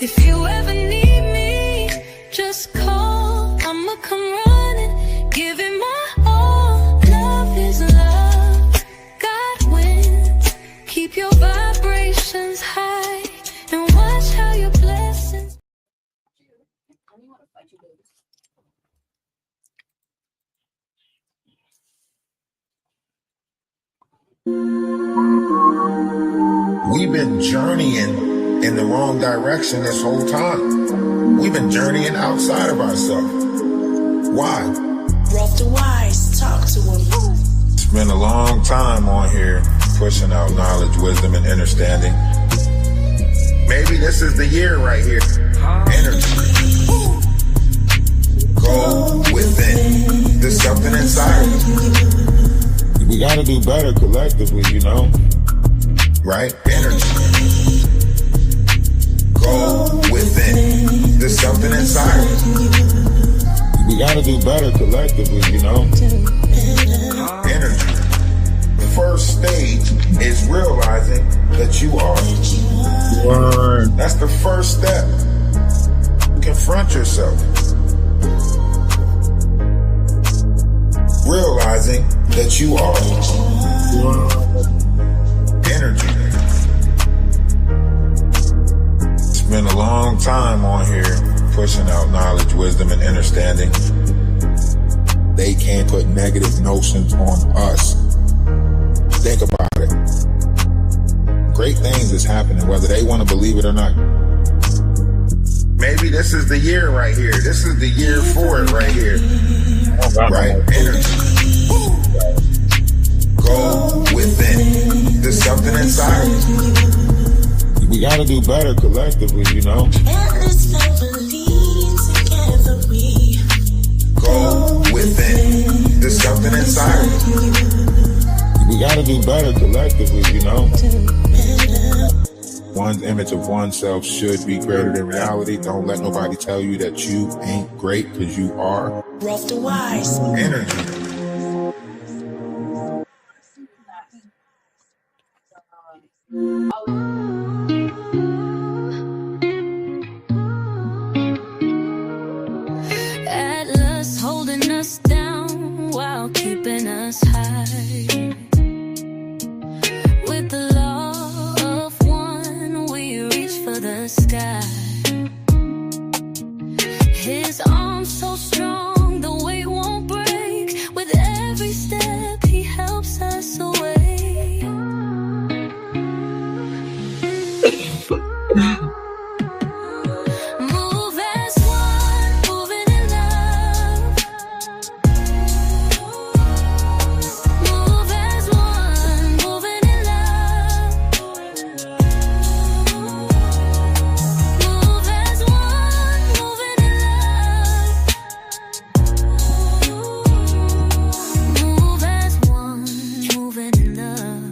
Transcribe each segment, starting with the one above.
If you ever need me, just call. I'ma come running, give it my all. Love is love, God wins. Keep your vibrations high and watch how your blessings. We've been journeying in the wrong direction this whole time. We've been journeying outside of ourselves. Why? Rough to wise, talk to him. It's been a long time on here pushing out knowledge, wisdom, and understanding. Maybe this is the year right here. Energy. Go within. There's something inside of us. We gotta do better collectively, you know? Right? Energy. Go within. There's something inside of us. We gotta do better collectively, you know? Energy. The first stage is realizing that you are. Word. That's the first step. Confront yourself. Realizing that you are. Energy. It's been a long time on here pushing out knowledge, wisdom, and understanding. They can't put negative notions on us. Think about it. Great things is happening, whether they want to believe it or not. Maybe this is the year right here. This is the year for it right here. Right? Energy. Go within. There's something inside of us. We gotta do better collectively, you know? Go within. There's something inside of us. We gotta do better collectively, you know? One's image of oneself should be greater than reality. Don't let nobody tell you that you ain't great, because you are. Rough to wise. Energy. Atlas holding us down while keeping us high. With the law of one, we reach for the sky. His arms so strong, the weight won't break. With every step, he helps us away. Move as one, moving in love. Move as one, moving in love. Move as one, moving in love. Move as one, moving in love.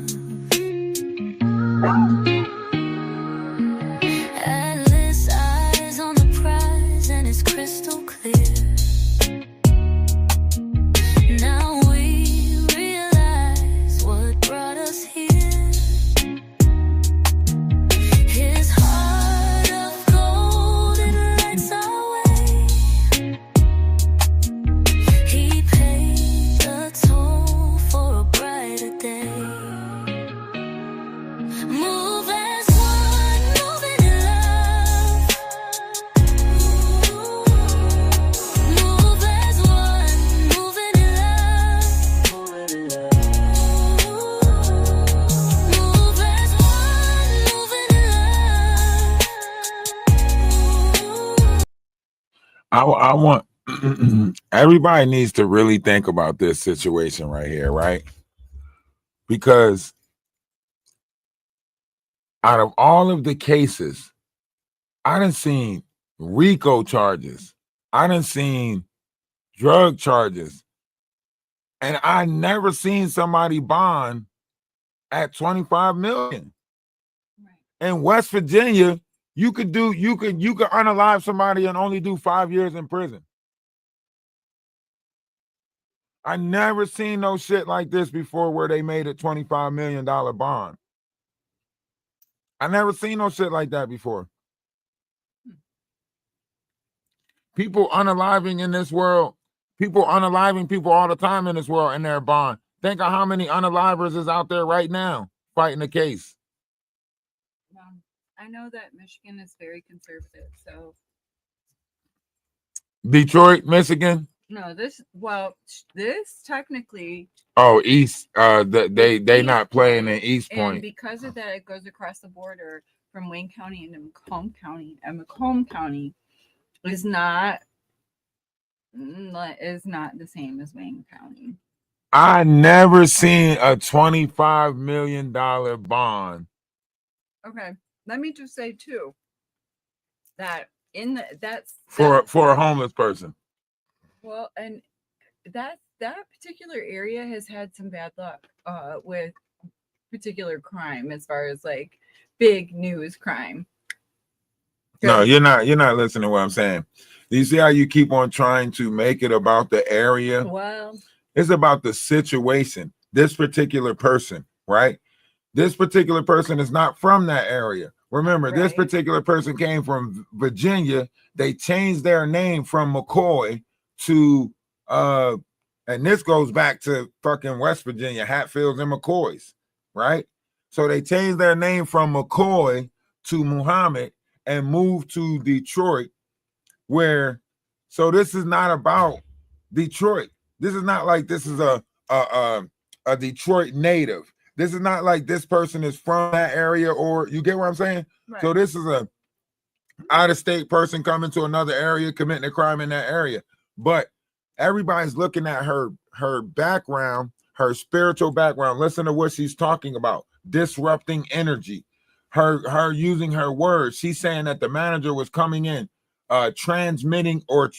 Atlas eyes on the prize and it's crystal clear. Now we realize what brought us here. His heart of gold, it lights our way. He paid the toll for a brighter day. Move as one, moving in love. Move as one, moving in love. Move as one, moving in love. I want everybody needs to really think about this situation right here, right? Because out of all of the cases, I done seen RICO charges, I done seen drug charges, and I never seen somebody bond at 25 million. In West Virginia, you could unalive somebody and only do 5 years in prison. I never seen no shit like this before where they made a $25 million bond. I never seen no shit like that before. People unaliving in this world. People unaliving people all the time in this world, and they're bond. Think of how many unalivers is out there right now fighting the case. I know that Michigan is very conservative, so Detroit, Michigan. no, this technically, Oh, East. They East not playing in Point, East and Point. because of that, it goes across the border from Wayne County into Macomb County, and Macomb County is not the same as Wayne County. I never seen a $25 million bond. Okay, let me just say too that For a homeless person. well, and that particular area has had some bad luck with particular crime as far as like big news crime. No, you're not listening to what I'm saying. Do you see how you keep on trying to make it about the area? Well, It's about the situation. This particular person, right? This particular person is not from that area. Remember, this Right. particular person came from Virginia. They changed their name from McCoy to and this goes back to fucking West Virginia, Hatfields and McCoys, right? So they changed their name from McCoy to Muhammad and moved to Detroit, where so this is not about Detroit. This is not like this is a Detroit native. This is not like this person is from that area, or you get what I'm saying? right. So this is a out-of-state person coming to another area, committing a crime in that area. But everybody's looking at her background, her spiritual background. Listen to what she's talking about: disrupting energy. Her using her words. She's saying that the manager was coming in, transmitting or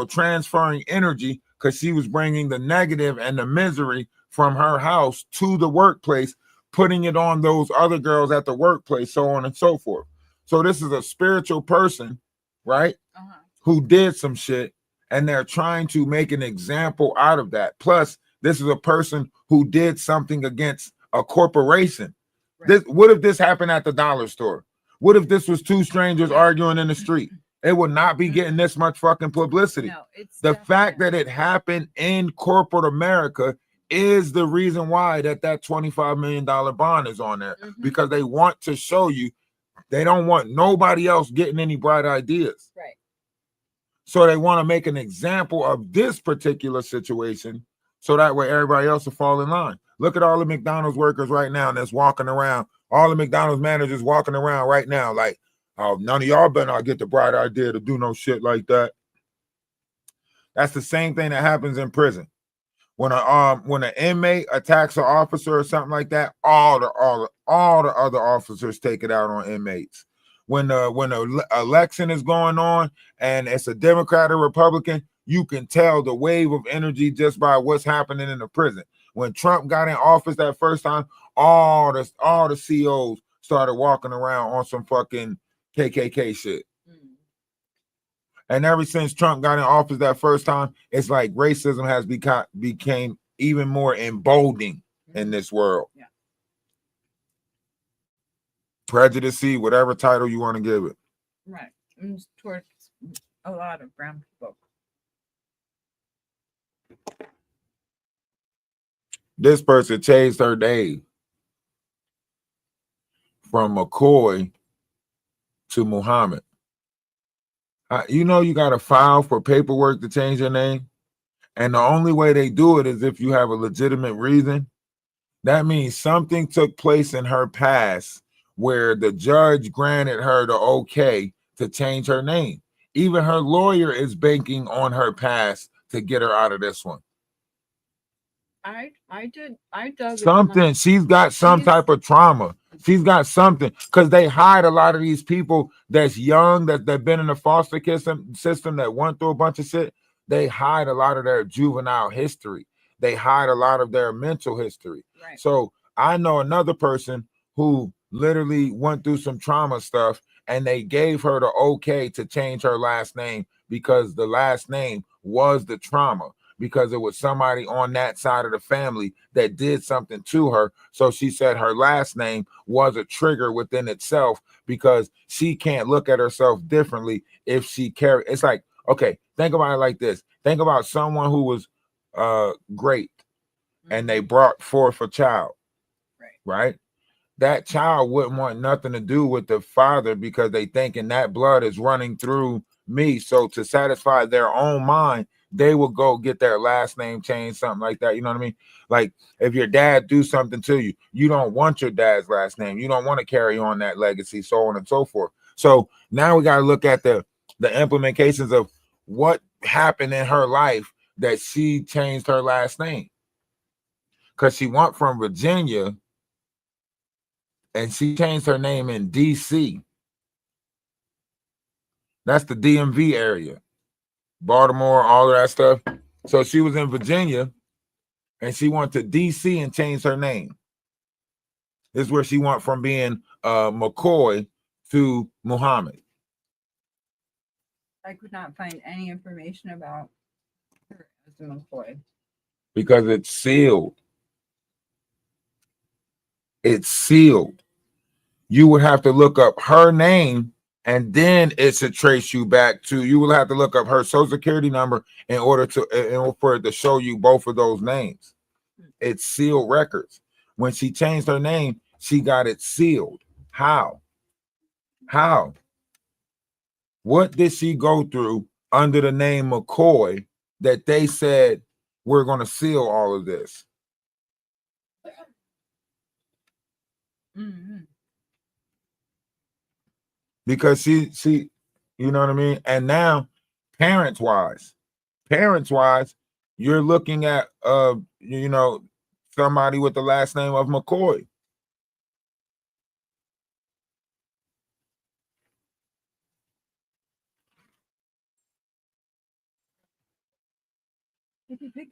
transferring energy because she was bringing the negative and the misery from her house to the workplace, putting it on those other girls at the workplace, so on and so forth. So this is a spiritual person, right? Uh-huh. Who did some shit, and they're trying to make an example out of that. Plus, this is a person who did something against a corporation. Right. What if this happened at the dollar store? What if this was two strangers arguing in the street? It would not be getting this much fucking publicity. No, it's The fact that definitely- it happened in corporate America is the reason why that $25 million bond is on there, Mhm. because they want to show you they don't want nobody else getting any bright ideas. Right. So they want to make an example of this particular situation so that way everybody else will fall in line. Look at all the McDonald's workers right now that's walking around, all the McDonald's managers walking around right now like, oh, none of y'all better not get the bright idea to do no shit like that. That's the same thing that happens in prison. When an inmate attacks an officer or something like that, all the other officers take it out on inmates. When the election is going on and it's a Democrat or Republican, you can tell the wave of energy just by what's happening in the prison. When Trump got in office that first time, all the COs started walking around on some fucking KKK shit. And ever since Trump got in office that first time, it's like racism has became even more emboldening in this world. Yeah. Prejudice, whatever title you want to give it. Right. And it's towards a lot of brown people. This person changed her name from McCoy to Muhammad. You got to file for paperwork to change your name. And the only way they do it is if you have a legitimate reason. That means something took place in her past where the judge granted her the okay to change her name. Even her lawyer is banking on her past to get her out of this one. I dug Something. She's got some type of trauma. She's got something, because they hide a lot of these people that's young, that been in the foster system that went through a bunch of shit. They hide a lot of their juvenile history. They hide a lot of their mental history. Right. So I know another person who literally went through some trauma stuff, and they gave her the okay to change her last name because the last name was the trauma, because it was somebody on that side of the family that did something to her. So she said her last name was a trigger within itself, because she can't look at herself differently if she carry. It's like, Okay, think about it like this. Think about someone who was great and they brought forth a child, right? That child wouldn't want nothing to do with the father because they thinking that blood is running through me. So to satisfy their own mind, they will go get their last name changed, something like that. You know what I mean? Like if your dad do something to you, you don't want your dad's last name. You don't want to carry on that legacy, so on and so forth. So now we got to look at the implications of what happened in her life that she changed her last name. Because she went from Virginia and she changed her name in DC. That's the DMV area. Baltimore, all of that stuff. So she was in Virginia and she went to DC and changed her name. This is where she went from being McCoy to Muhammad. I could not find any information about her as a McCoy. Because it's sealed. It's sealed. You would have to look up her name and then it should trace you back to, you will have to look up her social security number in order for it to show you both of those names. It's sealed records. When she changed her name, she got it sealed. How? What did she go through under the name McCoy that they said we're going to seal all of this? Mm-hmm. Because she, you know what I mean? And now, parents wise, you're looking at somebody with the last name of McCoy.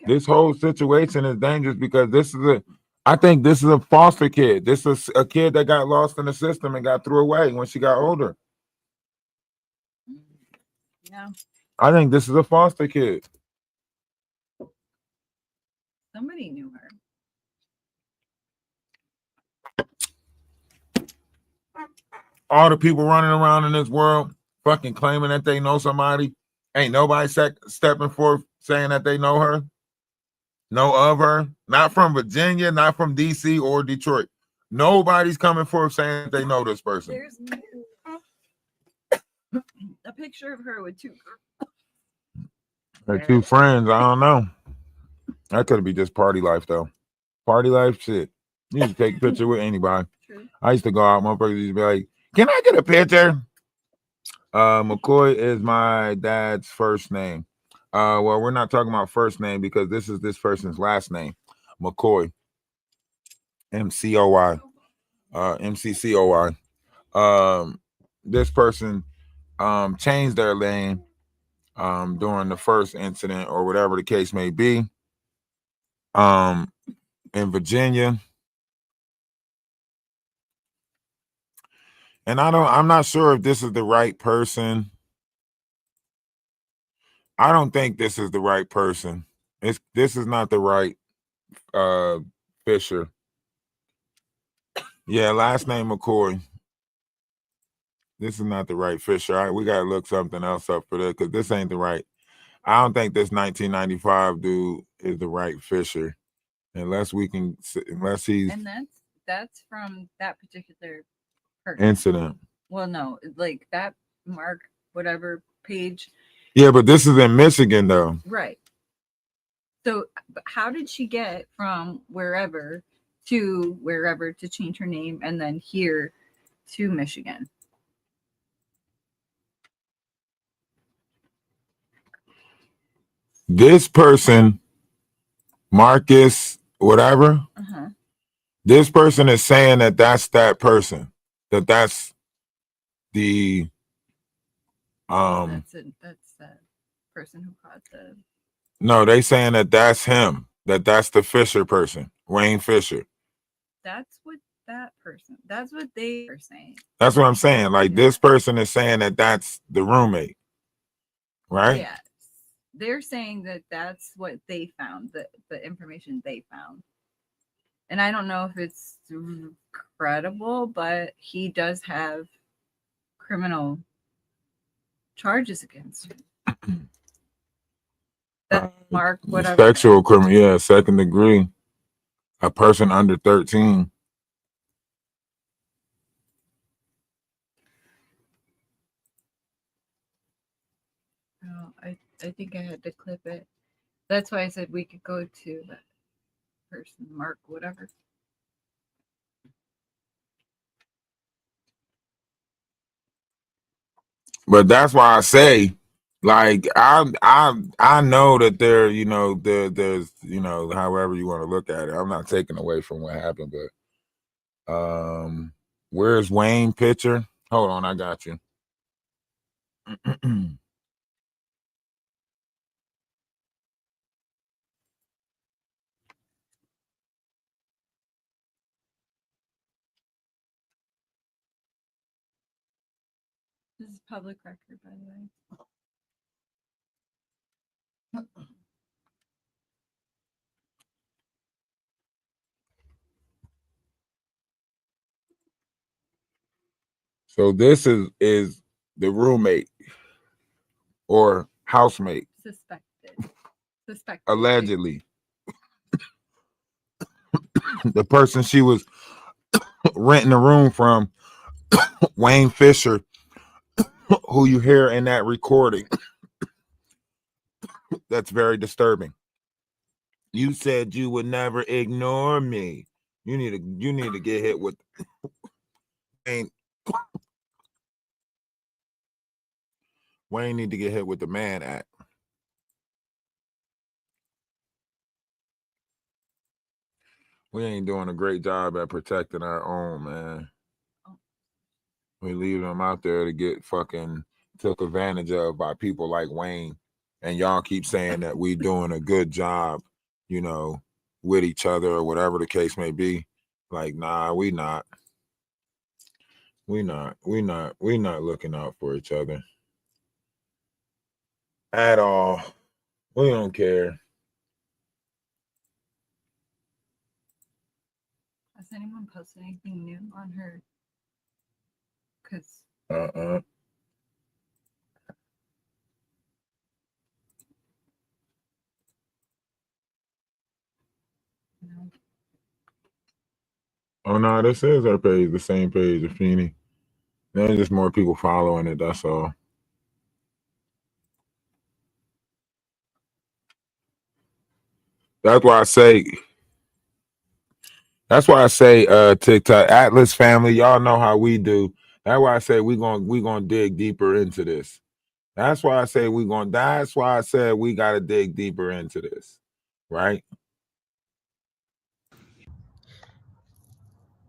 This whole situation is dangerous because I think this is a foster kid. This is a kid that got lost in the system and got threw away when she got older. Yeah. I think this is a foster kid. Somebody knew her. All the people running around in this world fucking claiming that they know somebody. Ain't nobody stepping forth saying that they know her. Know of her. Not from Virginia, not from DC or Detroit. Nobody's coming forth saying that they know this person. There's a picture of her with two friends. I don't know. That could be just party life though. Party life shit. You used to take a picture with anybody. True. I used to go out, motherfuckers used to be like, "Can I get a picture?" McCoy is my dad's first name. Well, we're not talking about first name because this is this person's last name, McCoy. MCOY. MCCOY. This person changed their name during the first incident or whatever the case may be. In Virginia. And I'm not sure if this is the right person. I don't think this is the right person. This is not the right Fisher. Yeah, last name McCoy. This is not the right Fisher. All right, we gotta look something else up for that because this ain't the right. I don't think this 1995 dude is the right Fisher, unless he's. And that's from that particular incident. Well, no, like that Mark whatever page. Yeah, but this is in Michigan though. Right. So how did she get from wherever to change her name and then here to Michigan? This person, Marcus, whatever, this person is saying that that's that person, that's the that's that person who caught the. No, they saying that that's him, that's the Fisher person, Wayne Fisher. That's what they are saying. That's what I'm saying. Like this person is saying that that's the roommate, right? Yes. They're saying that that's what they found, the information they found. And I don't know if it's credible, but he does have criminal charges against him. That Mark, whatever. Sexual criminal, yeah, second degree. A person under 13. Oh, I think I had to clip it. That's why I said we could go to that person, Mark, whatever. But that's why I say, like, I know that there's however you want to look at it. I'm not taking away from what happened, but where's Wayne picture? Hold on, I got you. This is public record, by the way. So this is the roommate or housemate, Suspected. allegedly. The person she was renting a room from, Wayne Fisher, who you hear in that recording. That's very disturbing. You said you would never ignore me. You need to get hit with Wayne need to get hit with the Mann Act. We ain't doing a great job at protecting our own, man. We leave them out there to get fucking took advantage of by people like Wayne. And y'all keep saying that we doing a good job, with each other or whatever the case may be. Like, nah, we not. We not looking out for each other at all. We don't care. Has anyone posted anything new on her? Because no. Oh no, this is our page, the same page of Feeney. There's just more people following it, that's all. That's why I say TikTok Atlas family, y'all know how we do. That's why I say we gonna dig deeper into this. That's why I say that's why I said we gotta dig deeper into this. Right?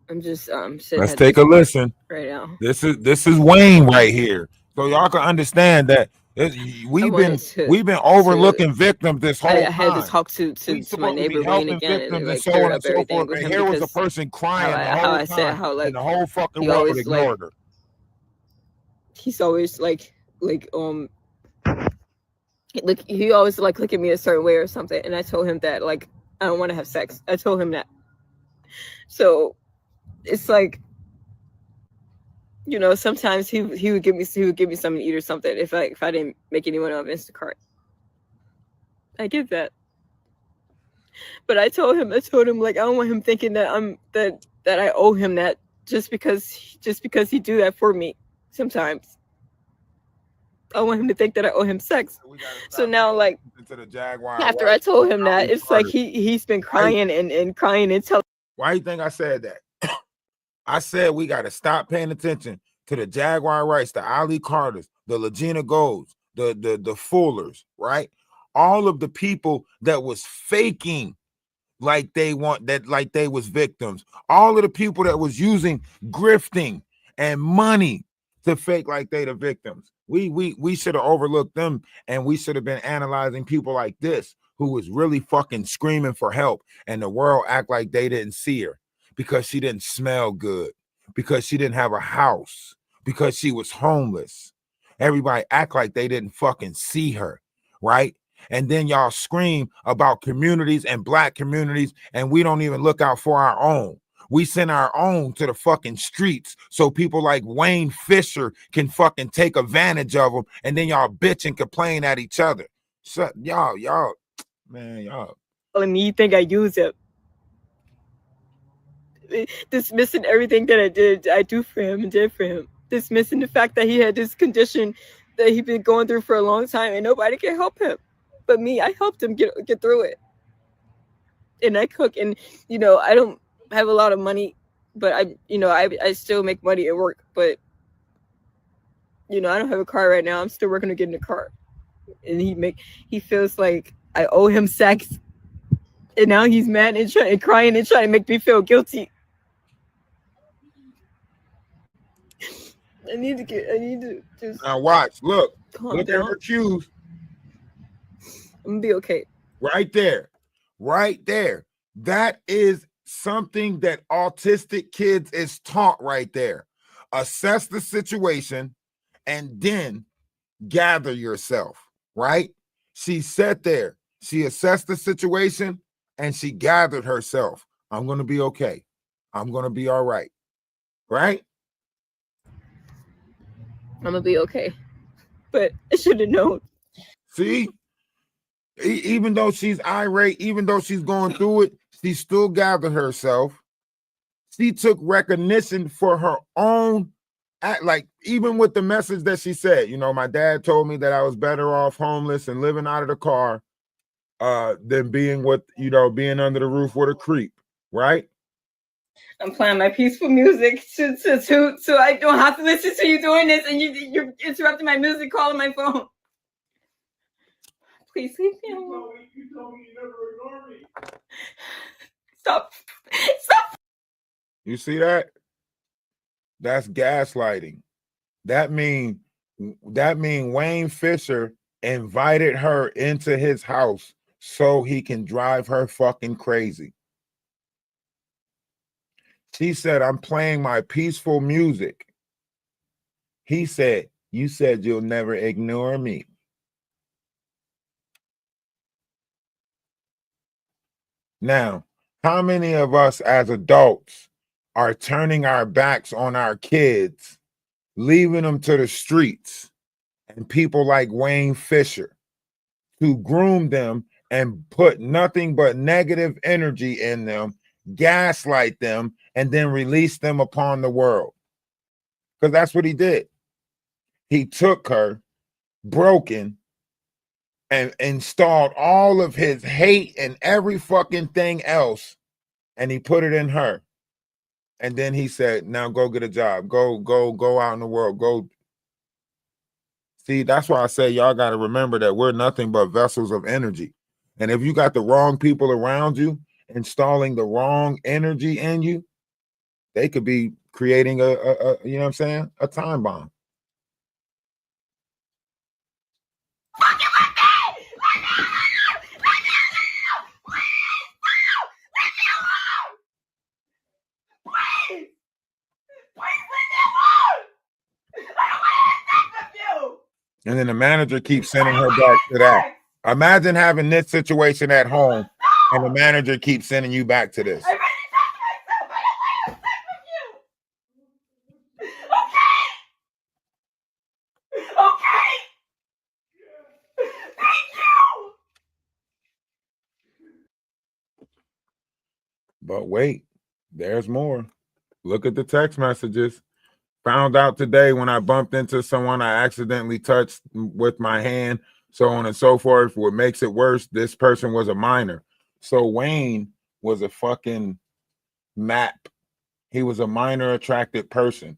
I'm just sitting. Let's take a listen right now. This is Wayne right here, so y'all can understand that we've been overlooking victims this whole time. I had to talk to my neighbor Wayne again and like clear up everything with him. Here was a person crying how I said how like and the whole fucking world ignored her. He's always like he always like look at me a certain way or something, and I told him that like I don't want to have sex. I told him that. So it's like, sometimes he would give me something to eat or something if I didn't make anyone on Instacart. I get that, but I told him like I don't want him thinking that that I owe him that just because he do that for me. Sometimes I want him to think that I owe him sex. So now, like, after I told him that, it's like he's been crying and crying and telling. Why do you think I said that? I said we got to stop paying attention to the Jaguar Wrights, the Ali Carters, the Legina Golds, the Fullers, right? All of the people that was faking like they was victims. All of the people that was using grifting and money to fake like they the victims. We should have overlooked them, and we should have been analyzing people like this who was really fucking screaming for help, and the world act like they didn't see her because she didn't smell good, because she didn't have a house, because she was homeless. Everybody act like they didn't fucking see her, right? And then y'all scream about communities and black communities, and we don't even look out for our own. We send our own to the fucking streets so people like Wayne Fisher can fucking take advantage of them, and then y'all bitch and complain at each other. So, y'all, man, y'all. Telling me you think I use him. Dismissing everything that I do for him and did for him. Dismissing the fact that he had this condition that he'd been going through for a long time and nobody can help him. But me, I helped him get through it. And I cook, and you know, I don't have a lot of money, but I still make money at work, but you know, I don't have a car right now. I'm still working to get in a car. And he feels like I owe him sex. And now he's mad and crying and trying to make me feel guilty. I need to just Now watch, look calm at down. her cues. I'm gonna be okay. Right there. That is something that autistic kids is taught right there. Assess the situation and then gather yourself, right? She sat there, she assessed the situation and she gathered herself. I'm going to be okay. I'm going to be all right. Right? I'm gonna be okay. But I should have known. See? Even though she's irate, even though she's going through it, she still gathered herself. She took recognition for her own act, like even with the message that she said, you know, my dad told me that I was better off homeless and living out of the car than being with, you know, being under the roof with a creep, right? I'm playing my peaceful music so I don't have to listen to you doing this, and you're interrupting my music, calling my phone. Please leave me alone. You told me you never ignore me. Stop. You see that? That's gaslighting. That mean Wayne Fisher invited her into his house so he can drive her fucking crazy. She said, I'm playing my peaceful music. He said, you said you'll never ignore me. Now, how many of us as adults are turning our backs on our kids, leaving them to the streets, and people like Wayne Fisher to groom them and put nothing but negative energy in them, gaslight them, and then release them upon the world? Because that's what he did. He took her broken and installed all of his hate and every fucking thing else, and he put it in her. And then he said, now go get a job. Go out in the world. Go. See, that's why I say y'all got to remember that we're nothing but vessels of energy. And if you got the wrong people around you, installing the wrong energy in you, they could be creating a you know what I'm saying, a time bomb. And then the manager keeps sending her back to that. Imagine having this situation at home and the manager keeps sending you back to this. But wait, there's more. Look at the text messages. Found out today when I bumped into someone I accidentally touched with my hand, so on and so forth. What makes it worse, this person was a minor. So Wayne was a fucking MAP. He was a minor attracted person.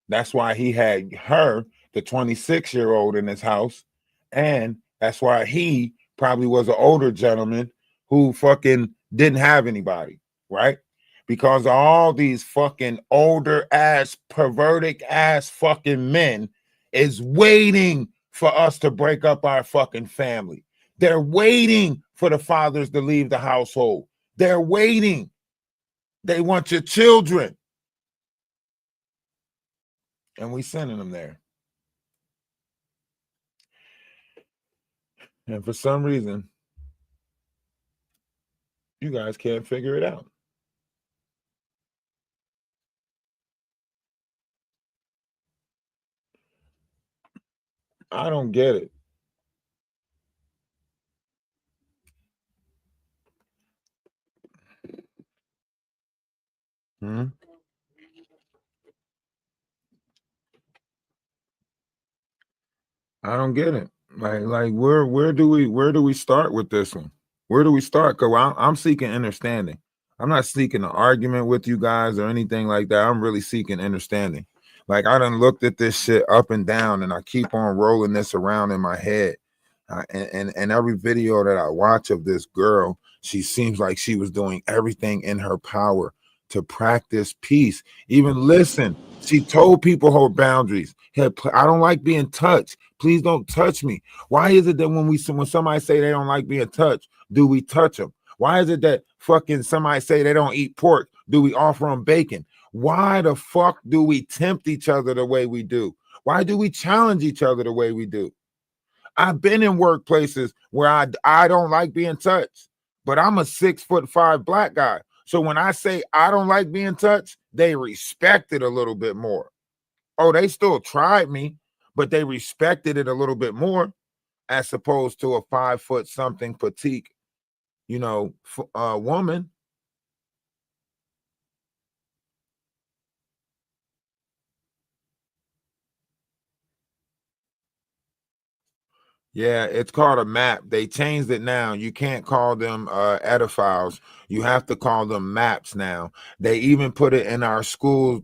That's why he had her, the 26-year-old, in his house. And that's why he probably was an older gentleman who fucking didn't have anybody, right? Because all these fucking older ass, perverted ass fucking men is waiting for us to break up our fucking family. They're waiting for the fathers to leave the household. They're waiting. They want your children. And we sending them there. And for some reason, you guys can't figure it out. I don't get it. Hmm? I don't get it. Like where do we start with this one? Where do we start? Because I'm seeking understanding. I'm not seeking an argument with you guys or anything like that. I'm really seeking understanding. Like I done looked at this shit up and down, and I keep on rolling this around in my head. And every video that I watch of this girl, she seems like she was doing everything in her power to practice peace. Even listen, she told people her boundaries. Hey, I don't like being touched. Please don't touch me. Why is it that when somebody say they don't like being touched, do we touch them? Why is it that fucking somebody say they don't eat pork, do we offer them bacon? Why the fuck do we tempt each other the way we do? Why do we challenge each other the way we do? I've been in workplaces where I don't like being touched, but I'm a 6'5" black guy. So when I say I don't like being touched, they respect it a little bit more. Oh, they still tried me, but they respected it a little bit more as opposed to a 5 foot something petite, woman. Yeah, it's called a map. They changed it now. You can't call them ediphiles. You have to call them maps now. They even put it in our schools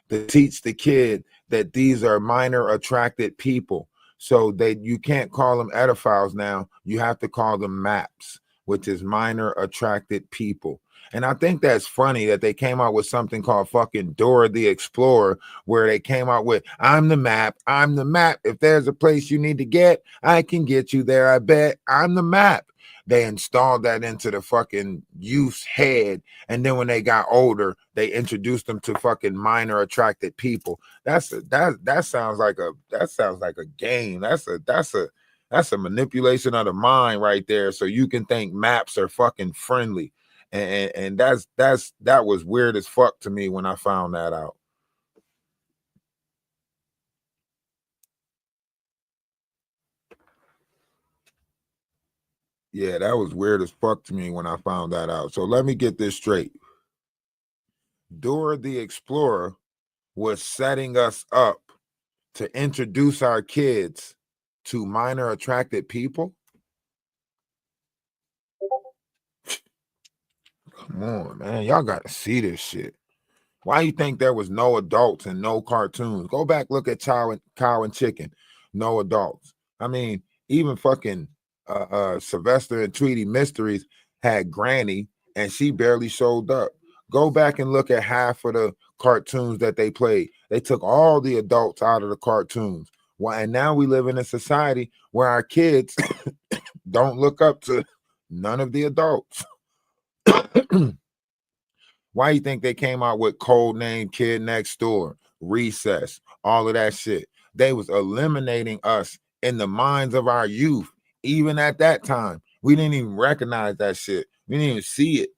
to teach the kid that these are minor attracted people. So you can't call them ediphiles now. You have to call them maps, which is minor attracted people. And I think that's funny that they came out with something called fucking Dora the Explorer, where they came out with, I'm the map. If there's a place you need to get, I can get you there. I bet I'm the map. They installed that into the fucking youth's head. And then when they got older, they introduced them to fucking minor attracted people. That sounds like a game. That's a manipulation of the mind right there. So you can think maps are fucking friendly. And that was weird as fuck to me when I found that out. Yeah, that was weird as fuck to me when I found that out. So let me get this straight. Dora the Explorer was setting us up to introduce our kids to minor attracted people. Come on, man. Y'all got to see this shit. Why you think there was no adults and no cartoons? Go back, look at Cow and Chicken. No adults. I mean, even fucking Sylvester and Tweety Mysteries had Granny, and she barely showed up. Go back and look at half of the cartoons that they played. They took all the adults out of the cartoons. Well, and now we live in a society where our kids don't look up to none of the adults. Why you think they came out with Codename Kid Next Door, Recess, all of that shit? They was eliminating us in the minds of our youth. Even at that time, we didn't even recognize that shit. We didn't even see it.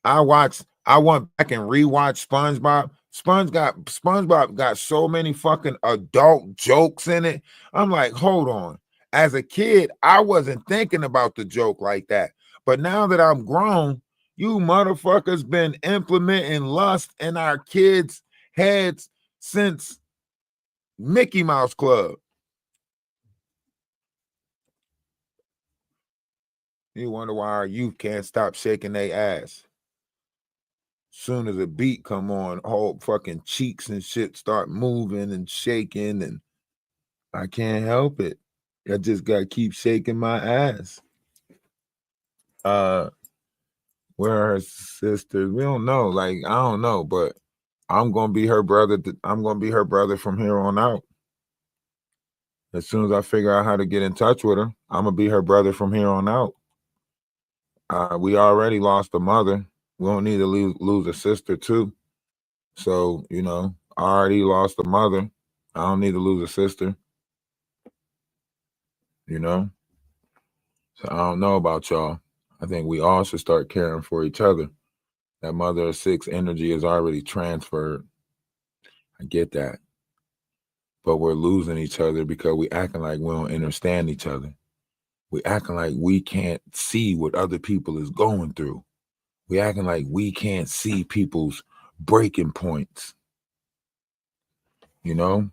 I went back and rewatched SpongeBob. SpongeBob got so many fucking adult jokes in it. I'm like, hold on. As a kid, I wasn't thinking about the joke like that. But now that I'm grown, you motherfuckers been implementing lust in our kids' heads since Mickey Mouse Club. You wonder why our youth can't stop shaking their ass. Soon as a beat come on, whole fucking cheeks and shit start moving and shaking, and I can't help it. I just gotta keep shaking my ass. Where are her sisters? We don't know. Like, I don't know, but I'm gonna be her brother. I'm gonna be her brother from here on out. As soon as I figure out how to get in touch with her, I'm gonna be her brother from here on out. We already lost a mother. We don't need to lose a sister too. So, I already lost a mother. I don't need to lose a sister. So I don't know about y'all. I think we all should start caring for each other. That mother of six energy is already transferred. I get that. But we're losing each other because we acting like we don't understand each other. We acting like we can't see what other people is going through. We acting like we can't see people's breaking points. You know?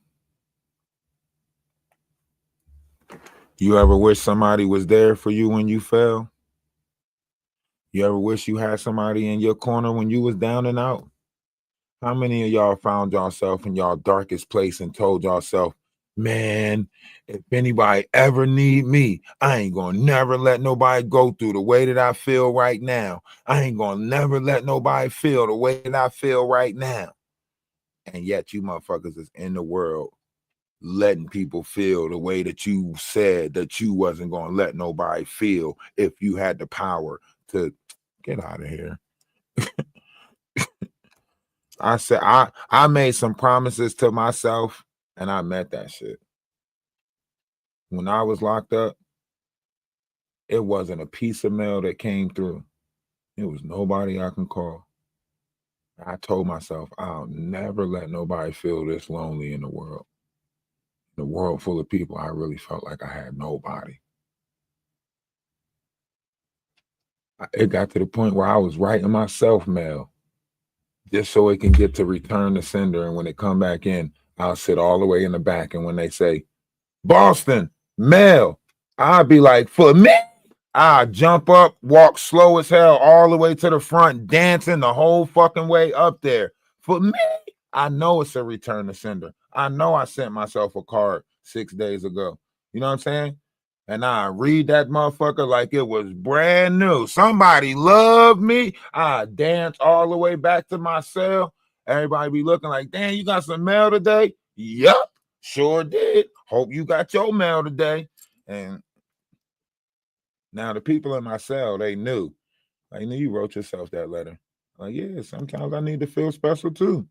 You ever wish somebody was there for you when you fell? You ever wish you had somebody in your corner when you was down and out? How many of y'all found yourself in y'all darkest place and told yourself, man, if anybody ever need me, I ain't gonna never let nobody go through the way that I feel right now. I ain't gonna never let nobody feel the way that I feel right now. And yet you motherfuckers is in the world letting people feel the way that you said that you wasn't gonna let nobody feel if you had the power to get out of here. I said I made some promises to myself and I met that shit. When I was locked up, it wasn't a piece of mail that came through. It was nobody I can call. I told myself I'll never let nobody feel this lonely in the world. In a world full of people, I really felt like I had nobody. It got to the point where I was writing myself mail just so it can get to return the sender. And when it come back in, I'll sit all the way in the back. And when they say, Boston, mail, I'll be like, for me? I jump up, walk slow as hell all the way to the front, dancing the whole fucking way up there. For me, I know it's a return to sender. I know I sent myself a card 6 days ago. You know what I'm saying? And I read that motherfucker like it was brand new. Somebody loved me. I dance all the way back to my cell. Everybody be looking like, damn, you got some mail today? Yup, sure did. Hope you got your mail today. And now the people in my cell, they knew. Like, you wrote yourself that letter. Like, yeah, sometimes I need to feel special too.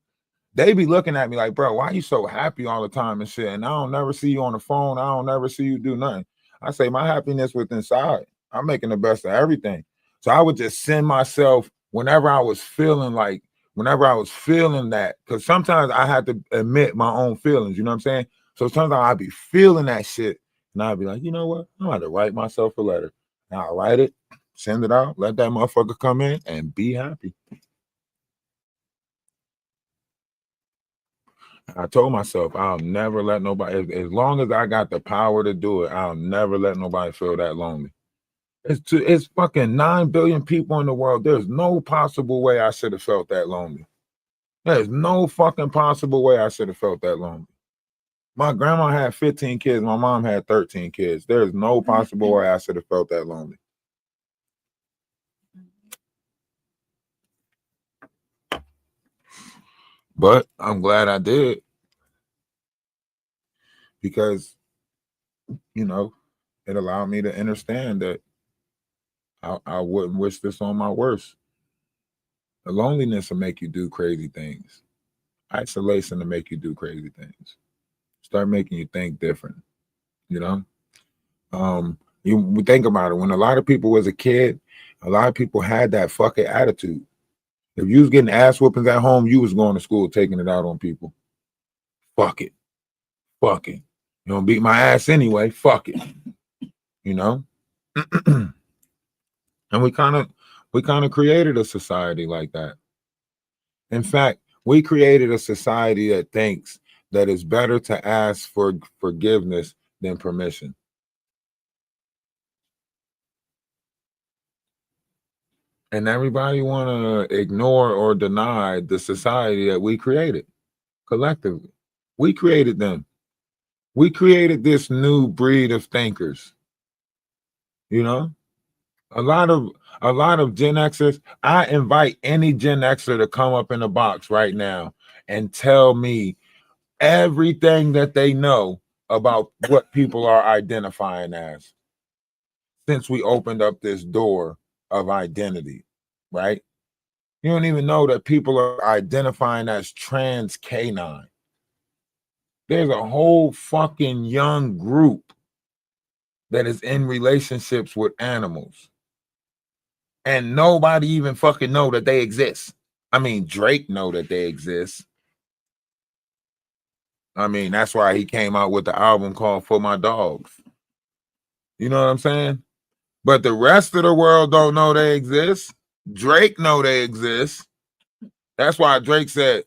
They be looking at me like, bro, why you so happy all the time and shit? And I don't never see you on the phone. I don't never see you do nothing. I say my happiness was inside. I'm making the best of everything. So I would just send myself whenever I was feeling that, because sometimes I had to admit my own feelings, you know what I'm saying? So sometimes I'd be feeling that shit and I'd be like, you know what? I'm going to write myself a letter. And I'll write it, send it out, let that motherfucker come in and be happy. I told myself I'll never let nobody, as long as I got the power to do it, I'll never let nobody feel that lonely. It's fucking 9 billion people in the world. There's no possible way I should have felt that lonely. There's no fucking possible way I should have felt that lonely. My grandma had 15 kids. My mom had 13 kids. There's no possible way I should have felt that lonely. But I'm glad I did, because, you know, it allowed me to understand that I wouldn't wish this on my worst. The loneliness will make you do crazy things. Isolation will make you do crazy things. Start making you think different, you know? You think about it. When a lot of people was a kid, a lot of people had that fucking attitude. If you was getting ass whoopings at home, you was going to school taking it out on people. Fuck it. Fuck it. You don't beat my ass anyway. Fuck it. You know? And we kind of created a society like that. In fact, we created a society that thinks that it's better to ask for forgiveness than permission. And everybody want to ignore or deny the society that we created collectively. We created them. We created this new breed of thinkers. You know, a lot of Gen Xers. I invite any Gen Xer to come up in the box right now and tell me everything that they know about what people are identifying as, since we opened up this door of identity, right? You don't even know that people are identifying as trans canine. There's a whole fucking young group that is in relationships with animals, and nobody even fucking know that they exist. I mean, Drake know that they exist. I mean, that's why he came out with the album called For My Dogs. You know what I'm saying? But the rest of the world don't know they exist. Drake know they exist. That's why Drake said,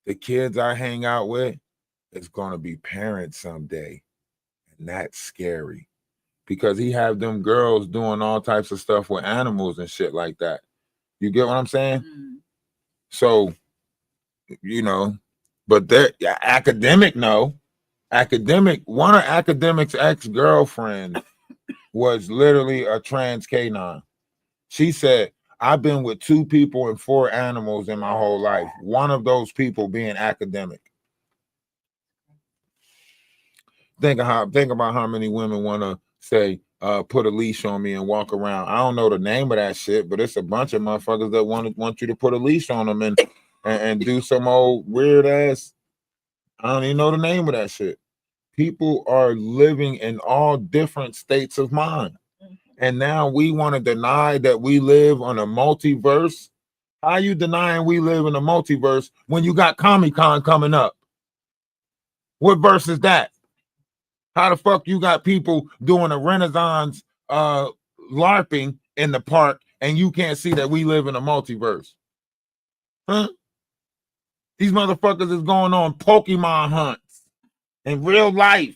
the kids I hang out with is gonna be parents someday. And that's scary. Because he have them girls doing all types of stuff with animals and shit like that. You get what I'm saying? Mm. So, you know, but they're academic, no. One of academic's ex-girlfriends was literally a trans canine. She said, I've been with 2 people and 4 animals in my whole life. One of those people being academic. Think about how many women want to say, put a leash on me and walk around. I don't know the name of that shit, but it's a bunch of motherfuckers that want you to put a leash on them and do some old weird ass. I don't even know the name of that shit. People are living in all different states of mind. And now we want to deny that we live on a multiverse. How you denying we live in a multiverse when you got Comic-Con coming up? What verse is that? How the fuck you got people doing a Renaissance LARPing in the park and you can't see that we live in a multiverse? Huh? These motherfuckers is going on Pokemon hunts in real life.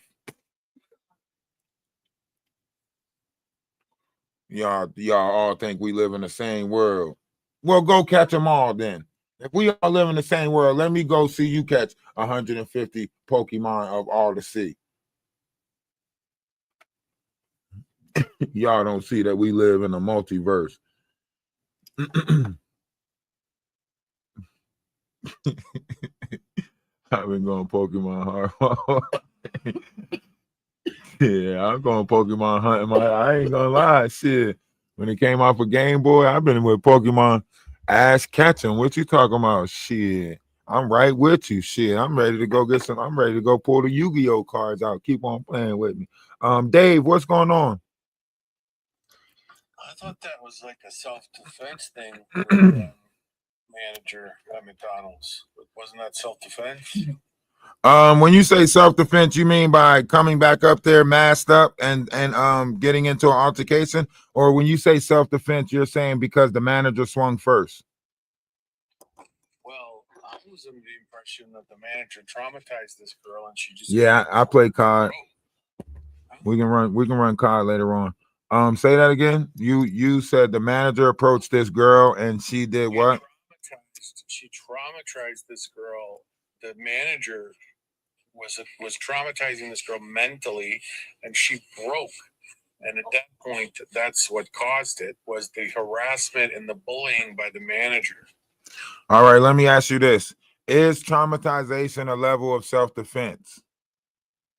Y'all all think we live in the same world. Well, go catch them all then. If we all live in the same world, let me go see you catch 150 Pokemon of all to see. Y'all don't see that we live in a multiverse. I've been going Pokemon hard. Yeah, I'm going Pokemon hunting. I ain't gonna lie, shit. When it came out for Game Boy, I've been with Pokemon ass catching. What you talking about? Shit. I'm right with you. Shit. I'm ready to go get some. I'm ready to go pull the Yu-Gi-Oh cards out. Keep on playing with me. Dave, what's going on? I thought that was like a self-defense thing for the manager at McDonald's. Wasn't that self-defense? When you say self-defense, you mean by coming back up there masked up and getting into an altercation? Or when you say self-defense, you're saying because the manager swung first? Well, I was under the impression that the manager traumatized this girl and she just I play COD. We can run COD later on. Say that again. You said the manager approached this girl and she did what? She traumatized this girl. The manager was traumatizing this girl mentally, and she broke. And at that point, that's what caused it, was the harassment and the bullying by the manager. All right, let me ask you this. Is traumatization a level of self-defense?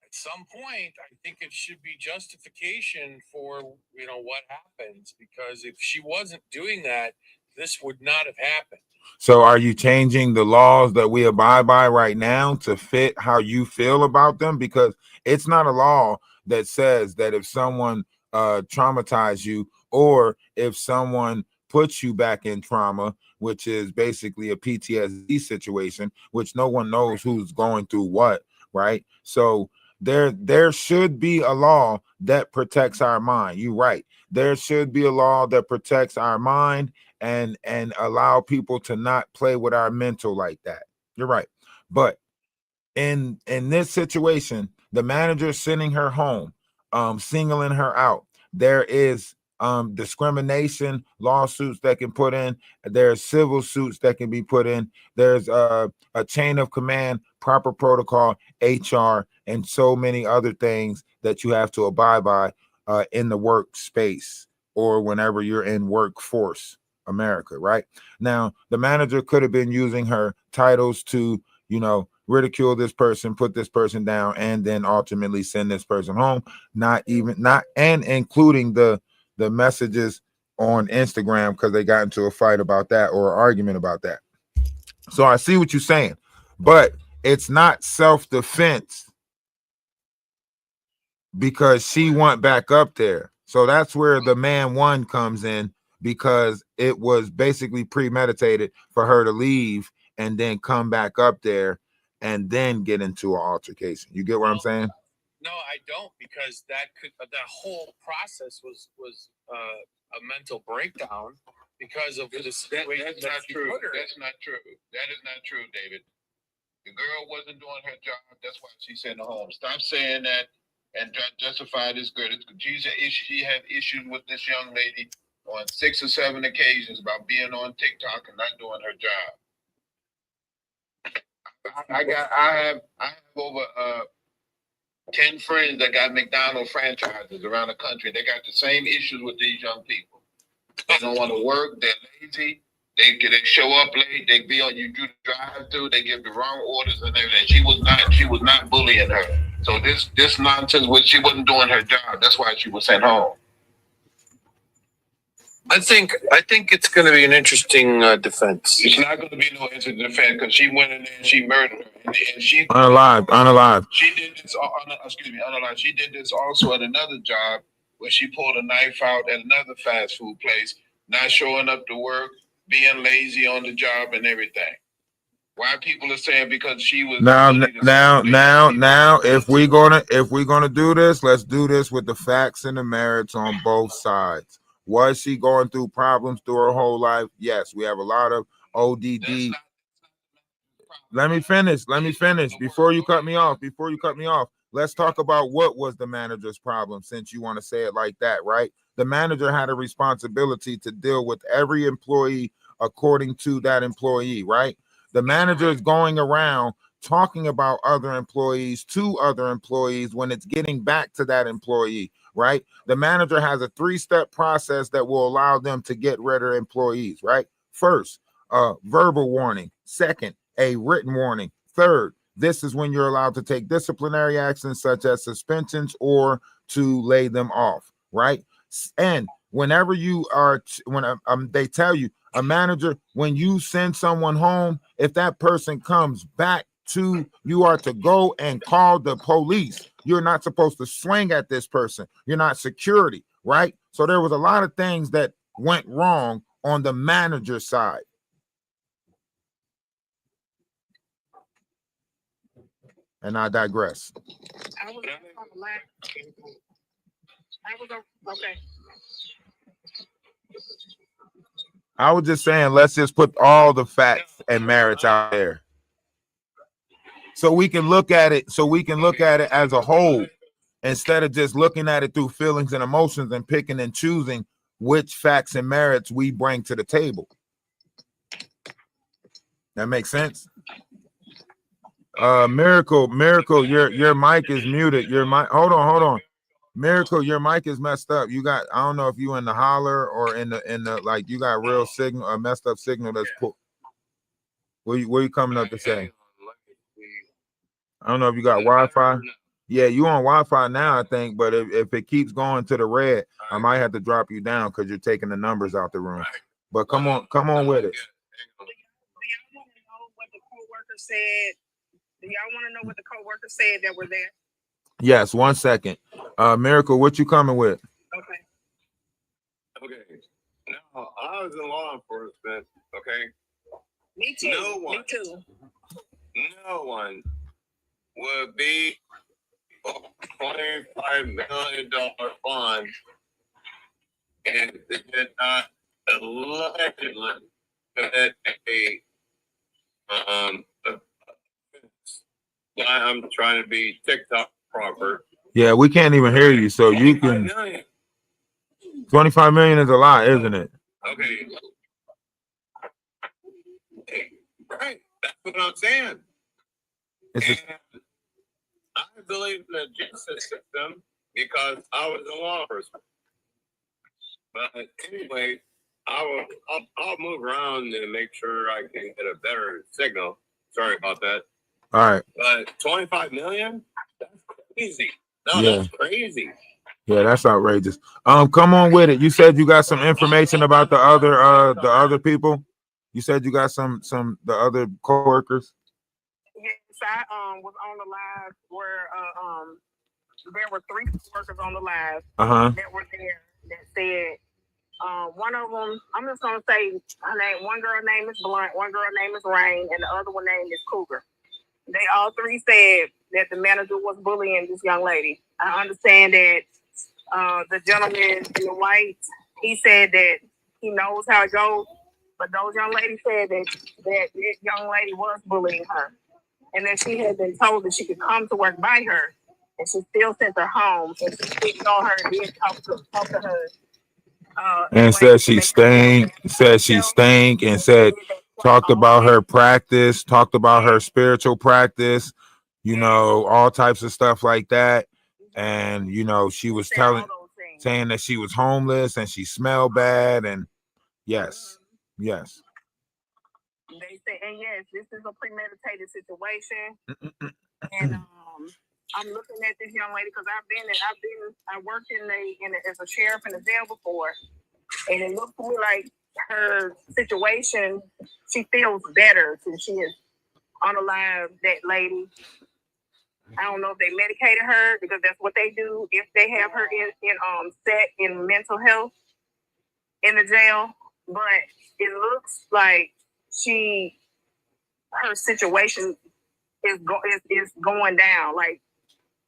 At some point, I think it should be justification for, what happens, because if she wasn't doing that, this would not have happened. So are you changing the laws that we abide by right now to fit how you feel about them? Because it's not a law that says that if someone traumatized you or if someone puts you back in trauma, which is basically a PTSD situation, which no one knows who's going through what, right? So there should be a law that protects our mind. You're right. There should be a law that protects our mind and allow people to not play with our mental like that. You're right. But in this situation, the manager sending her home, singling her out, there is discrimination lawsuits that can put in, there's civil suits that can be put in, there's a chain of command, proper protocol, HR, and so many other things that you have to abide by in the workspace or whenever you're in workforce America, right? Now, the manager could have been using her titles to, ridicule this person, put this person down, and then ultimately send this person home, and including the messages on Instagram because they got into a fight about that or an argument about that. So I see what you're saying, but it's not self-defense because she went back up there. So that's where the man one comes in, because it was basically premeditated for her to leave and then come back up there and then get into an altercation. You get what I'm saying? No, I don't, because that whole process was a mental breakdown because of the situation. That's not true. That's not true. That is not true, David. The girl wasn't doing her job. That's why she sent her home. Stop saying that and justify this girl. She had issues with this young lady on 6 or 7 occasions about being on TikTok and not doing her job. I have over 10 friends that got McDonald's franchises around the country. They got the same issues with these young people. They don't want to work. They're lazy. They show up late. They be on you do the drive-through. They give the wrong orders and everything. She was not bullying her. So this nonsense was she wasn't doing her job. That's why she was sent home. I think it's going to be an interesting defense. It's not going to be no instant defense because she went in there and she murdered her. And she Unalive. She did this. Unalive. She did this also at another job where she pulled a knife out at another fast food place, not showing up to work, being lazy on the job and everything. Why people are saying because she was now, if we're gonna do this, let's do this with the facts and the merits on both sides. Was she going through problems through her whole life? Yes, we have a lot of ODD. Let me finish. Before you cut me off, let's talk about what was the manager's problem, since you want to say it like that, right? The manager had a responsibility to deal with every employee according to that employee, right? The manager is going around talking about other employees to other employees when it's getting back to that employee, right? The manager has a 3-step process that will allow them to get rid of employees, right? First, verbal warning. Second, a written warning. Third, this is when you're allowed to take disciplinary actions such as suspensions or to lay them off, right? And whenever you are, they tell you, a manager, when you send someone home, if that person comes back you are to go and call the police. You're not supposed to swing at this person. You're not security, right? So there was a lot of things that went wrong on the manager side. And I digress. I was just saying, let's just put all the facts and merits out there, so we can look at it. As a whole, instead of just looking at it through feelings and emotions and picking and choosing which facts and merits we bring to the table. That makes sense. Miracle, your mic is muted. Your mic, hold on. Miracle, your mic is messed up. You got, I don't know if you in the holler or in the like you got real signal, a messed up signal that's put. Where you coming up to say? I don't know if you got Wi-Fi. Yeah, you on Wi-Fi now, I think. But if it keeps going to the red, I might have to drop you down because you're taking the numbers out the room. But come on with it. Do y'all want to know what the co-worker said that were there? Yes, 1 second. Miracle, what you coming with? Okay. Now, I was in law enforcement, okay? Me too. Me too. No one would be a $25 million fund and they did not allegedly commit I'm trying to be TikTok proper. Yeah, we can't even hear you, so you can. 25 million is a lot, isn't it? Okay. Right. That's what I'm saying. I believe in the justice system because I was a law enforcement. But anyway, I'll move around and make sure I can get a better signal. Sorry about that. All right. But 25 million? That's crazy. No, Yeah. That's crazy. Yeah, that's outrageous. Come on with it. You said you got some information about the other people. You said you got the other coworkers. Yes, I was on the live where there were 3 workers on the live that were there that said one of them, I'm just gonna say her name. One girl name is Blunt, one girl name is Rain, and the other one name is Cougar. They all three said that the manager was bullying this young lady. I understand that the gentleman in the white, he said that he knows how it goes, but those young ladies said that young lady was bullying her, and that she had been told that she could come to work by her, and she still sent her home, and she didn't know her and didn't talk to her. And said she stank, and said, talked about her practice, talked about her spiritual practice, you know, all types of stuff like that. And, you know, she was saying that she was homeless and she smelled bad. And yes. They say, and yes, this is a premeditated situation. And I'm looking at this young lady because I worked as a sheriff in the jail before, and it looks to me like her situation, she feels better since she is unalive, that lady. I don't know if they medicated her, because that's what they do if they have her set in mental health in the jail. But it looks like her situation is going down. Like,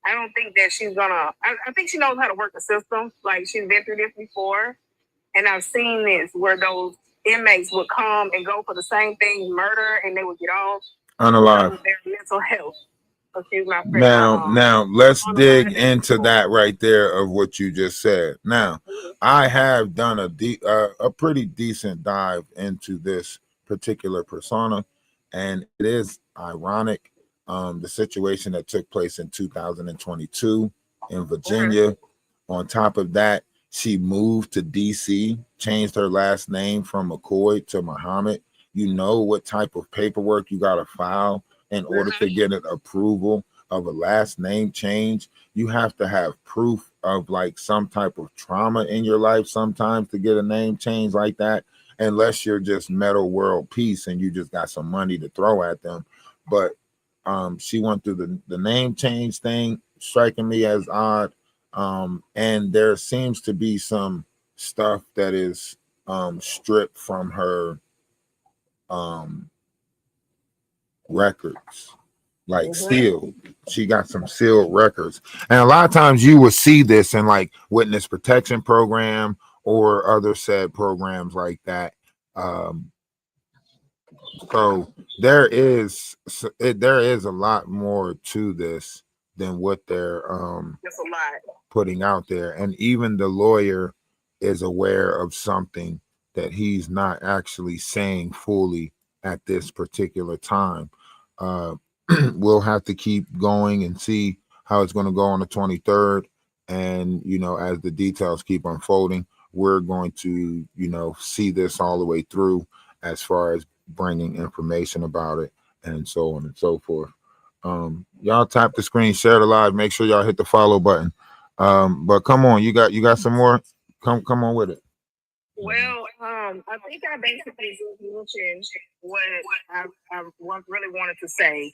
I don't think that she's gonna. I think she knows how to work the system. Like, she's been through this before, and I've seen this where those inmates would come and go for the same thing, murder, and they would get off Unalive. Their mental health. Excuse my friend. Now let's dig into that right there of what you just said. Now, I have done a pretty decent dive into this particular persona, and it is ironic, the situation that took place in 2022 in Virginia. On top of that, she moved to DC, changed her last name from McCoy to Muhammad. You know what type of paperwork you got to file in order to get an approval of a last name change. You have to have proof of like some type of trauma in your life sometimes to get a name change like that, unless you're just metal world peace and you just got some money to throw at them. But she went through the name change thing, striking me as odd. And there seems to be some stuff that is stripped from her records, like sealed. She got some sealed records, and a lot of times you will see this in like witness protection program or other said programs like that. So there is a lot more to this than what they're putting out there, and even the lawyer is aware of something that he's not actually saying fully at this particular time. We'll have to keep going and see how it's going to go on the 23rd. And, you know, as the details keep unfolding, we're going to, you know, see this all the way through as far as bringing information about it and so on and so forth. Y'all tap the screen, share the live, make sure y'all hit the follow button. But come on, you got some more? Come on with it. Well, I think I basically just mentioned what I really wanted to say.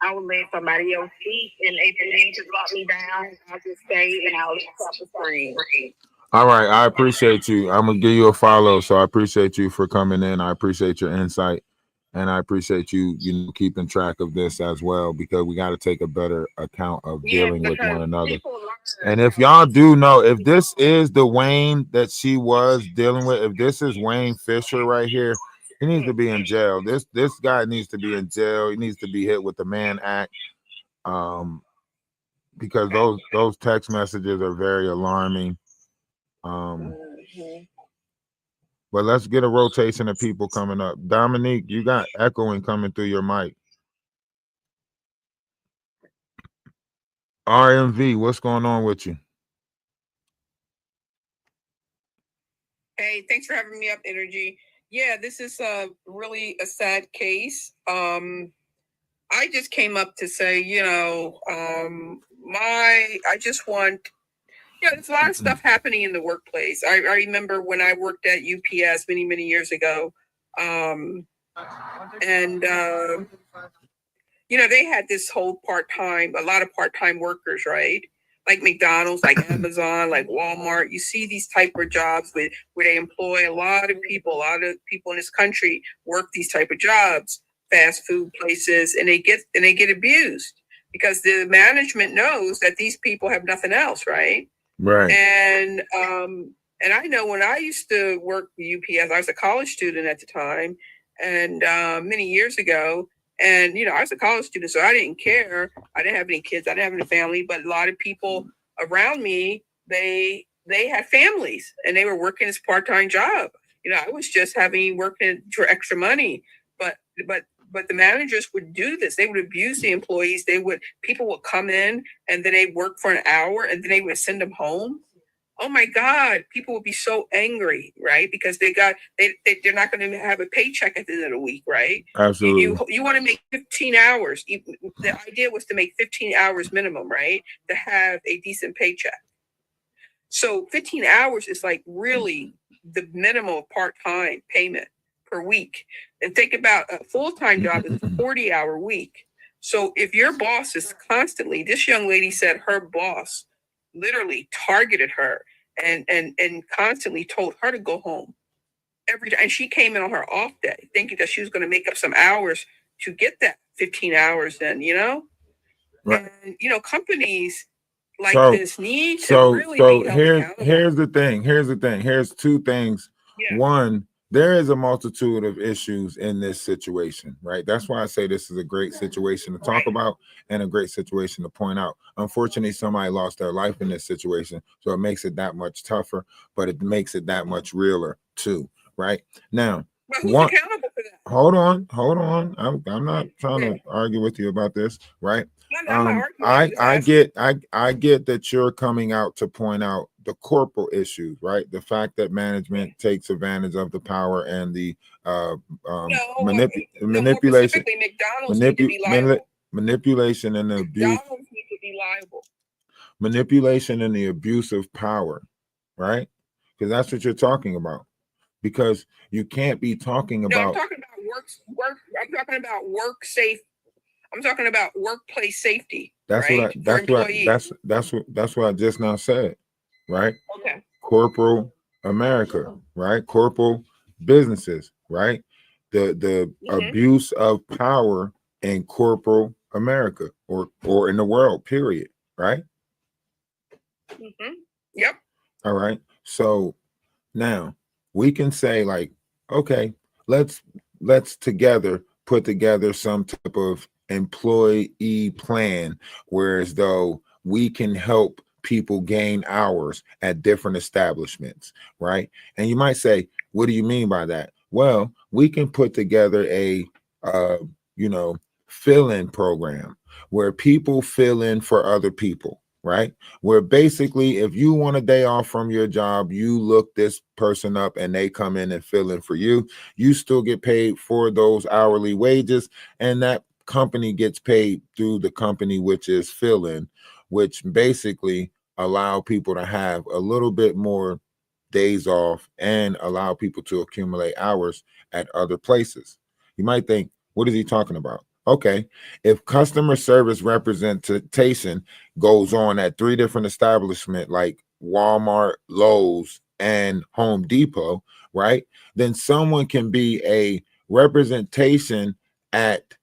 I will let somebody else speak, and if they need to drop me down, I'll just stay and I'll stop the screen. All right, I appreciate you. I'm gonna give you a follow, so I appreciate you for coming in. I appreciate your insight, and I appreciate you, keeping track of this as well, because we got to take a better account of dealing with one another. And if y'all do know, if this is the Wayne that she was dealing with, if this is Wayne Fisher right here, he needs to be in jail. This guy needs to be in jail. He needs to be hit with the Mann Act, because those text messages are very alarming. But let's get a rotation of people coming up. Dominique, you got echoing coming through your mic. RMV, what's going on with you? Hey, thanks for having me up, Energy. Yeah, this is really a sad case. I just came up to say, I just want, there's a lot of stuff happening in the workplace. I remember when I worked at UPS many, many years ago. They had this whole a lot of part-time workers, right? Like McDonald's, like Amazon, like Walmart. You see these type of jobs where they employ a lot of people in this country work these type of jobs. fast food places, and they get abused because the management knows that these people have nothing else, right? Right. And I know when I used to work for UPS, I was a college student at the time, and many years ago. And I was a college student, so I didn't care. I didn't have any kids. I didn't have any family. But a lot of people around me, they had families, and they were working this part-time job. I was just working for extra money. But the managers would do this. They would abuse the employees. People would come in, and then they'd work for an hour, and then they would send them home. Oh my God, people would be so angry, right? Because they're not going to have a paycheck at the end of the week, right? Absolutely. You want to make 15 hours. The idea was to make 15 hours minimum, right? To have a decent paycheck. So 15 hours is like really the minimum of part-time payment per week. And think about a full-time job is a 40-hour week. So if your boss is constantly, this young lady said her boss literally targeted her and constantly told her to go home every day. And she came in on her off day thinking that she was going to make up some hours to get that 15 hours then, Right. And, companies like So- this need to really be held accountable. Here's the thing. Here's two things. Yeah. One, there is a multitude of issues in this situation, right? That's why I say this is a great situation to talk about and a great situation to point out. Unfortunately, somebody lost their life in this situation, so it makes it that much tougher, but it makes it that much realer too, right? Now, But who's accountable for that? hold on. I'm not trying to argue with you about this, right? No, I'm not arguing. I get that you're coming out to point out the corporal issues, right? The fact that management takes advantage of the power and the manipulation, Specifically, McDonald's need to be liable. manipulation and the abuse, McDonald's need to be liable. manipulation and the abuse of power, right? Because that's what you're talking about. Because you can't be talking No, about. I'm talking about work. I'm talking about work safe. I'm talking about workplace safety. That's right? That's what I just now said, right? Okay. Corporal America, right? Corporal businesses, right? The abuse of power in corporal America or in the world, period, right? Mm-hmm. Yep. All right. So now we can say like, okay, let's together put together some type of employee plan, whereas though we can help people gain hours at different establishments, right? And you might say, what do you mean by that? Well, we can put together a fill-in program where people fill in for other people, right? Where basically if you want a day off from your job, you look this person up and they come in and fill in for you. You still get paid for those hourly wages, and that company gets paid through the company, which is fill-in, which basically allow people to have a little bit more days off and allow people to accumulate hours at other places. You might think, what is he talking about? Okay, if customer service representation goes on at 3 different establishments like Walmart, Lowe's, and Home Depot, right? Then someone can be a representation at,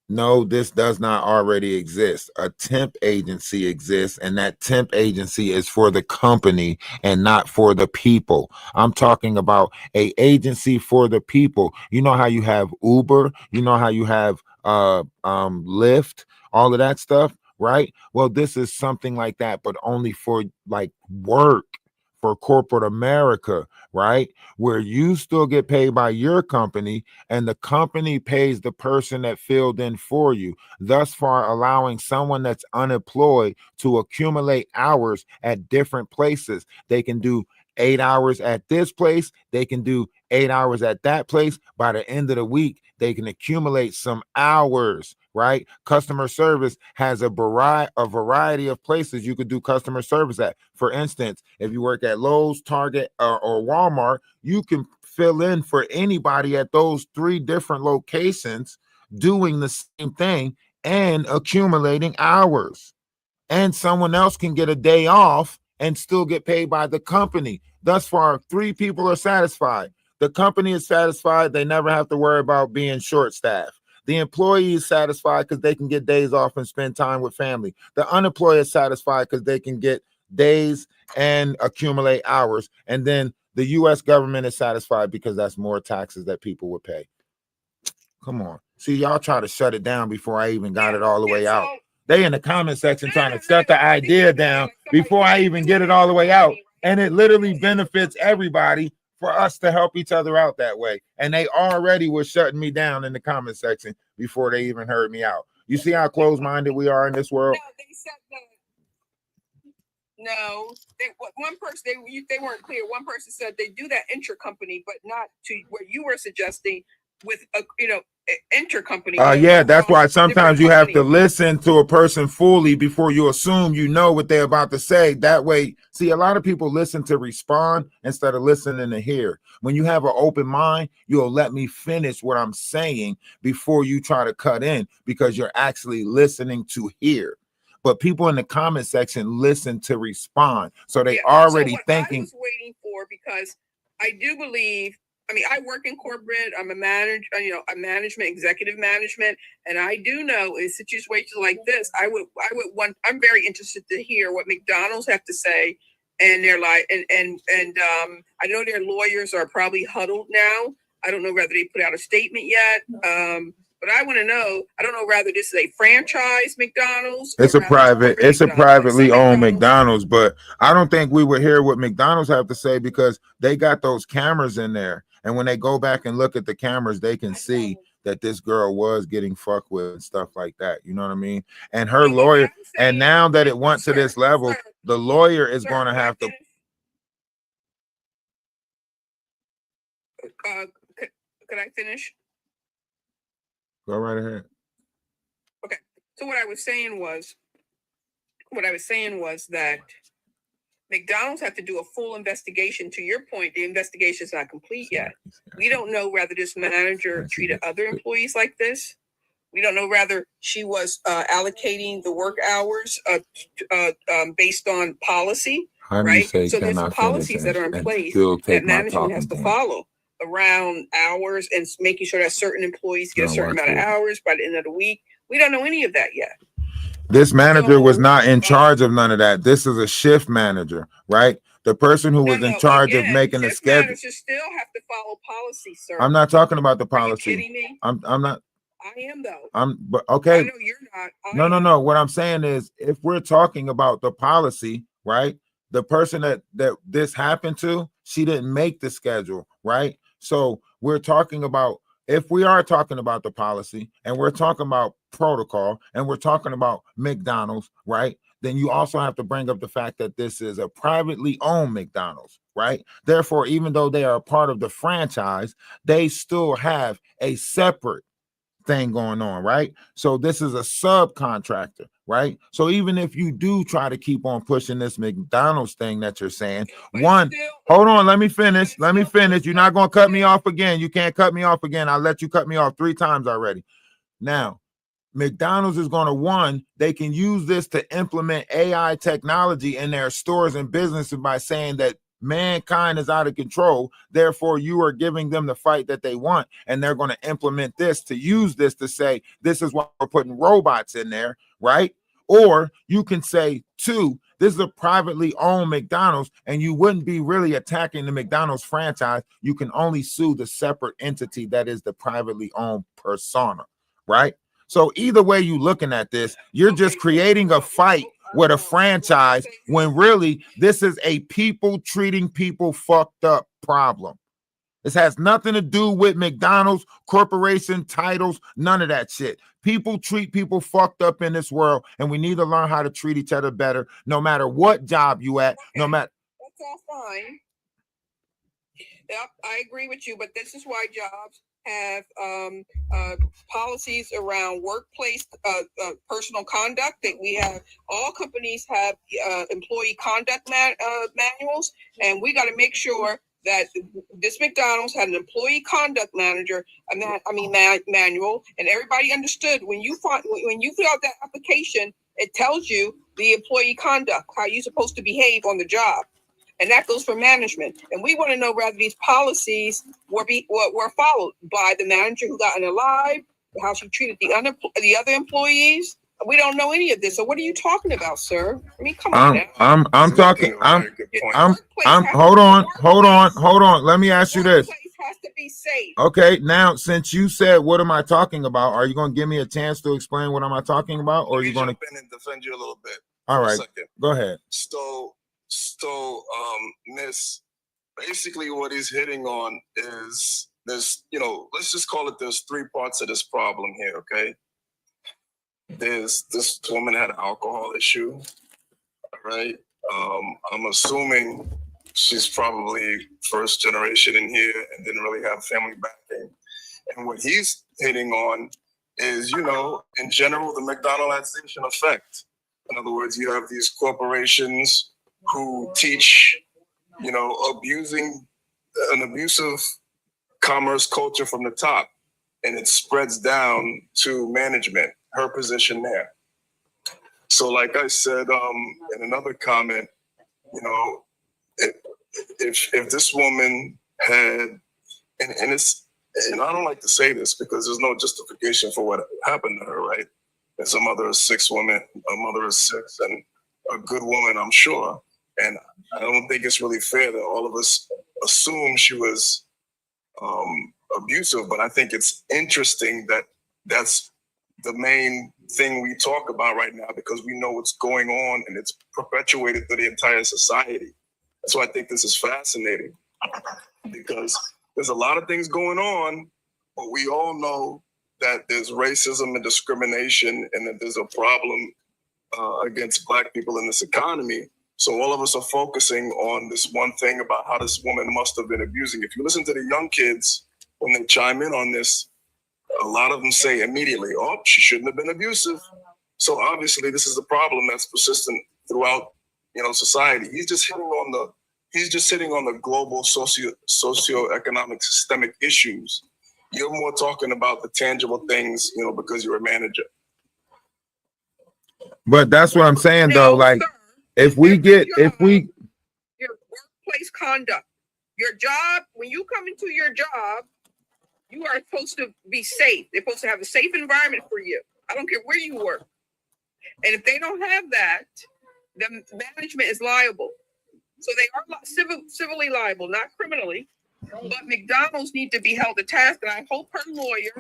no, this does not already exist. A temp agency exists, and that temp agency is for the company and not for the people. I'm talking about a agency for the people. You know how you have Uber, you know how you have Lyft, all of that stuff, right? Well, this is something like that, but only for like work, for corporate America, right? Where you still get paid by your company and the company pays the person that filled in for you, thus far allowing someone that's unemployed to accumulate hours at different places. They can do 8 hours at this place, they can do 8 hours at that place. By the end of the week, they can accumulate some hours, right? Customer service has a variety of places you could do customer service at. For instance, if you work at Lowe's, Target, or Walmart, you can fill in for anybody at those 3 different locations doing the same thing and accumulating hours. And someone else can get a day off and still get paid by the company. Thus far, 3 people are satisfied. The company is satisfied. They never have to worry about being short-staffed. The employee is satisfied because they can get days off and spend time with family. The unemployed is satisfied because they can get days and accumulate hours. And then the U.S. government is satisfied because that's more taxes that people would pay. Come on. See, y'all try to shut it down before I even got it all the way out. They in the comment section trying to shut the idea down before I even get it all the way out. And it literally benefits everybody for us to help each other out that way. And they already were shutting me down in the comment section before they even heard me out. You see how close-minded we are in this world? No, they said no. One person they weren't clear. One person said they do that intercompany, but not to what you were suggesting with a intercompany. Yeah, that's why sometimes you have to listen to a person fully before you assume you know what they're about to say. That way, see, a lot of people listen to respond instead of listening to hear. When you have an open mind, you'll let me finish what I'm saying before you try to cut in, because you're actually listening to hear. But people in the comment section listen to respond, so they already thinking. I was waiting for, because I do believe. I mean, I work in corporate. I'm a manager, a management, executive management, and I do know in situations like this, I would want. I'm very interested to hear what McDonald's have to say, and they're like, and I know their lawyers are probably huddled now. I don't know whether they put out a statement yet, but I want to know. I don't know whether this is a franchise McDonald's. It's a privately owned McDonald's, but I don't think we would hear what McDonald's have to say because they got those cameras in there. And when they go back and look at the cameras, they can see that this girl was getting fucked with and stuff like that. You know what I mean? And her lawyer, and now that it went to this level, the lawyer is going to have to. Could I finish? Go right ahead. Okay. So what I was saying was that McDonald's have to do a full investigation. To your point, the investigation is not complete yet. We don't know whether this manager treated other employees like this. We don't know whether she was allocating the work hours based on policy, right? So there's some policies that are in place that management has to follow around hours and making sure that certain employees get a certain amount of hours by the end of the week. We don't know any of that yet. This manager was not in charge of none of that. This is a shift manager, right? The person who was in charge of making the schedule. Managers still have to follow policy, sir. I'm not talking about the policy. Are you kidding me? I'm not. I am though. But okay. I know you're not. No. What I'm saying is, if we're talking about the policy, right? The person that this happened to, she didn't make the schedule, right? So we're talking about. If we are talking about the policy and we're talking about protocol and we're talking about McDonald's, right? Then you also have to bring up the fact that this is a privately owned McDonald's, right? Therefore, even though they are a part of the franchise, they still have a separate thing going on, right? So this is a subcontractor, right? So even if you do try to keep on pushing this McDonald's thing that you're saying, hold on, let me finish. You're not going to cut me off again. You can't cut me off again. I'll let you cut me off 3 times already. Now, McDonald's is going to, they can use this to implement AI technology in their stores and businesses by saying that mankind is out of control. Therefore, you are giving them the fight that they want. And they're going to implement this to use this to say, this is why we're putting robots in there, right? Or you can say, 2, this is a privately owned McDonald's, and you wouldn't be really attacking the McDonald's franchise. You can only sue the separate entity that is the privately owned persona, right? So either way you looking at this, you're just creating a fight with a franchise when really this is a people treating people fucked up problem. This has nothing to do with McDonald's, corporation, titles, none of that shit. People treat people fucked up in this world, and we need to learn how to treat each other better, no matter what job you at, no matter. That's all fine. Yep, I agree with you, but this is why jobs have policies around workplace personal conduct. That we have, all companies have employee conduct manuals, and we got to make sure that this McDonald's had an employee conduct manager, manual, and everybody understood when you fill out that application, it tells you the employee conduct, how you're supposed to behave on the job. And that goes for management. And we want to know whether these policies were followed by the manager who got in alive, how she treated the other employees. We don't know any of this. So what are you talking about, sir? I mean, come on now. I'm talking. Hold on. Let me ask you this. Workplace has to be safe. Okay, now since you said, "What am I talking about?" Are you going to give me a chance to explain what am I talking about, or are you going to jump in and defend you a little bit? All for a right, second. go ahead. So, Miss, basically what he's hitting on is there's, let's just call it there's three parts of this problem here, okay? There's this woman had an alcohol issue, right? I'm assuming she's probably first generation in here and didn't really have family backing. And what he's hitting on is, in general, the McDonaldization effect. In other words, you have these corporations who teach, abusing an abusive commerce culture from the top, and it spreads down to management, her position there. So like I said in another comment, if this woman had, and I don't like to say this because there's no justification for what happened to her, right? There's a mother of six women, a mother of six, and a good woman, I'm sure. And I don't think it's really fair that all of us assume she was abusive, but I think it's interesting that that's the main thing we talk about right now because we know what's going on and it's perpetuated through the entire society. So I think this is fascinating because there's a lot of things going on, but we all know that there's racism and discrimination and that there's a problem against Black people in this economy. So all of us are focusing on this one thing about how this woman must have been abusing. If you listen to the young kids, when they chime in on this, a lot of them say immediately, oh, she shouldn't have been abusive. So obviously this is a problem that's persistent throughout, society. He's just hitting on the global socioeconomic systemic issues. You're more talking about the tangible things, because you're a manager. But that's what I'm saying, though. Like, Sir, if we your workplace conduct, your job, when you come into your job, you are supposed to be safe. They're supposed to have a safe environment for you. I don't care where you work. And if they don't have that, the management is liable. So they are civilly liable, not criminally. But McDonald's need to be held to task, and I hope her lawyer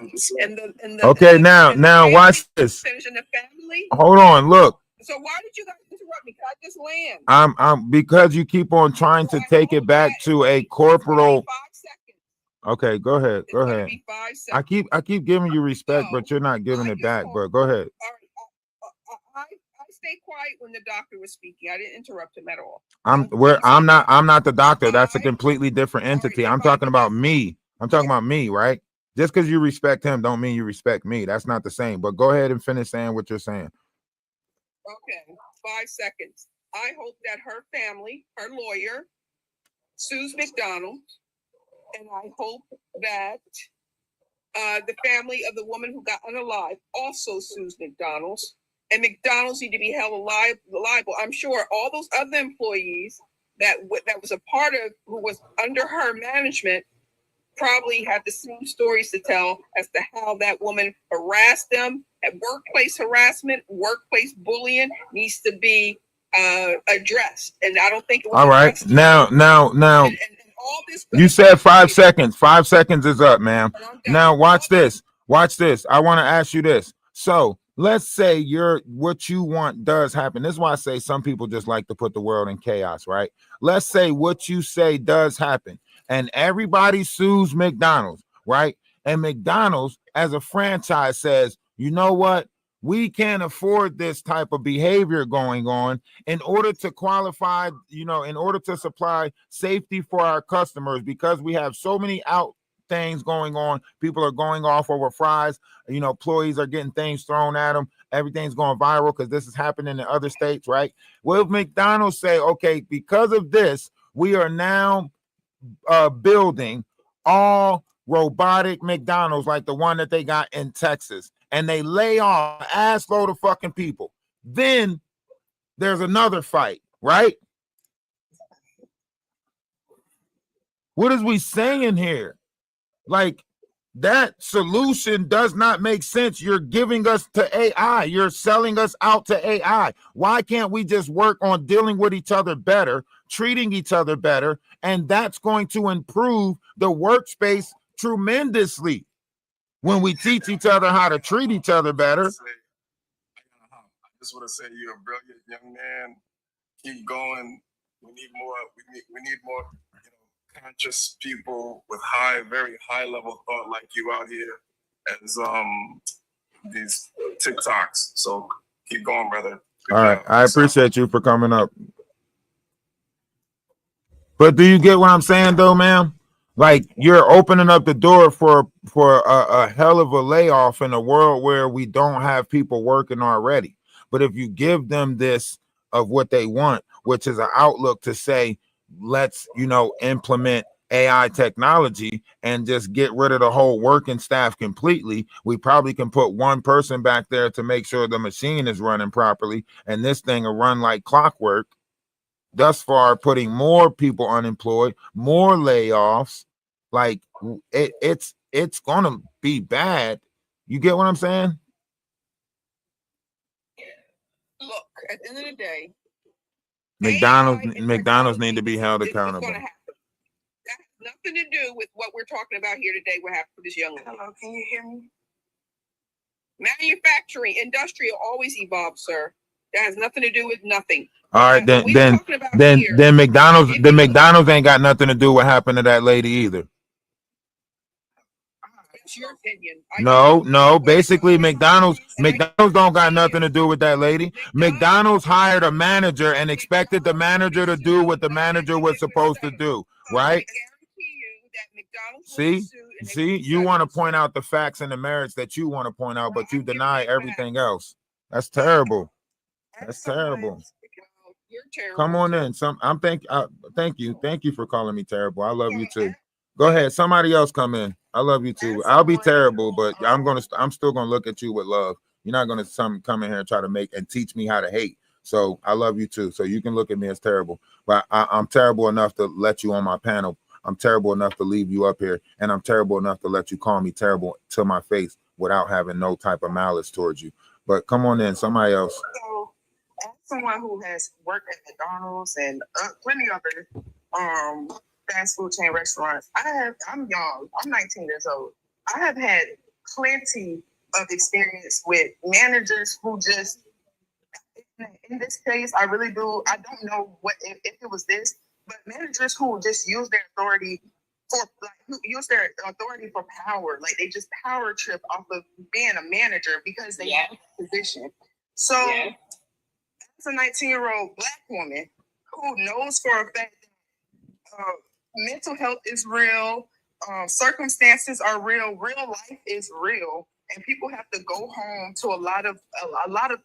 and the okay, now watch this. Finishing the family. Hold on, look. So why did you guys interrupt me? Can I just land? I'm because you keep on trying to take it back to a corporal. 5 seconds. Okay, go ahead. Go ahead. I keep giving you respect, but you're not giving it back. But go ahead. I stayed quiet when the doctor was speaking. I didn't interrupt him at all. I'm not the doctor. That's a completely different entity. I'm talking about me. I'm talking about me, right? Just because you respect him don't mean you respect me. That's not the same. But go ahead and finish saying what you're saying. Okay, 5 seconds. I hope that her family, her lawyer, sues McDonald's, and I hope that the family of the woman who got unalived also sues McDonald's, and McDonald's need to be held liable. I'm sure all those other employees that was a part of who was under her management probably had the same stories to tell as to how that woman harassed them. At workplace harassment, workplace bullying needs to be addressed, and I don't think it was all right. Now, and all this you said 5 seconds. 5 seconds is up, ma'am. Now watch this. Watch this. I want to ask you this. So let's say what you want does happen. This is why I say some people just like to put the world in chaos, right? Let's say what you say does happen, and everybody sues McDonald's, right? And McDonald's, as a franchise, says, you know what? We can't afford this type of behavior going on. In order to qualify, in order to supply safety for our customers, because we have so many things going on. People are going off over fries. Employees are getting things thrown at them. Everything's going viral because this is happening in other states, right? Will McDonald's say, okay, because of this, we are now building all robotic McDonald's like the one that they got in Texas, and they lay off an ass load of fucking people. Then there's another fight, right? What is we saying here? Like, That solution does not make sense. You're giving us to AI. You're selling us out to AI. Why can't we just work on dealing with each other better, treating each other better, and that's going to improve the workspace tremendously when we teach each other how to treat each other better. I just want to say you're a brilliant young man. Keep going. We need more. We need more. Conscious people with very high level thought like you out here as these TikToks. So keep going, brother. All right, I appreciate you for coming up. But do you get what I'm saying, though, ma'am? Like, you're opening up the door for a hell of a layoff in a world where we don't have people working already. But if you give them this of what they want, which is an outlook to say, let's, implement AI technology and just get rid of the whole working staff completely, we probably can put one person back there to make sure the machine is running properly, and this thing will run like clockwork. Thus far, putting more people unemployed, more layoffs, like it's gonna be bad. You get what I'm saying? Look, at the end of the day, McDonald's need to be held it's accountable. going to happen. That has nothing to do with what we're talking about here today. What happened to this young lady? Hello, can you hear me? Manufacturing, industrial always evolves, sir. That has nothing to do with nothing. All right, then McDonald's ain't got nothing to do with what happened to that lady either. It's your opinion. No. Basically, McDonald's don't got nothing to do with that lady. McDonald's hired a manager and expected the manager to do what the manager was supposed to do, right? See, you want to point out the facts and the merits that you want to point out, but you deny everything else. That's terrible. That's terrible. You're terrible. Come on in. Thank you for calling me terrible. I love you too. Go ahead. Somebody else come in. I love you too. I'll be terrible, but I'm still gonna look at you with love. You're not gonna come in here and try to make and teach me how to hate. So I love you too. So you can look at me as terrible, but I'm terrible enough to let you on my panel. I'm terrible enough to leave you up here, and I'm terrible enough to let you call me terrible to my face without having no type of malice towards you. But come on in, somebody else. So, as someone who has worked at McDonald's and plenty other fast food chain restaurants, I'm young. I'm 19 years old. I have had plenty of experience with managers who just, in this case, I really do. I don't know if it was this, but managers who just use their authority for power. Like they just power trip off of being a manager because they have a position. So, as a 19-year-old Black woman who knows for a fact that mental health is real, circumstances are real life is real, and people have to go home to a lot of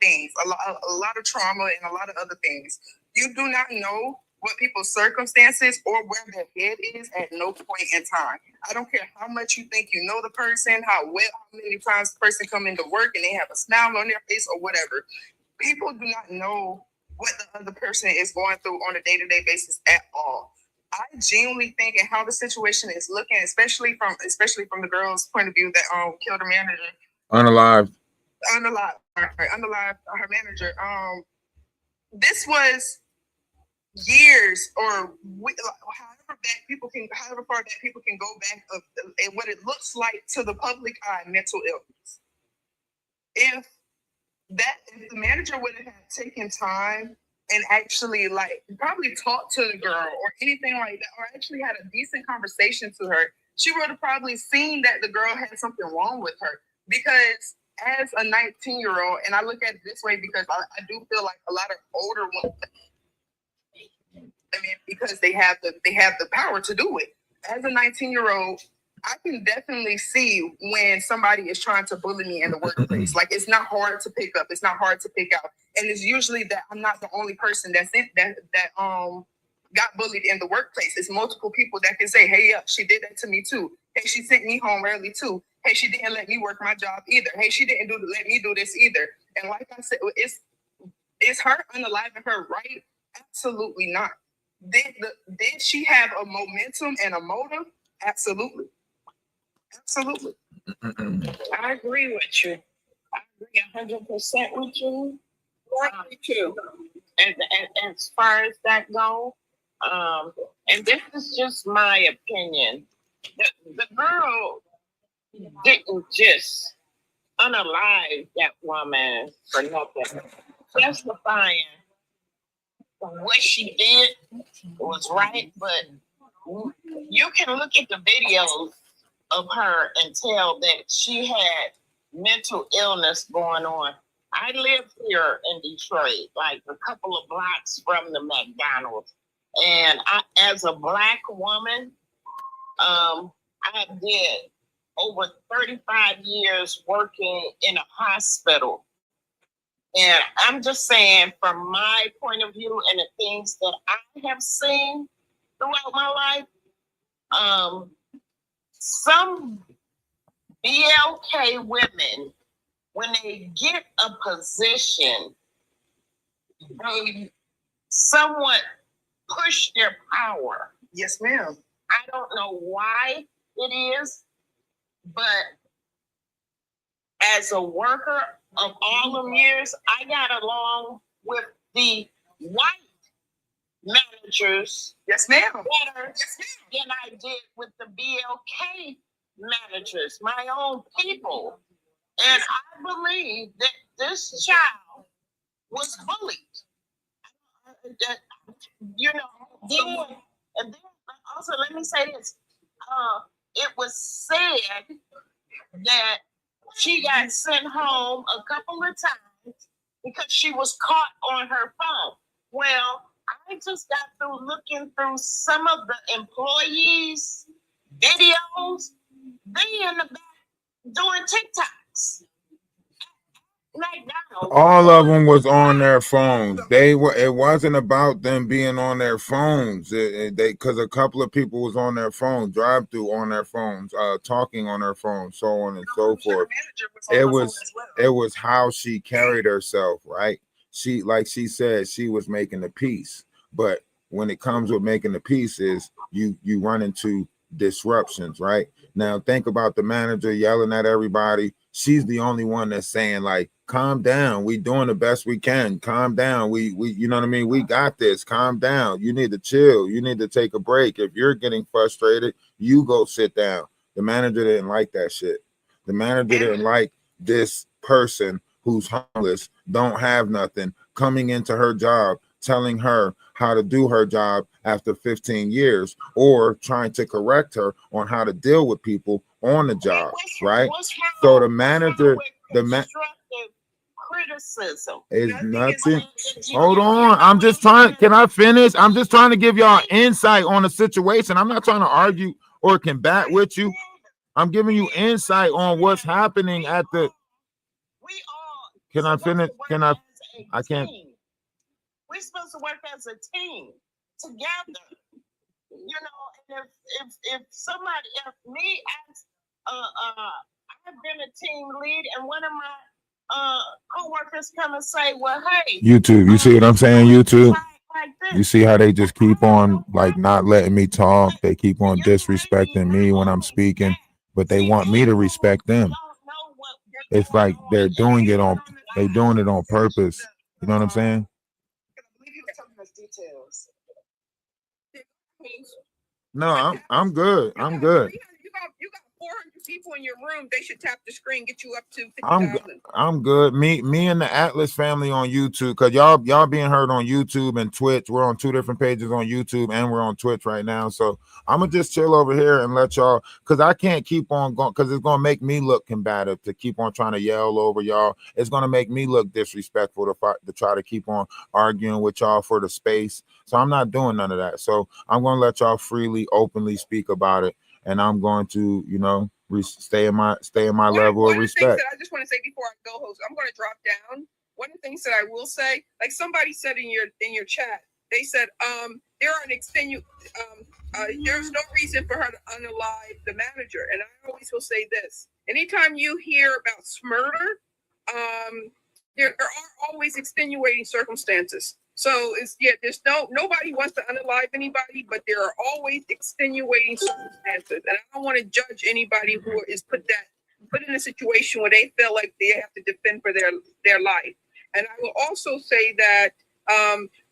things, a lot of trauma and a lot of other things. You do not know what people's circumstances or where their head is at no point in time. I don't care how much you think you know the person, how many times the person come into work and they have a smile on their face or whatever. People do not know what the other person is going through on a day-to-day basis at all. I genuinely think and how the situation is looking, especially from the girl's point of view that killed her manager. Unalived her manager. This was years or however far back people can go back of what it looks like to the public eye mental illness. If the manager would have taken time and actually probably talked to the girl or anything like that, or actually had a decent conversation to her, she would have probably seen that the girl had something wrong with her. Because as a 19-year-old, and I look at it this way because I do feel like a lot of older women, because they have the power to do it. As a 19-year-old, I can definitely see when somebody is trying to bully me in the workplace. Like it's not hard to pick up. It's not hard to pick out. And it's usually that I'm not the only person that got bullied in the workplace. It's multiple people that can say, hey, she did that to me too. Hey, she sent me home early too. Hey, she didn't let me work my job either. Hey, she didn't let me do this either. And like I said, is her unaliving her right? Absolutely not. Did she have a momentum and a motive? Absolutely. Absolutely. I agree with you. I agree 100% with you. Me too. And as far as that goes, and this is just my opinion. The girl didn't just unalive that woman for nothing. Justifying what she did was right, but you can look at the videos of her and tell that she had mental illness going on. I live here in Detroit, like a couple of blocks from the McDonald's. And I, as a Black woman, I did over 35 years working in a hospital. And I'm just saying, from my point of view and the things that I have seen throughout my life, some BLK women, when they get a position, they somewhat push their power. Yes, ma'am. I don't know why it is, but as a worker of all them years, I got along with the white managers. Yes, ma'am. Better than I did with the BLK managers, my own people. And I believe that this child was bullied. That, you know, then, and then also let me say this. It was said that she got sent home a couple of times because she was caught on her phone. Well, I just got through looking through some of the employees' videos. They in the back doing TikToks. McDonald's. All of them was on their phones. They were. It wasn't about them being on their phones. Because a couple of people was on their phone, drive through on their phones, talking on their phones, so on and so forth. It was how she carried herself, right? She, like she said, she was making the peace. But when it comes with making the peace, is you run into disruptions, right? Now think about the manager yelling at everybody. She's the only one that's saying, like, calm down. We doing the best we can. Calm down. We you know what I mean? We got this. Calm down. You need to chill. You need to take a break. If you're getting frustrated, you go sit down. The manager didn't like that shit. The manager didn't like this person who's homeless, don't have nothing, coming into her job, telling her how to do her job after 15 years, or trying to correct her on how to deal with people on the job, right? So the manager, criticism is nothing. Hold on. I'm just trying. Can I finish? I'm just trying to give y'all insight on the situation. I'm not trying to argue or combat with you. I'm giving you insight on what's happening at the. Can I finish? Can I? I can't. We're supposed to work as a team together. You know, and if somebody, if me as I've been a team lead, and one of my co-workers come and say, well, hey, YouTube, you see what I'm saying? YouTube, you see how they just keep on like not letting me talk. They keep on disrespecting me when I'm speaking, but they want me to respect them. It's like they're doing it on purpose. You know what I'm saying? No, I'm good. I'm good. You got 400 people in your room. They should tap the screen, get you up to 50,000. I'm good. Me and the Atlas family on YouTube, because y'all being heard on YouTube and Twitch. We're on 2 different pages on YouTube and we're on Twitch right now. So I'm gonna just chill over here and let y'all, because I can't keep on going, because it's gonna make me look combative to keep on trying to yell over y'all. It's gonna make me look disrespectful to try to keep on arguing with y'all for the space. So I'm not doing none of that. So I'm gonna let y'all freely, openly speak about it, and I'm going to, you know, stay in my level of respect. I just want to say before I go, host, I'm going to drop down. One of the things that I will say, like somebody said in your chat, they said there are there's no reason for her to unalive the manager. And I always will say this: anytime you hear about murder, there are always extenuating circumstances. So it's there's nobody wants to unalive anybody, but there are always extenuating circumstances, and I don't want to judge anybody who is put in a situation where they feel like they have to defend for their life. And I will also say that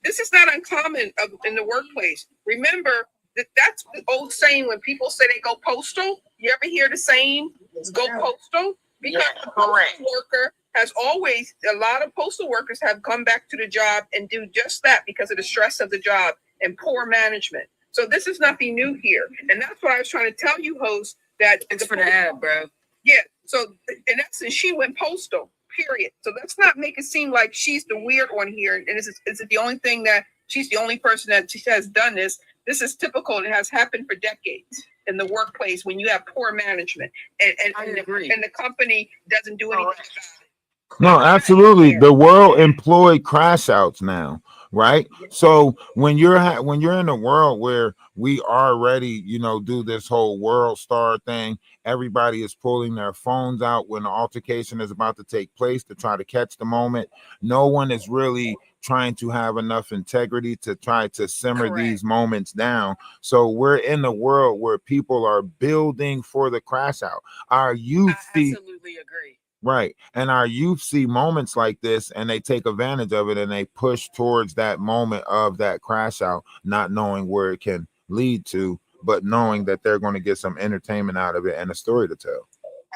this is not uncommon in the workplace. Remember that's the old saying when people say they go postal. You ever hear the saying "go postal"? Because the postal worker has always, a lot of postal workers have come back to the job and do just that because of the stress of the job and poor management. So this is nothing new here. And that's why I was trying to tell you, host, that It's for the ad, bro. yeah. So in essence, she went postal, period. So let's not make it seem like she's the weird one here. And is it the only thing that she's the only person that she has done this? This is typical and it has happened for decades in the workplace when you have poor management and the company doesn't do anything about it. No, absolutely. The world employ crash outs now, right? So when you're in a world where we already, do this whole world star thing, everybody is pulling their phones out when the altercation is about to take place to try to catch the moment. No one is really trying to have enough integrity to try to simmer these moments down. So we're in a world where people are building for the crash out. Our youth Absolutely agree. Right. And our youth see moments like this and they take advantage of it and they push towards that moment of that crash out, not knowing where it can lead to, but knowing that they're going to get some entertainment out of it and a story to tell.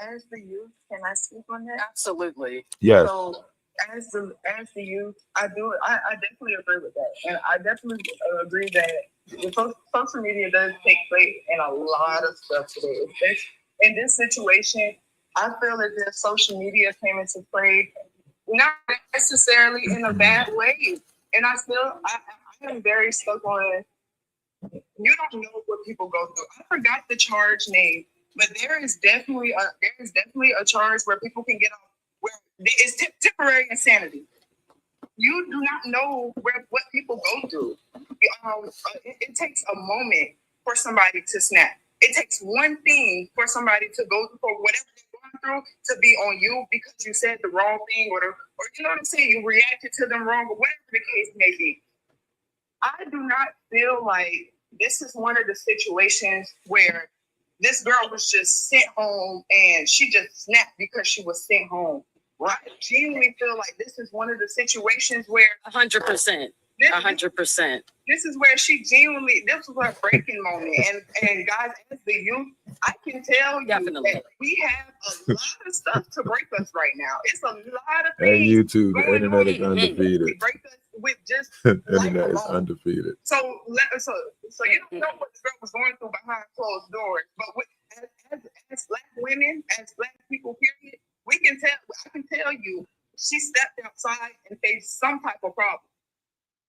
As the youth, can I speak on that? Absolutely. Yes. So as the youth, I definitely agree with that, and I definitely agree that the social media does take place in a lot of stuff today. In this situation, I feel that the social media came into play, not necessarily in a bad way, and I am very stuck on. You don't know what people go through. I forgot the charge name, but there is definitely a charge where people can get off. Where it's temporary insanity. You do not know what people go through. It takes a moment for somebody to snap. It takes one thing for somebody to go for whatever they're going through to be on you because you said the wrong thing or you know what I'm saying, you reacted to them wrong or whatever the case may be. I do not feel like this is one of the situations where this girl was just sent home and she just snapped because she was sent home. I genuinely feel like this is one of the situations where 100%. 100%. This is where this was her breaking moment. And guys, as the youth, I can tell you that we have a lot of stuff to break us right now. It's a lot of things. Hey, YouTube, the internet is undefeated. Break us with just internet is undefeated. So you don't know what the girl was going through behind closed doors. But as Black women, as Black people, period, I can tell you, she stepped outside and faced some type of problem.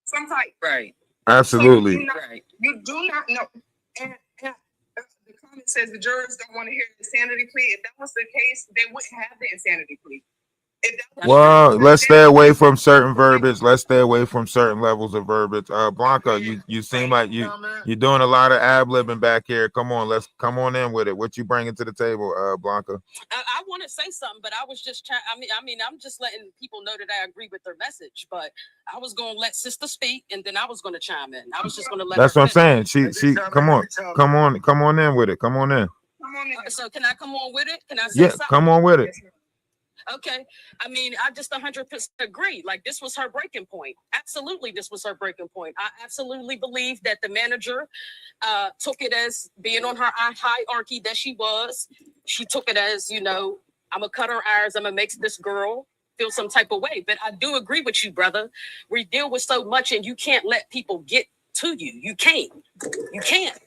Some type. Right. Absolutely. So you do not know. And the comment says the jurors don't want to hear the insanity plea. If that was the case, they wouldn't have the insanity plea. Well, let's stay away from certain verbiage. Let's stay away from certain levels of verbiage. Blanca, you seem like you're doing a lot of ad-libbing back here. Come on, let's come on in with it. What you bringing to the table, Blanca? I want to say something, but I was just trying. I mean, I'm just letting people know that I agree with their message. But I was going to let sister speak, and then I was going to chime in. I was just going to let. That's what I'm saying. She come on in with it. Come on in. So can I come on with it? Can I say something? Come on with it. Okay. I mean, I just 100% agree. Like, this was her breaking point. Absolutely, this was her breaking point. I absolutely believe that the manager took it as being on her hierarchy that she was. She took it as, I'm going to cut her irons. I'm going to make this girl feel some type of way. But I do agree with you, brother. We deal with so much, and you can't let people get to you. You can't. You can't.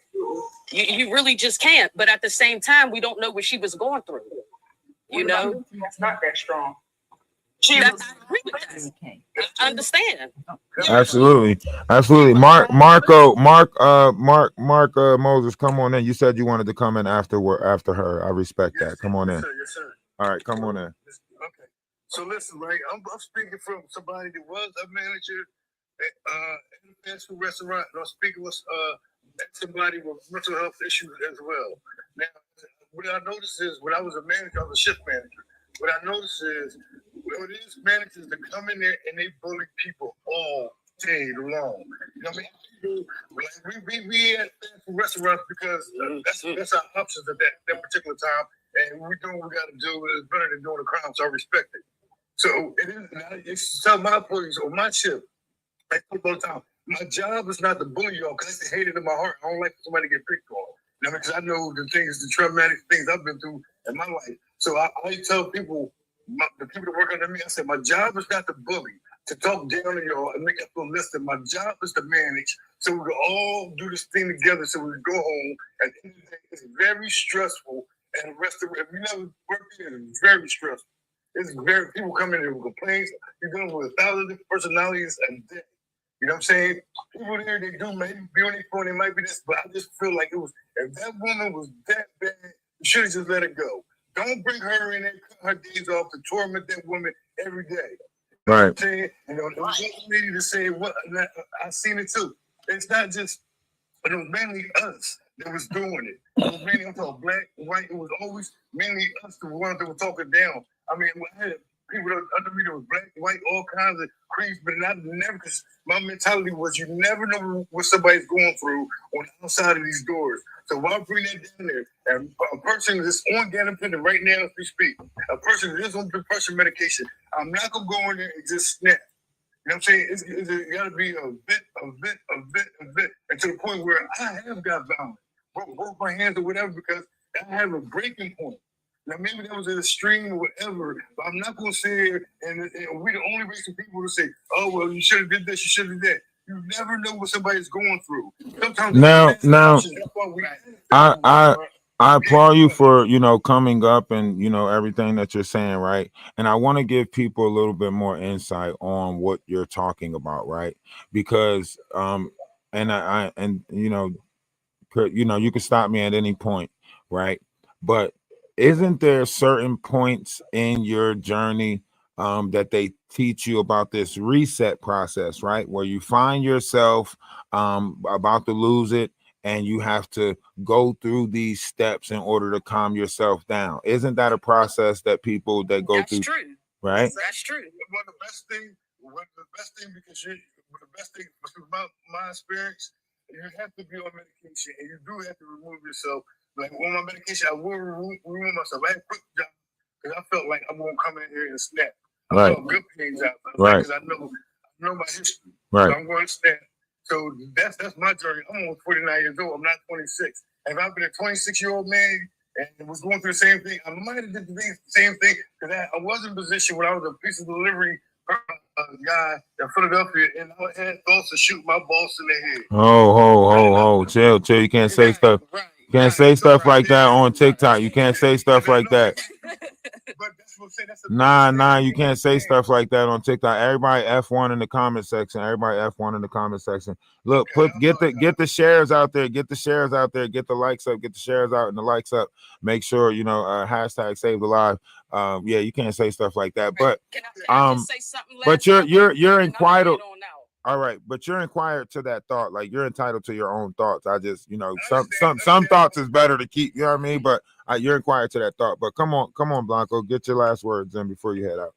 You really just can't. But at the same time, we don't know what she was going through. That's not that strong. I agree with that. I understand. Absolutely. Mark Moses, come on in. You said you wanted to come in after her. I respect that. Come on in. Yes, sir. All right, come on in. Okay. So listen, right? I'm speaking from somebody that was a manager in a fast food restaurant, and I'm speaking with somebody with mental health issues as well. Now, what I noticed is when I was a manager, I was a shift manager. What I noticed is these managers that come in there and they bully people all stayed long. You know what I mean? Like we at restaurants because that's our options at that particular time, and we do what we got to do. It's better than doing a crime, so I respect it. So it is. It's tell my employees on my shift. I talk all the time. My job is not to bully y'all because I hate it in my heart. I don't like somebody to get picked on. You know, because I know the traumatic things I've been through in my life. So I tell people, the people that work under me, I said, my job is not to bully, to talk down to y'all and make us feel less than. My job is to manage so we can all do this thing together so we can go home. At the end of the day, it's very stressful. And the rest of it, if you never work here, it's very stressful. It's very, people come in there with complaints. You're dealing with 1,000 different personalities a day. You know what I'm saying? People there, they do maybe be on their phone, it might be this, but I just feel like it was, if that woman was that bad, you should have just let it go. Don't bring her in there, cut her days off to torment that woman every day. Right. You know what I'm saying? You know, there was one lady to say, what, I seen it too. It's not just, but it was mainly us that was doing it. It was mainly, I'm talking black, white, it was always mainly us the ones that were talking down. I mean, I had people that under me that was black, white, all kinds of creeds, but I never, because my mentality was you never know what somebody's going through on the outside of these doors. So why bring that down there? And a person that's on gabapentin right now as we speak, a person that is on depression medication, I'm not going to go in there and just snap. You know what I'm saying? It's got to be a bit, and to the point where I have got violent, both my hands or whatever, because I have a breaking point. Now, maybe that was an extreme or whatever, but I'm not going to sit here and we're the only race of people to say, oh, well, you should have did this, you should have did that. You never know what somebody's going through. Sometimes Now, I applaud you for, you know, coming up and, you know, everything that you're saying, right? And I want to give people a little bit more insight on what you're talking about, right? Because, and you know, you can stop me at any point, right? But isn't there certain points in your journey that they teach you about this reset process, right? Where you find yourself about to lose it and you have to go through these steps in order to calm yourself down. Isn't that a process that people that go through? True. Right? That's true. One of the best thing, because the best thing about my experience, you have to be on medication and you do have to remove yourself. Like on my medication, I will remove myself. I had a quick job because I felt like I won't come in here and snap. I felt good pains out. Right. Because I know my history. Right. So I'm going to snap. So that's my journey. I'm almost 49 years old. I'm not 26. And if I've been a 26-year-old man and was going through the same thing, I might have did the same thing because I was in a position when I was a piece of delivery guy in Philadelphia, and I had thoughts to shoot my boss in the head. Oh, chill. You can't say stuff. You can't say stuff like that on TikTok. You can't say stuff like that. Nah, you can't say stuff like that on TikTok. Everybody F1 in the comment section. Look, get the shares out there. Get the shares out there. Get the likes up. Get the shares out and the likes up. Make sure hashtag save the live. Yeah, you can't say stuff like that. But Can I just say something but last you're and entitled. on out? All right, but you're inquired to that thought. Like you're entitled to your own thoughts. I just, some thoughts is better to keep. You know what I mean? But you're inquired to that thought. But come on, Blanco, get your last words in before you head out.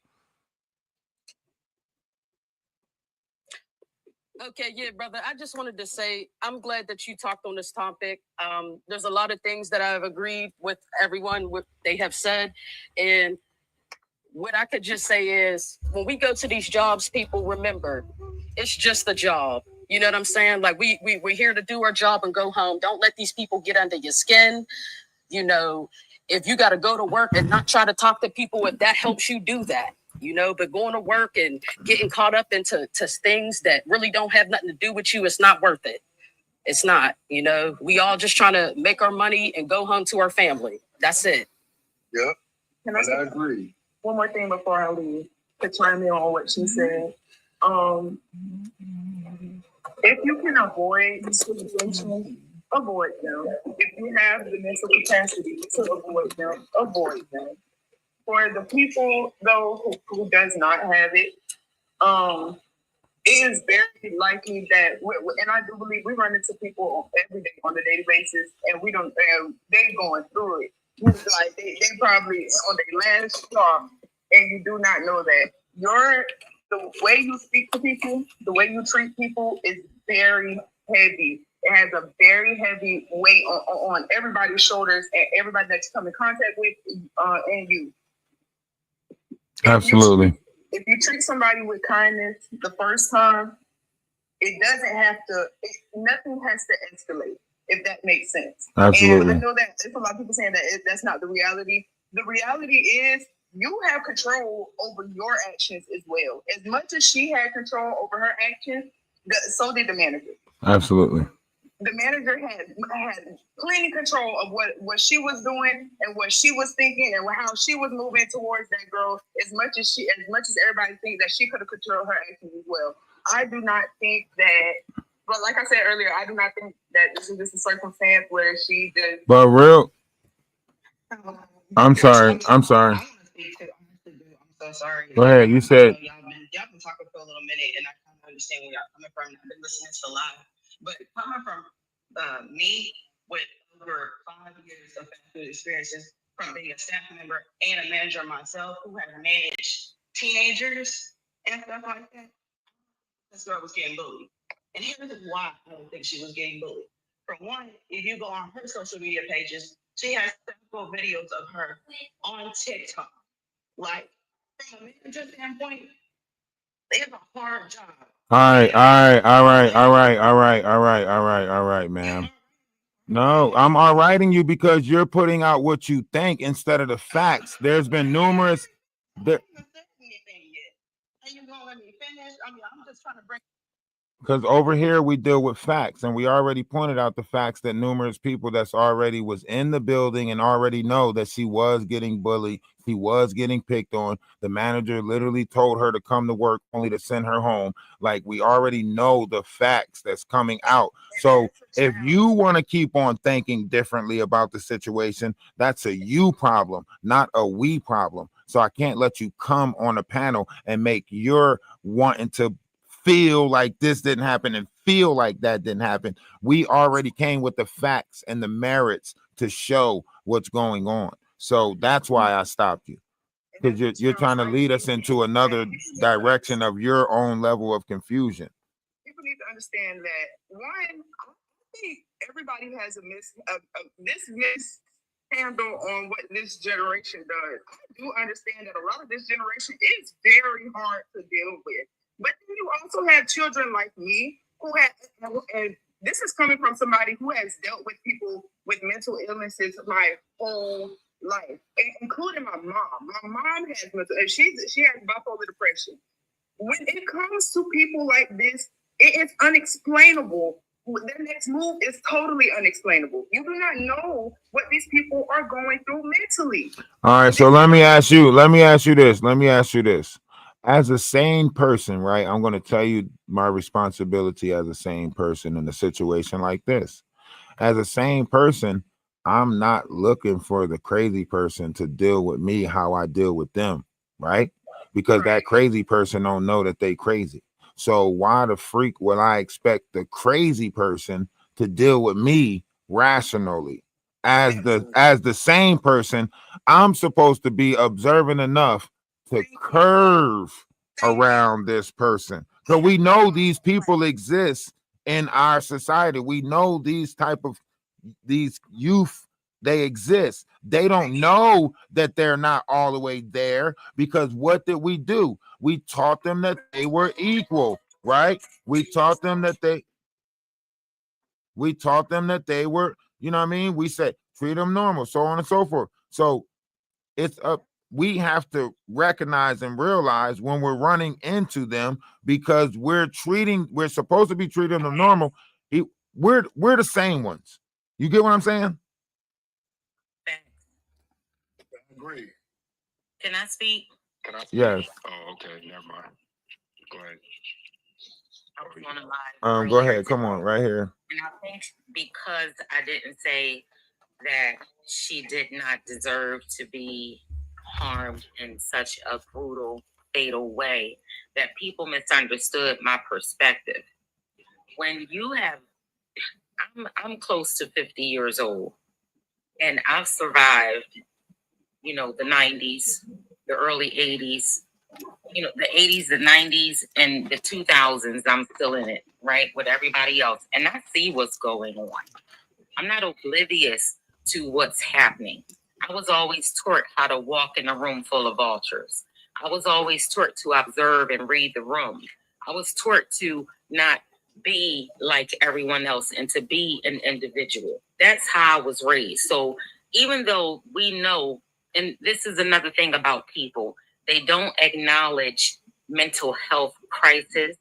Okay, yeah, brother. I just wanted to say I'm glad that you talked on this topic. There's a lot of things that I've agreed with everyone what they have said, and what I could just say is when we go to these jobs, people remember it's just a job. You know what I'm saying? Like we're here to do our job and go home. Don't let these people get under your skin. You know, if you got to go to work and not try to talk to people, if that helps you do that, but going to work and getting caught up into things that really don't have nothing to do with you, it's not worth it. It's not, we all just trying to make our money and go home to our family. That's it. Yep. Can I agree. One more thing before I leave to chime in on what she said. If you can avoid situations, avoid them. If you have the mental capacity to avoid them, avoid them. For the people though who does not have it, it is very likely that, and I do believe we run into people every day on a daily basis, and we don't. They going through it. Like they probably on their last straw, and you do not know that your the way you speak to people, the way you treat people is very heavy. It has a very heavy weight on everybody's shoulders and everybody that you come in contact with, and you. Absolutely. If you treat somebody with kindness the first time, it doesn't have to. Nothing has to escalate. If that makes sense. Absolutely. And I know that there's a lot of people saying that that's not the reality. The reality is you have control over your actions as well. As much as she had control over her actions, so did the manager. Absolutely. The manager had plenty control of what she was doing and what she was thinking and how she was moving towards that girl. As much as everybody thinks that she could have controlled her actions as well. I do not think that. But like I said earlier, I do not think that this is just a circumstance where she just. But real. I'm sorry. I'm sorry. I'm so sorry. Go ahead. You said. Y'all been talking for a little minute, and I kind of understand where y'all coming from. I've been listening to a lot, but coming from me with over 5 years of fast food experiences, from being a staff member and a manager myself, who has managed teenagers and stuff like that, this girl was getting bullied. And here's why I don't think she was getting bullied. For one, if you go on her social media pages, she has several videos of her on TikTok. Like, from a manager standpoint, they have a hard job. All right, ma'am. No, I'm all righting you because you're putting out what you think instead of the facts. There's been numerous. Are you gonna let me finish? I mean, I'm just trying to bring. Because over here we deal with facts, and we already pointed out the facts that numerous people that's already was in the building and already know that she was getting bullied, she was getting picked on. The manager literally told her to come to work only to send her home. Like, we already know the facts that's coming out. So if you want to keep on thinking differently about the situation, that's a you problem, not a we problem. So I can't let you come on a panel and make your wanting to feel like this didn't happen and feel like that didn't happen. We already came with the facts and the merits to show what's going on. So that's why I stopped you, because you're trying to lead us into another direction of your own level of confusion. People need to understand that one, I think everybody has this mishandle on what this generation does. I do understand that a lot of this generation is very hard to deal with. But then you also have children like me who have, and this is coming from somebody who has dealt with people with mental illnesses my whole life, including my mom. My mom has mental, she has bipolar depression. When it comes to people like this, it is unexplainable. Their next move is totally unexplainable. You do not know what these people are going through mentally. All right, so let me ask you this. As a sane person, right? I'm going to tell you my responsibility as a sane person in a situation like this. As a sane person, I'm not looking for the crazy person to deal with me how I deal with them, right? Because that crazy person don't know that they crazy. So why the freak would I expect the crazy person to deal with me rationally? As the same person, I'm supposed to be observant enough to curve around this person. So we know these people exist in our society. We know these youth, they exist. They don't know that they're not all the way there, because what did we do? We taught them that they were equal, right? We taught them that they were, you know what I mean? We said treat them normal, so on and so forth. So it's up. We have to recognize and realize when we're running into them, because we're supposed to be treating them normal. We're the same ones. You get what I'm saying? I agree. Can I speak? Can I speak? Yes. Oh, okay. Never mind. Go ahead. I was on a live. Go ahead. Come on, right here. And I think because I didn't say that she did not deserve to be harmed in such a brutal, fatal way, that people misunderstood my perspective. When you have, I'm close to 50 years old, and I've survived, the 90s, the early 80s, you know, the 80s, the 90s, and the 2000s, I'm still in it, right, with everybody else. And I see what's going on. I'm not oblivious to what's happening. I was always taught how to walk in a room full of vultures. I was always taught to observe and read the room. I was taught to not be like everyone else and to be an individual. That's how I was raised. So even though we know, and this is another thing about people, they don't acknowledge mental health crisis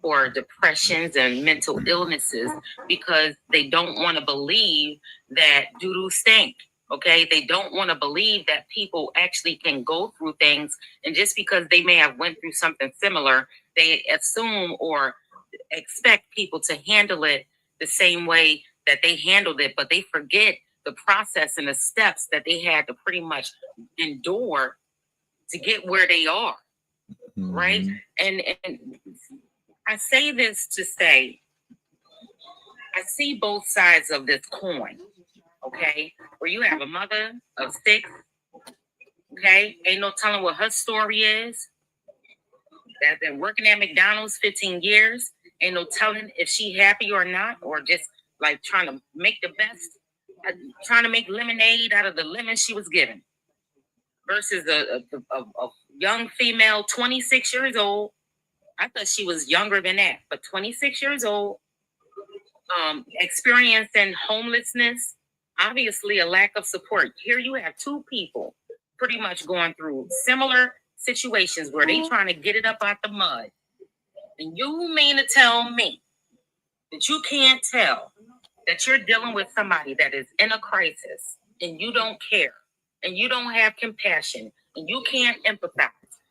or depressions and mental illnesses because they don't want to believe that doo-doo stink. Okay, they don't want to believe that people actually can go through things, and just because they may have went through something similar, they assume or expect people to handle it the same way that they handled it, but they forget the process and the steps that they had to pretty much endure to get where they are. Right? And I say this to say, I see both sides of this coin. Okay, where you have a mother of 6, okay, ain't no telling what her story is. That's been working at McDonald's 15 years, ain't no telling if she happy or not, or just like trying to make the best, trying to make lemonade out of the lemon she was given. Versus a young female, 26 years old. I thought she was younger than that, but 26 years old, experiencing homelessness. Obviously, a lack of support. Here you have 2 people pretty much going through similar situations where they trying to get it up out the mud. And you mean to tell me that you can't tell that you're dealing with somebody that is in a crisis and you don't care and you don't have compassion and you can't empathize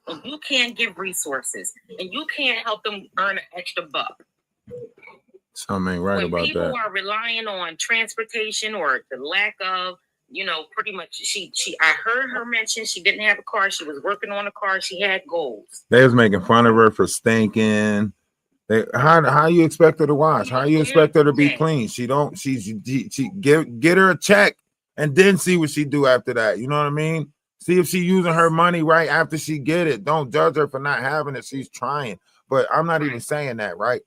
and you can't give resources and you can't help them earn an extra buck? Something ain't right When about people that. are relying on transportation or the lack of, you know, pretty much I heard her mention she didn't have a car. She was working on a car. She had goals. They was making fun of her for stinking. How you expect her to wash? How you expect her to be clean? She get her a check and then see what she do after that. You know what I mean? See if she using her money right after she get it. Don't judge her for not having it. She's trying. But I'm not even saying that, right?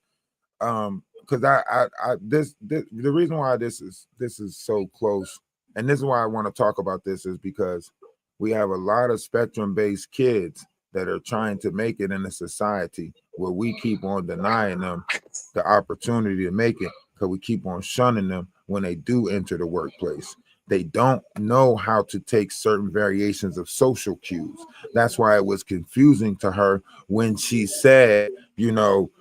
Because the reason why this is so close, and this is why I want to talk about this, is because we have a lot of spectrum-based kids that are trying to make it in a society where we keep on denying them the opportunity to make it because we keep on shunning them when they do enter the workplace. They don't know how to take certain variations of social cues. That's why it was confusing to her when she said, you know,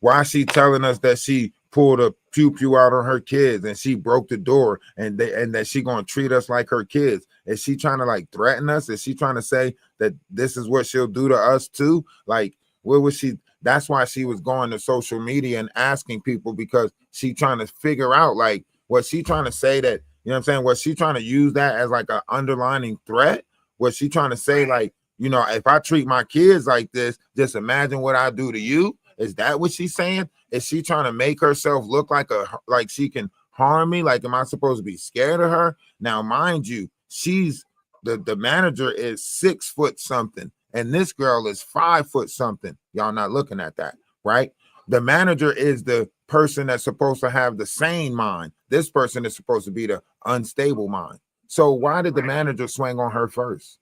why is she telling us that she pulled a pew out on her kids and she broke the door and that she gonna treat us like her kids? Is she trying to like threaten us? Is she trying to say that this is what she'll do to us too? Like, where was she? That's why she was going to social media and asking people, because she trying to figure out, like, was she trying to say that, you know what I'm saying? Was she trying to use that as like an underlining threat? Was she trying to say, like, you know, if I treat my kids like this, just imagine what I do to you? Is that what she's saying? Is she trying to make herself look like she can harm me? Like, am I supposed to be scared of her? Now, mind you, she's the manager is 6 foot something, and this girl is 5 foot something. Y'all not looking at that, right? The manager is the person that's supposed to have the sane mind. This person is supposed to be the unstable mind. So why did the manager swing on her first?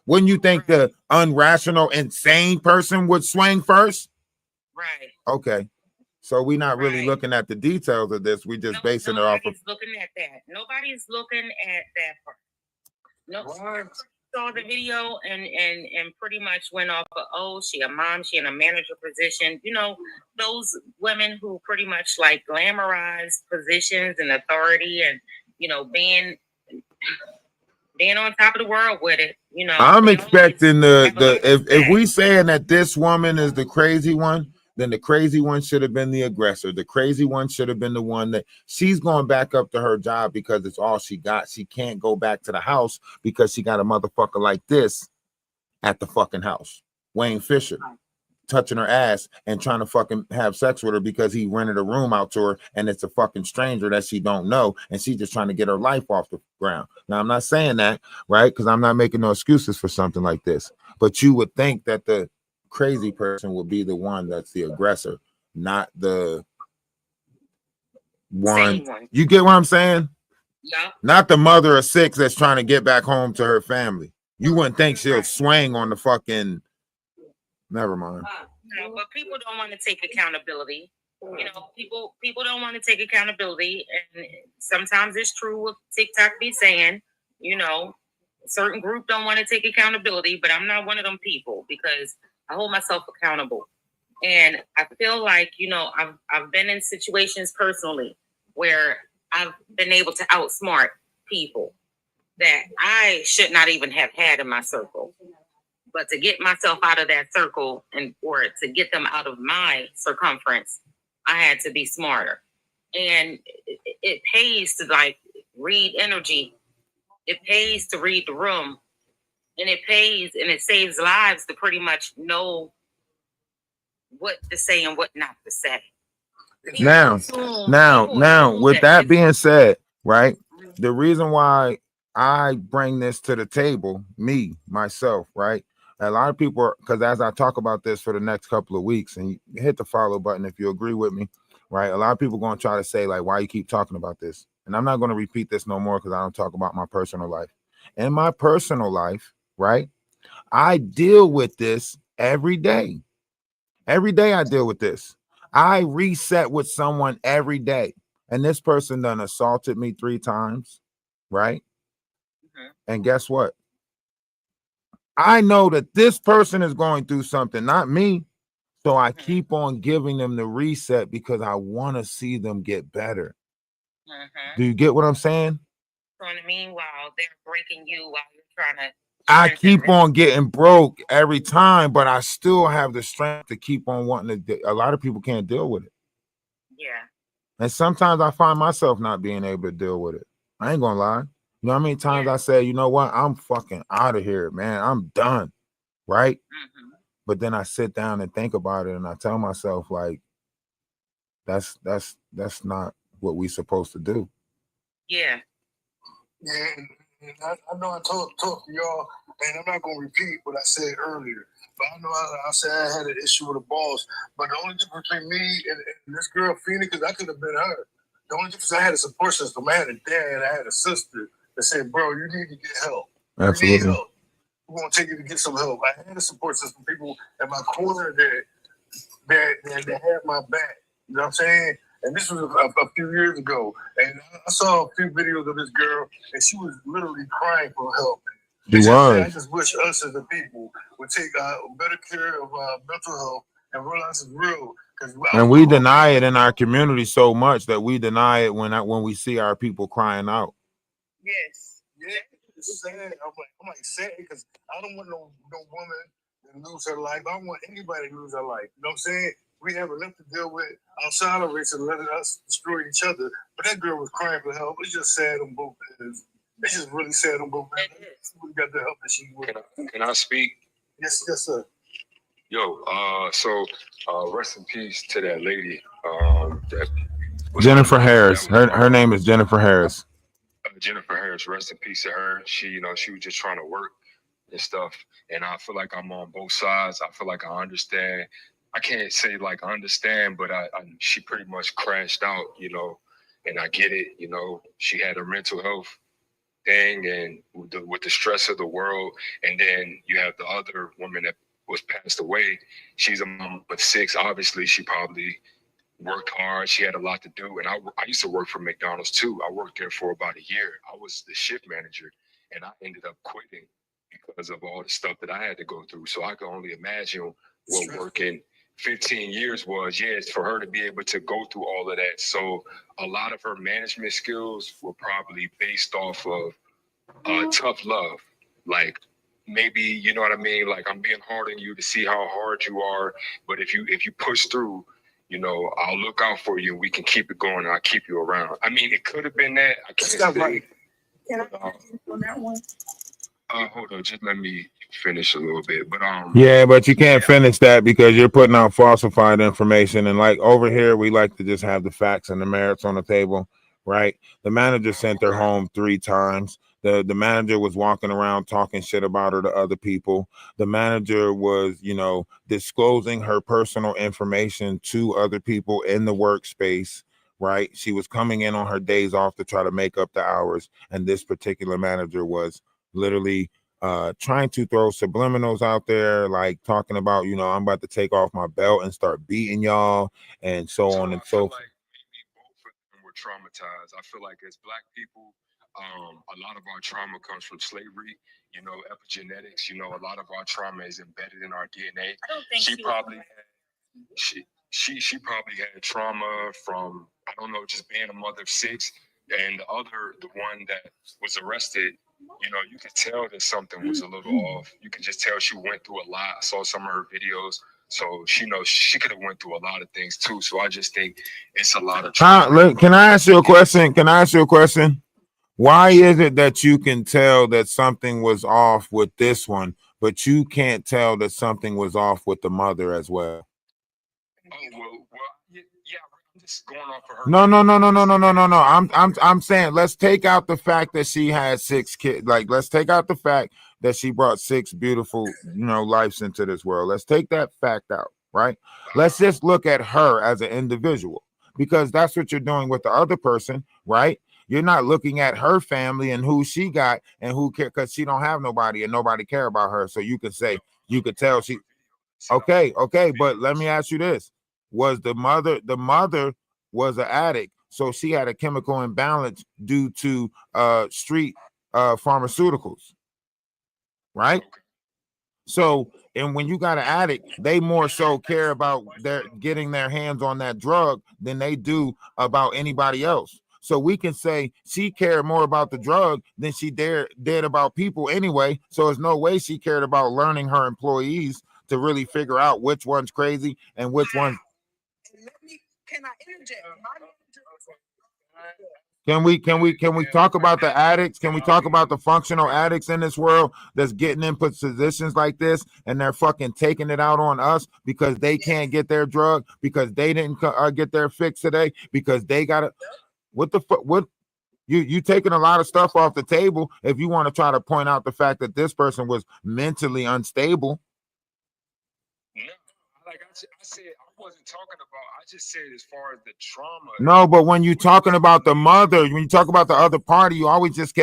Wouldn't you think the unrational, insane person would swing first? Right. Okay. So we're not really looking at the details of this. We're just basing it off of. Nobody's looking at that. Nobody's looking at that part. No, saw the video and pretty much went off of, oh, she a mom, she in a manager position. You know, those women who pretty much like glamorize positions and authority and, you know, being on top of the world with it. You know, I'm expecting if we saying that this woman is the crazy one, then the crazy one should have been the aggressor. The crazy one should have been the one that she's going back up to her job because it's all she got. She can't go back to the house because she got a motherfucker like this at the fucking house. Wayne Fisher touching her ass and trying to fucking have sex with her because he rented a room out to her and it's a fucking stranger that she don't know and she's just trying to get her life off the ground. Now, I'm not saying that, right? Because I'm not making no excuses for something like this. But you would think that the crazy person would be the one that's the aggressor, not the one. Same one. You get what I'm saying? Yeah. Not the mother of 6 that's trying to get back home to her family. You wouldn't think she'll swing on the fucking. Never mind. No, but people don't want to take accountability. You know, people don't want to take accountability, and sometimes it's true what TikTok be saying. You know, a certain group don't want to take accountability, but I'm not one of them people because I hold myself accountable. And I feel like, you know, I've been in situations personally where I've been able to outsmart people that I should not even have had in my circle. But to get myself out of that circle or to get them out of my circumference, I had to be smarter. And it pays to like read energy. It pays to read the room. And it pays and it saves lives to pretty much know what to say and what not to say. Now, with that being said, right, the reason why I bring this to the table, myself, right, a lot of people are, because as I talk about this for the next couple of weeks, and you hit the follow button if you agree with me, right, a lot of people going to try to say, like, why you keep talking about this? And I'm not going to repeat this no more because I don't talk about my personal life. In my personal life, right, I deal with this every day. Every day I deal with this. I reset with someone every day. And this person done assaulted me 3 times, right? And guess what? I know that this person is going through something, not me. So I keep on giving them the reset because I want to see them get better. Do you get what I'm saying? So in the meanwhile, they're breaking you while you're trying to. I keep on getting broke every time, but I still have the strength to keep on wanting to. A lot of people can't deal with it. Yeah. And sometimes I find myself not being able to deal with it. I ain't gonna lie. You know how many times I say, you know what, I'm fucking out of here, man. I'm done. Right? But then I sit down and think about it and I tell myself, like, that's not what we supposed to do. Yeah. Yeah, and I know I talked to y'all, and I'm not going to repeat what I said earlier, but I know I said I had an issue with a boss, but the only difference between me and this girl, Phoenix, because I could have been her. The only difference I had a support system. I had a dad, I had a sister that said, bro, you need to get help. Absolutely. You need help. We're going to take you to get some help. I had a support system, people at my corner that had my back. You know what I'm saying? And this was a few years ago. And I saw a few videos of this girl, and she was literally crying for help. She was. I just wish us as a people would take better care of mental health and realize it's real. And we deny it in our community so much that we deny it when we see our people crying out. Yes. Yeah. It's sad. I'm like sad because I don't want no woman to lose her life. I don't want anybody to lose their life. You know what I'm saying? We have enough to deal with outside of it and letting us destroy each other. But that girl was crying for help. It's just sad on both ends. It's just really sad on both ends. We got the help that she wanted. Can I speak? Yes, sir. Yo, rest in peace to that lady. Jennifer Harris. Her name is Jennifer Harris. Jennifer Harris, rest in peace to her. She was just trying to work and stuff. And I feel like I'm on both sides. I feel like I understand. I can't say like I understand, but she pretty much crashed out, and I get it. She had her mental health thing and with the stress of the world. And then you have the other woman that was passed away. She's a mom of 6. Obviously, she probably worked hard. She had a lot to do. And I used to work for McDonald's too. I worked there for about a year. I was the shift manager and I ended up quitting because of all the stuff that I had to go through. So I can only imagine what working 15 years was, for her to be able to go through all of that. So a lot of her management skills were probably based off of tough love. Like maybe, you know what I mean? Like I'm being hard on you to see how hard you are. But if you push through, I'll look out for you and we can keep it going and I'll keep you around. I mean, it could have been that. I can't say. Right. Can I on that one? Hold on, just let me finish a little bit. But yeah, but you can't finish that because you're putting out falsified information. And like over here, we like to just have the facts and the merits on the table, right? The manager sent her home 3 times. The manager was walking around talking shit about her to other people. The manager was, you know, disclosing her personal information to other people in the workspace, right? She was coming in on her days off to try to make up the hours. And this particular manager was literally trying to throw subliminals out there, like talking about, you know, I'm about to take off my belt and start beating y'all and so on and so forth. Like maybe both of them were traumatized. I feel like as Black people, a lot of our trauma comes from slavery, you know, epigenetics, you know, a lot of our trauma is embedded in our DNA. I don't think She probably had trauma from, I don't know, just being a mother of 6. And the one that was arrested, you know, you could tell that something was a little off. You could just tell she went through a lot. I saw some of her videos. So she knows she could have went through a lot of things too. So I just think it's a lot of trauma. Can I ask you a question? Why is it that you can tell that something was off with this one, but you can't tell that something was off with the mother as well? Yeah, I'm just going off of her. No. I'm saying let's take out the fact that she had 6 kids. Like, let's take out the fact that she brought 6 beautiful, you know, lives into this world. Let's take that fact out, right? Let's just look at her as an individual, because that's what you're doing with the other person, right? You're not looking at her family and who she got and who care, because she don't have nobody and nobody care about her. So you could say, you could tell she, okay. But let me ask you this. Was the mother was an addict. So she had a chemical imbalance due to street pharmaceuticals, right? So, and when you got an addict, they more so care about their getting their hands on that drug than they do about anybody else. So we can say she cared more about the drug than she did about people anyway. So there's no way she cared about learning her employees to really figure out which one's crazy and which one. Can I interject? Can we talk about the addicts? Can we talk about the functional addicts in this world that's getting in positions like this and they're fucking taking it out on us because they can't get their drug, because they didn't get their fix today, because they got it. What the fuck? What you taking a lot of stuff off the table if you want to try to point out the fact that this person was mentally unstable. No, like I said, I wasn't talking about. I just said as far as the trauma. No, but when you're talking about the mother, when you talk about the other party, you always just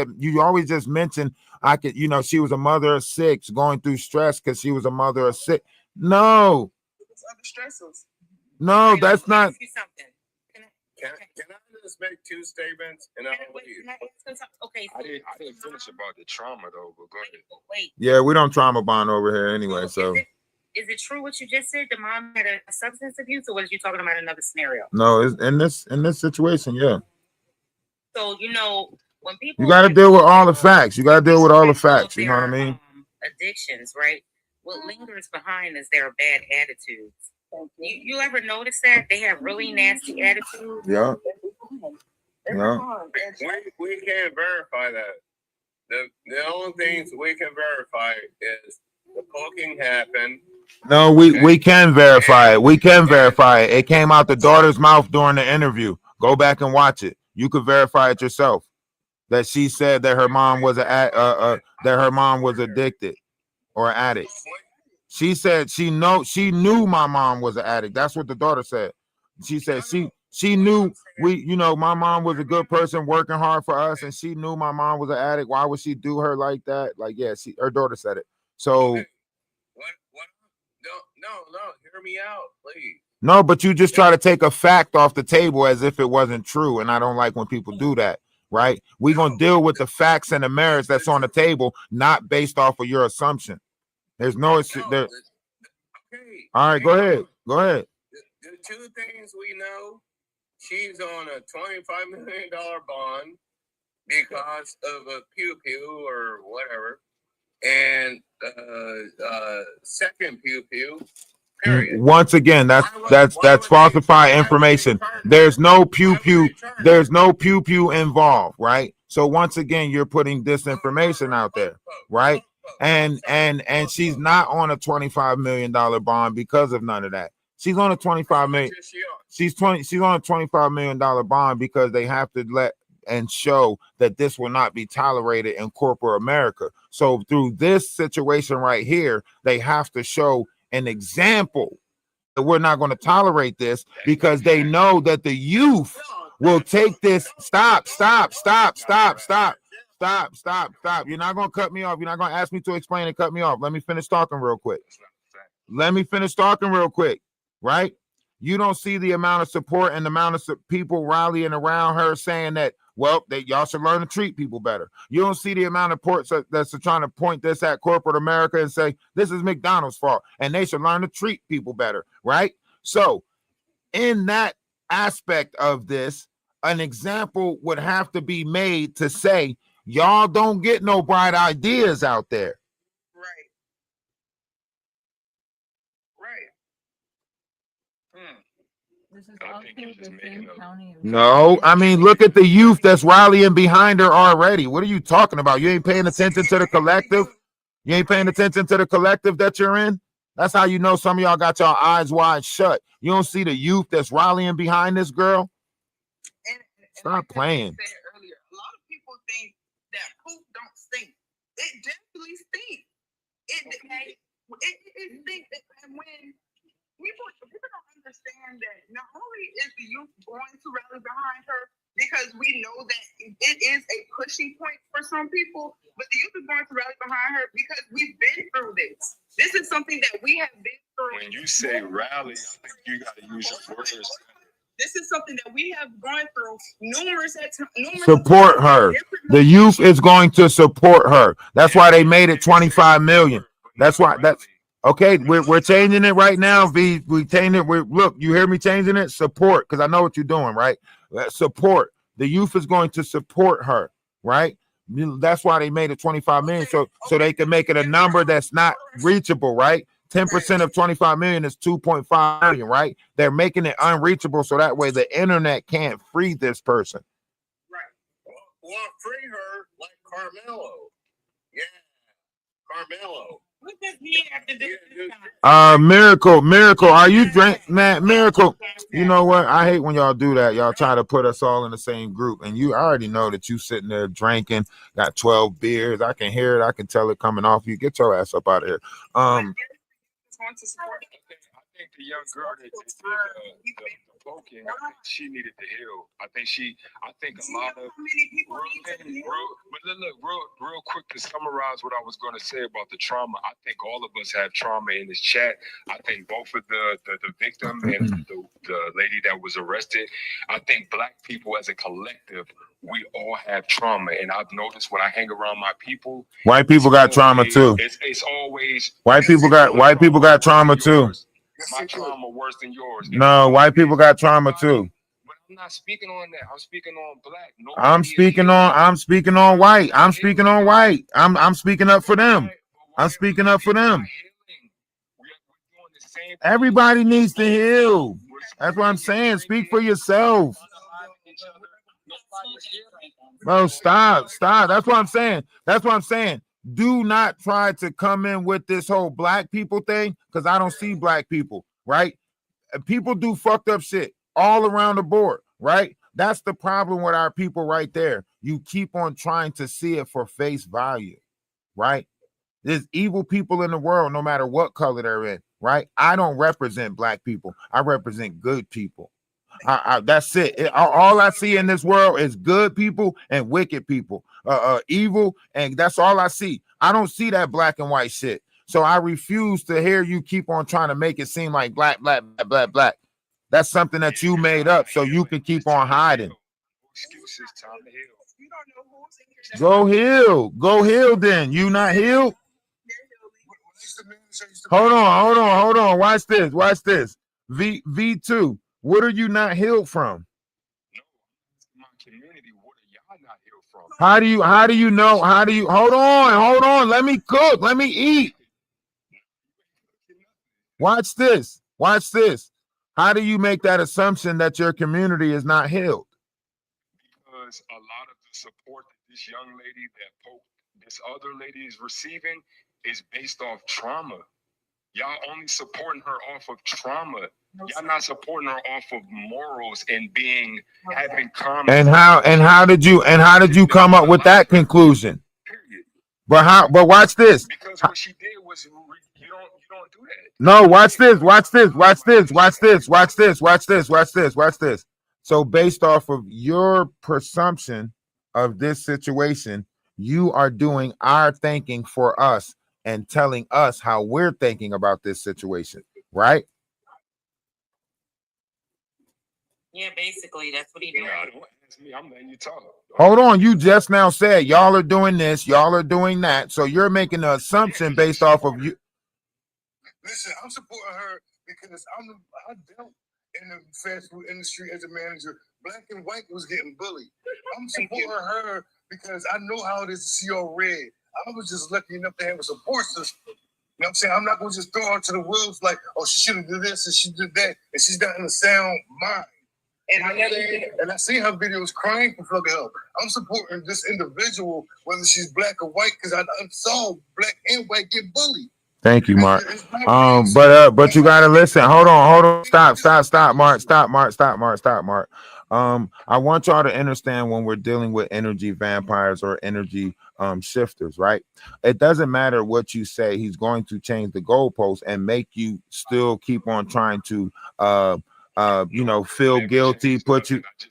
mention you know, she was a mother of 6 going through stress because she was a mother of 6. No, no, that's not. Can I just make 2 statements and I'll leave? Okay. I didn't finish about the trauma though, but go ahead. Wait. Yeah, we don't trauma bond over here anyway. So is it true what you just said? The mom had a substance abuse, or was you talking about another scenario? no, it's in this situation, yeah. So you know when people You got to deal with all the facts. You got to deal with all the facts. You know what I mean? Addictions, right? What lingers behind is their bad attitudes. You ever notice that they have really nasty attitudes? Yeah. We can't verify that. The only things we can verify is the poking happened. No, we can verify it. We can verify it. It came out the daughter's mouth during the interview. Go back and watch it. You could verify it yourself. That she said that her mom was addicted or an addict. She said she knew my mom was an addict. That's what the daughter said. She said she knew my mom was a good person working hard for us, and she knew my mom was an addict. Why would she do her like that? Like, yeah, her daughter said it. So What? No, hear me out, please. no, but you just try to take a fact off the table as if it wasn't true, and I don't like when people do that. Right? We're gonna deal with the facts and the merits that's on the table, not based off of your assumption. There's no there. Okay. All right, go ahead. The 2 things we know: she's on a $25 million bond because of a pew or whatever, and second pew. Period. Once again, that's falsified information. There's no pew involved, right? So once again, you're putting disinformation out there, right? And she's not on a $25 million bond because of none of that. She's on a $25 million. She's on a $25 million bond because they have to let and show that this will not be tolerated in corporate America. So through this situation right here, they have to show an example that we're not going to tolerate this, because they know that the youth will take this. Stop. You're not going to cut me off. You're not going to ask me to explain and cut me off. Let me finish talking real quick. Right? You don't see the amount of support and the amount of people rallying around her saying that, well, that y'all should learn to treat people better. You don't see the amount of reports that's trying to point this at corporate America and say this is McDonald's fault and they should learn to treat people better, right? So in that aspect of this, an example would have to be made to say, y'all don't get no bright ideas out there. This is also the same county. No, I mean, look at the youth that's rallying behind her already. What are you talking about? You ain't paying attention to the collective? You ain't paying attention to the collective that you're in? That's how you know some of y'all got your eyes wide shut. You don't see the youth that's rallying behind this girl? Stop playing. A lot of people think that poop don't stink. It definitely stinks. It stinks. And when people don't understand that not only is the youth going to rally behind her because we know that it is a pushing point for some people, but the youth is going to rally behind her because we've been through this. This is something that we have been through. When you say rally, I think you got to use your words. This is something that we have gone through numerous times. Support her. The youth is going to support her. That's why they made it 25 million. That's why okay, we're changing it right now. We changed it. Look, you hear me changing it? Support, because I know what you're doing, right? Support. The youth is going to support her, right? That's why they made it 25 million, so they can make it a number that's not reachable, right? 10% of 25 million is 2.5 million, right? They're making it unreachable so that way the internet can't free this person. Right. Well, free her like Carmelo. Yeah, Carmelo. What does he have to do with this? Miracle, are you drink, man? Miracle, you know what? I hate when y'all do that. Y'all try to put us all in the same group, and you already know that you sitting there drinking, got 12 beers. I can hear it. I can tell it coming off you. Get your ass up out of here. I think the young girl that did the poking, I think she needed to heal. I think a lot of real quick to summarize what I was going to say about the trauma. I think all of us have trauma in this chat. I think both of the victim and the lady that was arrested. I think Black people as a collective, we all have trauma, and I've noticed when I hang around my people, white people got trauma too. It's always white people got trauma too. My trauma worse than yours. No, white people got trauma too. But I'm not speaking on that. I'm speaking on Black. I'm speaking on white. I'm speaking on white. I'm speaking up for them. I'm speaking up for them. Everybody needs to heal. That's what I'm saying. Speak for yourself. Bro, stop. That's what I'm saying. Do not try to come in with this whole Black people thing, because I don't see Black people, right? People do fucked up shit all around the board, right? That's the problem with our people right there. You keep on trying to see it for face value, right? There's evil people in the world, no matter what color they're in, right? I don't represent Black people. I represent good people. That's it. All I see in this world is good people and wicked people, evil, and that's all I see. I don't see that black and white shit. So I refuse to hear you keep on trying to make it seem like black. That's something that you made up so you can keep on hiding. Go heal then. You not healed? Hold on. Watch this. V2. What are you not healed from? How do you know? Hold on. Let me cook. Let me eat. Watch this. How do you make that assumption that your community is not healed? Because a lot of the support that this young lady that this other lady is receiving is based off trauma. Y'all only supporting her off of trauma. Y'all not supporting her off of morals and having common. And how did you come up with that conclusion? But watch this. Because what she did was you don't do that. No, watch this. So based off of your presumption of this situation, you are doing our thinking for us and telling us how we're thinking about this situation, right? Yeah, basically that's what he did. I'm letting you talk. Hold on, you just now said y'all are doing this, y'all are doing that. So you're making an assumption based off of you. Listen, I'm supporting her because I dealt in the fast food industry as a manager. Black and white was getting bullied. I'm supporting her because I know how it is to see all red. I was just lucky enough to have a support system. You know what I'm saying? I'm not going to just throw her to the wolves like, oh, she should have did this and she did that, and she's not in a sound mind. And I see her videos crying for fucking help. I'm supporting this individual, whether she's black or white, because I saw black and white get bullied. Thank you, Mark. But you gotta listen. Hold on. Stop, Mark. I want y'all to understand when we're dealing with energy vampires or energy shifters, right? It doesn't matter what you say, he's going to change the goalpost and make you still keep on trying to feel guilty,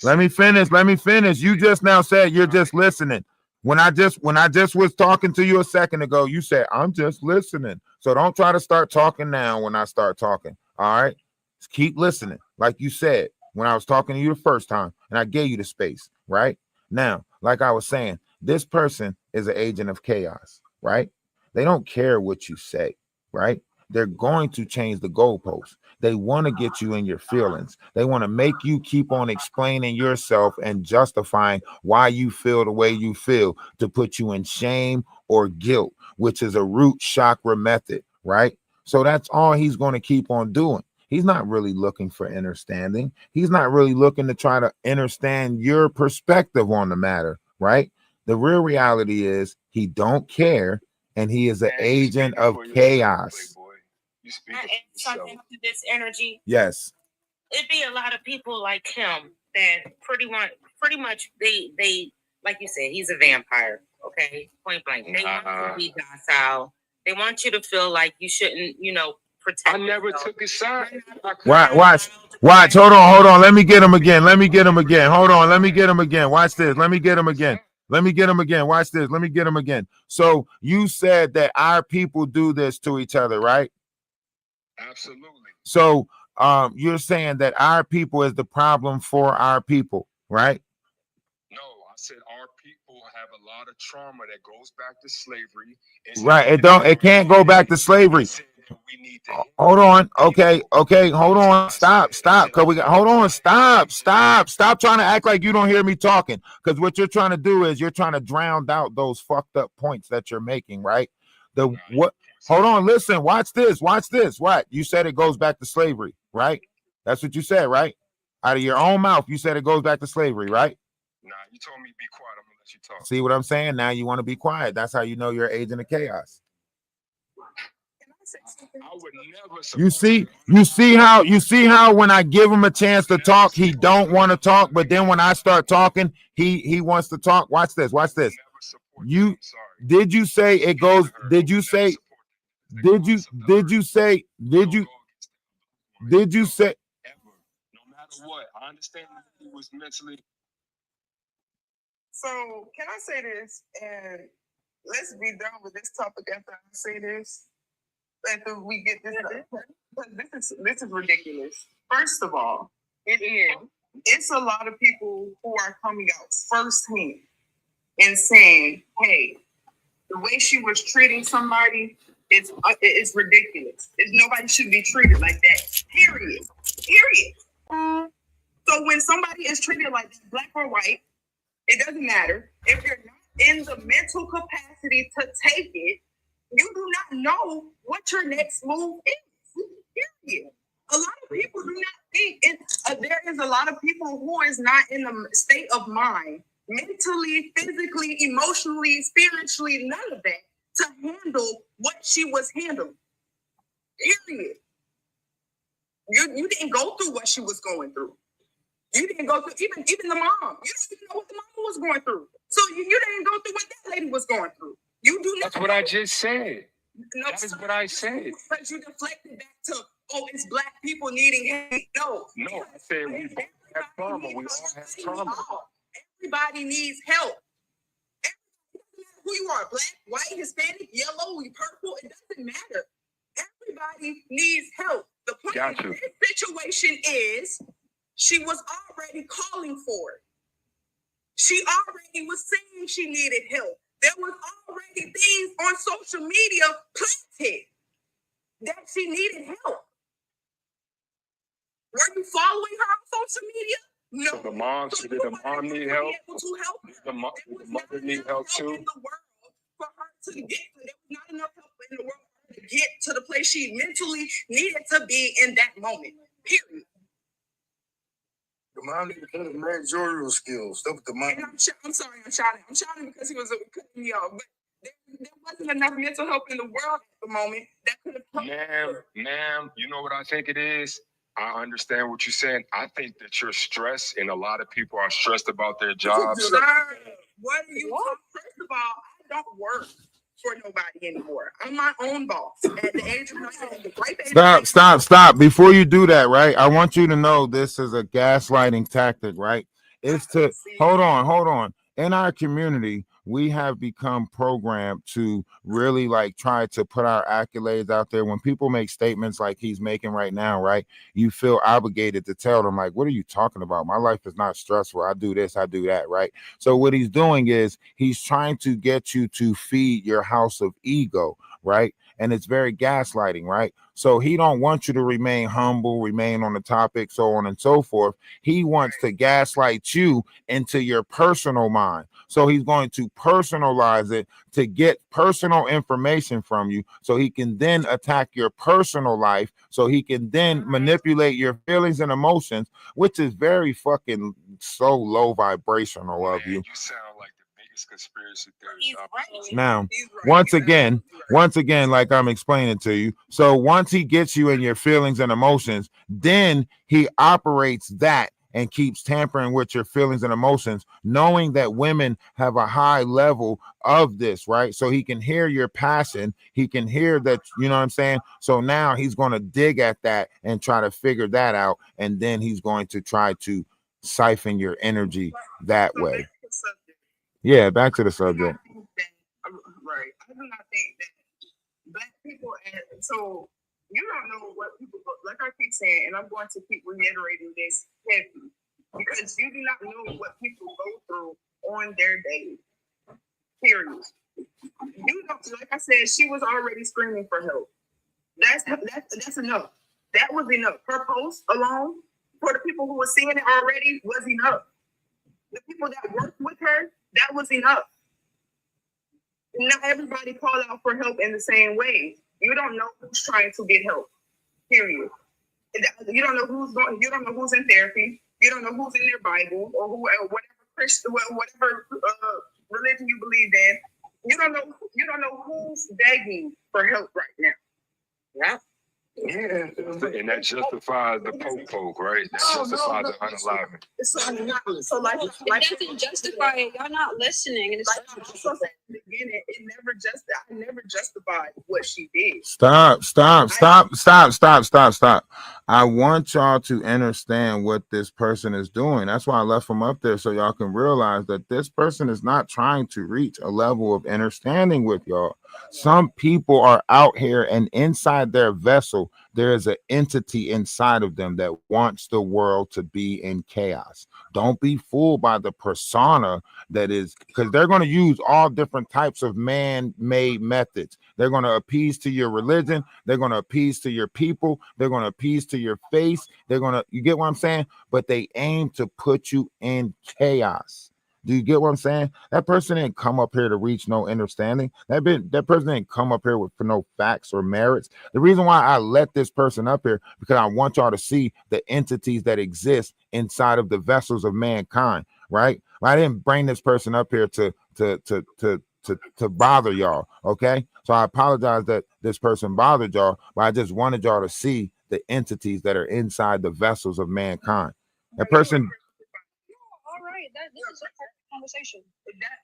let me finish. You just now said you're just listening. When I just was talking to you a second ago, you said I'm just listening. So don't try to start talking now when I start talking. All right, just keep listening. Like you said when I was talking to you the first time, and I gave you the space. Right now, like I was saying, this person is an agent of chaos. Right? They don't care what you say. Right? They're going to change the goalposts. They want to get you in your feelings. They want to make you keep on explaining yourself and justifying why you feel the way you feel to put you in shame or guilt, which is a root chakra method, right? So that's all he's going to keep on doing. He's not really looking for understanding. He's not really looking to try to understand your perspective on the matter, right? The real reality is he don't care, and he is an agent of chaos. I add something to this energy. Yes. It'd be a lot of people like him that pretty much they like you said, he's a vampire. Okay, point blank. They want you to be docile. They want you to feel like you shouldn't, protect. I never took his side. Watch. Hold on. Let me get him again. Hold on. Let me get him again. Watch this. Let me get him again. Watch this. Let me get him again. So you said that our people do this to each other, right? Absolutely. So you're saying that our people is the problem for our people, right? No, I said our people have a lot of trauma that goes back to slavery. Right. It can't go back to slavery. Hold on. Okay. Hold on. Stop. Stop trying to act like you don't hear me talking. Because what you're trying to do is you're trying to drown out those fucked up points that you're making, right? Hold on, listen, watch this. What? You said it goes back to slavery, right? That's what you said, right? Out of your own mouth, you said it goes back to slavery, right? Nah, you told me to be quiet. I'm gonna let you talk. See what I'm saying? Now you want to be quiet. That's how you know you're an agent of chaos. I would never. You see how when I give him a chance to talk, he don't want to talk, but then when I start talking, he wants to talk. Watch this. Did you say it goes? Did you say? No matter what, I understand that he was mentally. So can I say this? And let's be done with this topic after I say this. After we get this is ridiculous. First of all, it's a lot of people who are coming out firsthand and saying, hey, the way she was treating somebody is ridiculous. Nobody should be treated like that. Period. So when somebody is treated like that, black or white, it doesn't matter. If you're not in the mental capacity to take it, you do not know what your next move is. Period. A lot of people do not think there is a lot of people who is not in the state of mind, mentally, physically, emotionally, spiritually, none of that, to handle what she was handling. Period. You didn't go through what she was going through. You didn't go through even the mom. You don't even know what the mama was going through. So you didn't go through what that lady was going through. You do not. That's what I just said. No, That is what I said. But you deflected back to, oh, it's black people needing help. No, I said we all have trauma. We all have trauma. Everybody needs help. Who you are, black, white, Hispanic, yellow, purple, it doesn't matter. Everybody needs help. The point of this situation is she was already calling for it. She already was saying she needed help. There was already things on social media planted that she needed help. Were you following her on social media? No. So the mom, so did the mom need help? The mother need help too? In the world for her to get, there was not enough help in the world for her to get to the place she mentally needed to be in that moment. Period. The mom needed to have managerial skills. That's what the mom. And I'm sorry, I'm shouting because he was cutting me off. But there wasn't enough mental help in the world at the moment that could have helped. Ma'am, you know what I think it is? I understand what you're saying. I think that you're stressed, and a lot of people are stressed about their jobs. Sir, what are you talking? First of all, I don't work for nobody anymore. I'm my own boss. At the age of 19, Stop. Before you do that, right? I want you to know this is a gaslighting tactic, right? It's to hold on. In our community, we have become programmed to really like try to put our accolades out there. When people make statements like he's making right now, right? You feel obligated to tell them, like, what are you talking about? My life is not stressful. I do this, I do that, right? So what he's doing is he's trying to get you to feed your house of ego, right? And it's very gaslighting, right? So he don't want you to remain humble, remain on the topic, so on and so forth. He wants to gaslight you into your personal mind. So he's going to personalize it to get personal information from you so he can then attack your personal life, so he can then manipulate your feelings and emotions, which is very fucking so low vibrational of you. You sound like the biggest conspiracy theorist. Now, once again, like I'm explaining to you, so once he gets you in your feelings and emotions, then he operates that and keeps tampering with your feelings and emotions, knowing that women have a high level of this, right? So he can hear your passion. He can hear that, you know what I'm saying? So now he's going to dig at that and try to figure that out. And then he's going to try to siphon your energy that way. Yeah, back to the subject. Right. I do not think that black people, so you don't know what people, like I keep saying, and I'm going to keep reiterating this heavy, because you do not know what people go through on their day. Period. You don't, like I said, she was already screaming for help. That's enough. That was enough. Her post alone, for the people who were seeing it already, was enough. The people that worked with her, that was enough. Not everybody call out for help in the same way. You don't know who's trying to get help. Period. You don't know who's going. You don't know who's in therapy. You don't know who's in their Bible or whatever Christian, whatever religion you believe in. You don't know. You don't know who's begging for help right now. Yeah. Yeah, and that justifies the poke, right? That justifies the unalignment. So like It doesn't justify it. Y'all not listening. And it's like I also said in the beginning, I never justified what she did. Stop. I want y'all to understand what this person is doing. That's why I left them up there, so y'all can realize that this person is not trying to reach a level of understanding with y'all. Some people are out here, and inside their vessel, there is an entity inside of them that wants the world to be in chaos. Don't be fooled by the persona that is, because they're going to use all different types of man-made methods. They're going to appease to your religion. They're going to appease to your people. They're going to appease to your face. You get what I'm saying? But they aim to put you in chaos. Do you get what I'm saying? That person didn't come up here to reach no understanding. That person didn't come up here for no facts or merits. The reason why I let this person up here, because I want y'all to see the entities that exist inside of the vessels of mankind, right? I didn't bring this person up here to bother y'all, okay? So I apologize that this person bothered y'all, but I just wanted y'all to see the entities that are inside the vessels of mankind. That person. All right, this is a perfect conversation.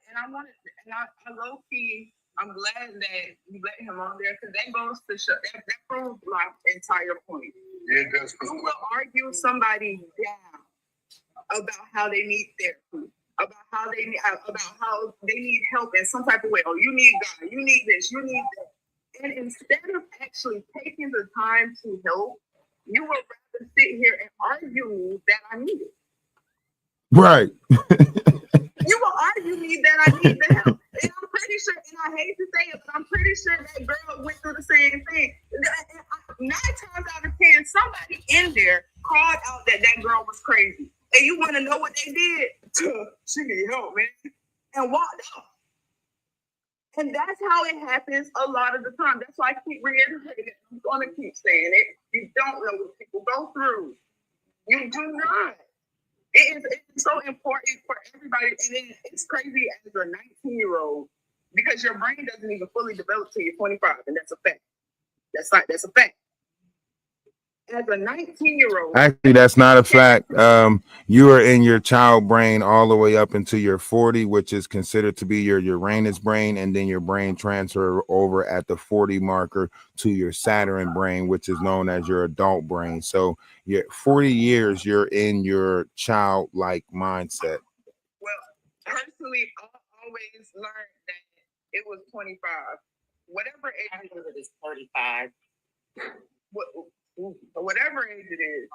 And I wanted, and I low key, I'm glad that you let him on there because that goes to show that proves my entire point. Yeah, it does. You will argue somebody down about how they need therapy, about how they need help in some type of way. Oh, you need God, you need this, you need that. And instead of actually taking the time to help, you would rather sit here and argue that I need it. Right. You will argue me that I need the help. And I'm pretty sure, and I hate to say it, but I'm pretty sure that girl went through the same thing. 9 times out of 10, somebody in there called out that girl was crazy. And you want to know what they did? She need help, man. And walked out. And that's how it happens a lot of the time. That's why I keep reiterating it. I'm going to keep saying it. You don't know what people go through. You do not. It's so important for everybody. And it's crazy as a 19-year-old because your brain doesn't even fully develop till you're 25. And that's a fact. That's a fact. As a 19-year-old. Actually, that's not a fact. You are in your child brain all the way up into your 40, which is considered to be your Uranus brain, and then your brain transfer over at the 40 marker to your Saturn brain, which is known as your adult brain. So you're 40 years, you're in your childlike mindset. Well, personally, I always learned that it was 25. Whatever age it is, 35. Whatever age it is,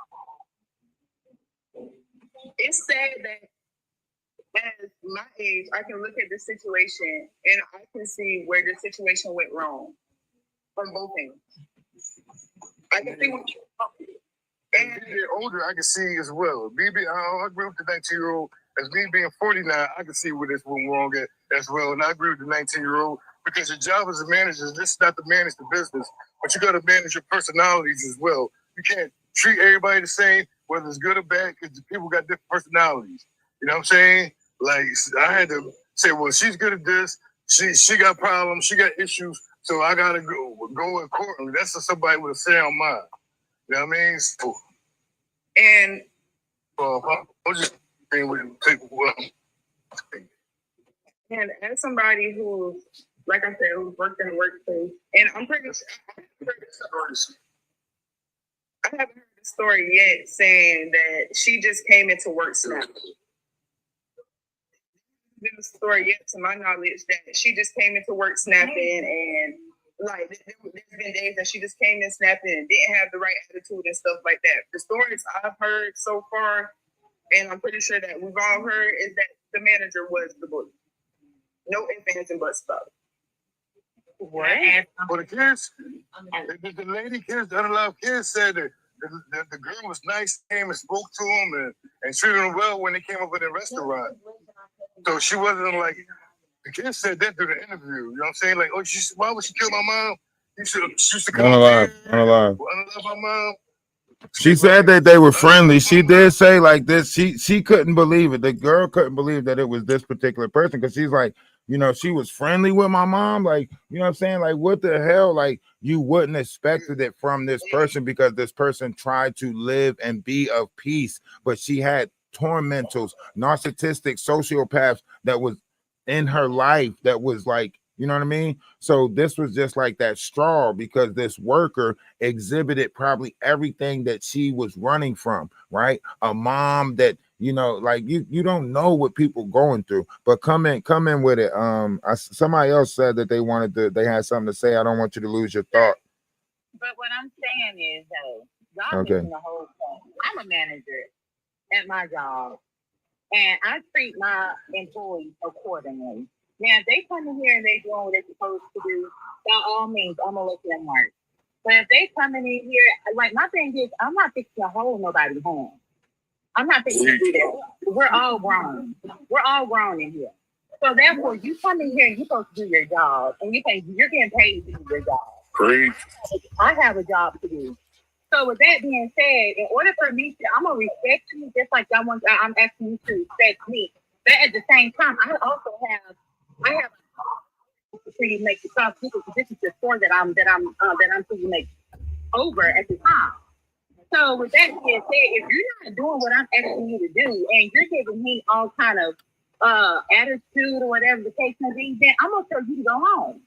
it's sad that as my age, I can look at the situation and I can see where the situation went wrong from both ends. I can see what and as you get older, I can see as well. I agree with the 19-year-old. As me being 49, I can see where this went wrong as well. And I agree with the 19-year-old because your job as a manager is just not to manage the business, but you got to manage your personalities as well. You can't treat everybody the same, whether it's good or bad, because people got different personalities. You know what I'm saying? Like, I had to say, well, she's good at this. She got problems. She got issues. So I got to go accordingly. That's for somebody with a sound mind. You know what I mean? So, and I'm just saying with well. And as somebody who, like I said, who's worked in the workplace, and I'm pretty sure I haven't heard the story yet saying that she just came into work snapping. Been a story yet, to my knowledge, that she just came into work snapping, and like there's been days that she just came in snapping and didn't have the right attitude and stuff like that. The stories I've heard so far, and I'm pretty sure that we've all heard, is that the manager was the bully. No ifs, ands, and buts about it. What? For the kids, the lady kids, the unallowed kids said that the girl was nice, came and spoke to them and treated them well when they came up in the restaurant. So she wasn't like, the kids said that through the interview. You know what I'm saying? Like, oh, why would she kill my mom? She used to come up here, unalive my mom. She said that they were friendly. She did say like this. She couldn't believe it. The girl couldn't believe that it was this particular person because she's like, you know, she was friendly with my mom. Like, you know what I'm saying? Like, what the hell? Like, you wouldn't expected it from this person because this person tried to live and be of peace, but she had tormentors, narcissistic sociopaths that was in her life that was like, you know what I mean? So this was just like that straw because this worker exhibited probably everything that she was running from, right? A mom that, you know, like you don't know what people going through, but come in with it. Somebody else said that they had something to say. I don't want you to lose your thought. But what I'm saying is, y'all missing the whole point. I'm a manager at my job, and I treat my employees accordingly. Now, if they come in here and they doing what they're supposed to do, by all means, I'm gonna let them work. But if they coming in here, like my thing is, I'm not fixing to hold nobody home. I'm not fixing to do that. We're all grown. We're all grown in here. So therefore, you come in here and you're supposed to do your job, and you're getting paid to do your job. Great. I have a job to do. So with that being said, in order for me to, I'm gonna respect you just like I'm asking you to respect me. But at the same time, I have for you to make the sauce. This is the store that I'm for you to make over at the time. So with that being said, if you're not doing what I'm asking you to do, and you're giving me all kind of attitude or whatever the case may be, then I'm gonna tell you to go home.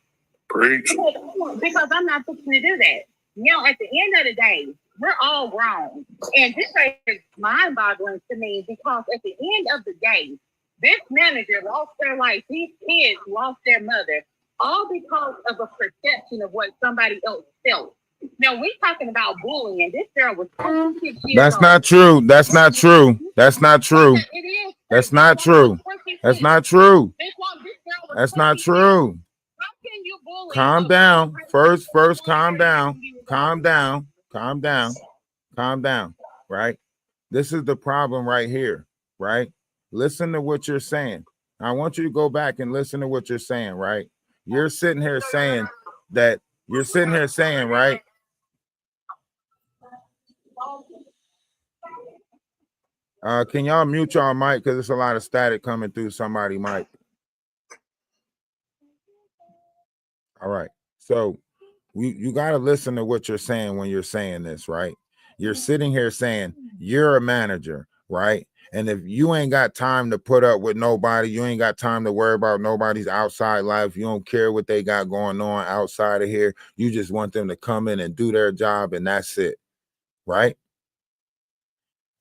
Preach. Because I'm not fixing to do that. You know, at the end of the day, we're all grown. And this right here is mind-boggling to me because at the end of the day, this manager lost their life. These kids lost their mother, all because of a perception of what somebody else felt. Now, we're talking about bullying. This girl was 26 years That's old. not true. That's not true. That's not true. It is. That's not true. That's not true. That's not true. How can you bully? Calm down. First, calm down. Calm down. Calm down. Calm down. Right? This is the problem right here. Right? Listen to what you're saying. I want you to go back and listen to what you're saying. Right? You're sitting here saying that. You're sitting here saying, right? Can y'all mute y'all mic because there's a lot of static coming through somebody mic. All right. So you got to listen to what you're saying when you're saying this, right? You're sitting here saying you're a manager, right? And if you ain't got time to put up with nobody, you ain't got time to worry about nobody's outside life. You don't care what they got going on outside of here. You just want them to come in and do their job and that's it, right?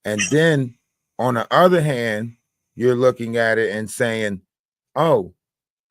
And then on the other hand, you're looking at it and saying, oh,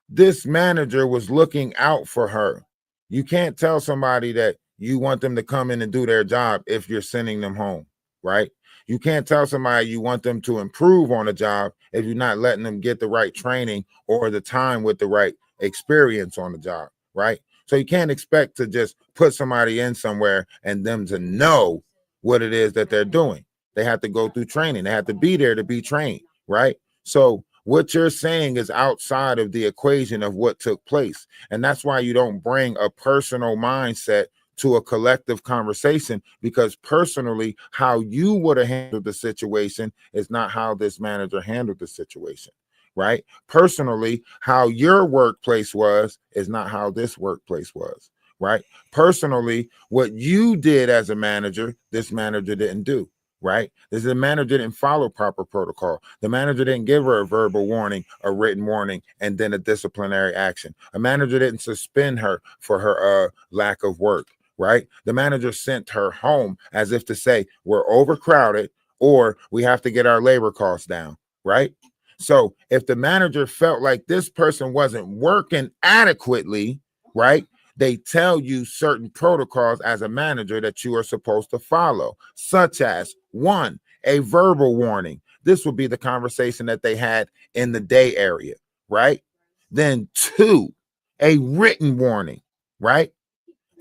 this manager was looking out for her. You can't tell somebody that you want them to come in and do their job if you're sending them home, right? You can't tell somebody you want them to improve on a job if you're not letting them get the right training or the time with the right experience on the job, right? So you can't expect to just put somebody in somewhere and them to know what it is that they're doing. They have to go through training. They have to be there to be trained, right? So what you're saying is outside of the equation of what took place. And that's why you don't bring a personal mindset to a collective conversation, because personally, how you would have handled the situation is not how this manager handled the situation, right? Personally, how your workplace was is not how this workplace was, right? Personally, what you did as a manager, this manager didn't do, right? The manager didn't follow proper protocol. The manager didn't give her a verbal warning, a written warning, and then a disciplinary action. A manager didn't suspend her for her lack of work. Right? The manager sent her home as if to say, we're overcrowded or we have to get our labor costs down. Right? So if the manager felt like this person wasn't working adequately, right? They tell you certain protocols as a manager that you are supposed to follow, such as 1, a verbal warning. This would be the conversation that they had in the day area, right? Then 2, a written warning, right?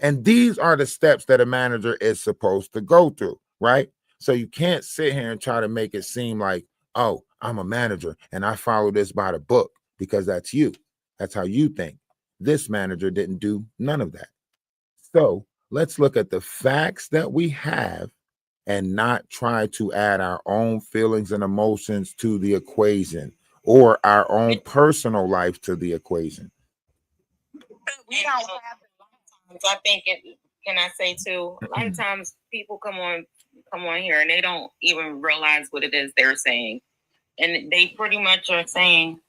And these are the steps that a manager is supposed to go through, right? So you can't sit here and try to make it seem like, oh, I'm a manager and I follow this by the book, because that's you. That's how you think. This manager didn't do none of that. So let's look at the facts that we have and not try to add our own feelings and emotions to the equation or our own personal life to the equation. We don't have I think can I say too, a lot of times people come on here and they don't even realize what it is they're saying. And they pretty much are saying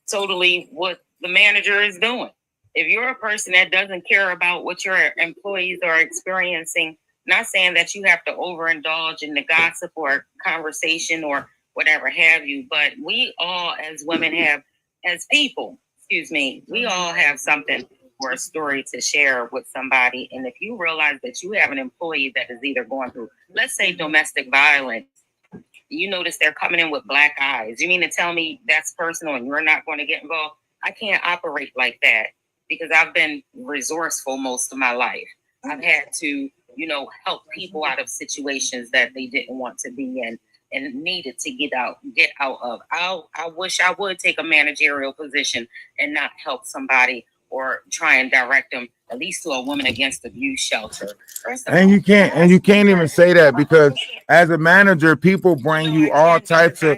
totally what the manager is doing. If you're a person that doesn't care about what your employees are experiencing, not saying that you have to overindulge in the gossip or conversation or whatever have you, but we all as women have, as people, we all have something or a story to share with somebody. And if you realize that you have an employee that is either going through, let's say, domestic violence, you notice they're coming in with black eyes. You mean to tell me that's personal and you're not going to get involved? I can't operate like that because I've been resourceful most of my life. I've had to, help people out of situations that they didn't want to be in and needed to get out of. I wish I would take a managerial position and not help somebody or try and direct them at least to a woman against abuse shelter. And you can't even say that, because as a manager, people bring you all types of.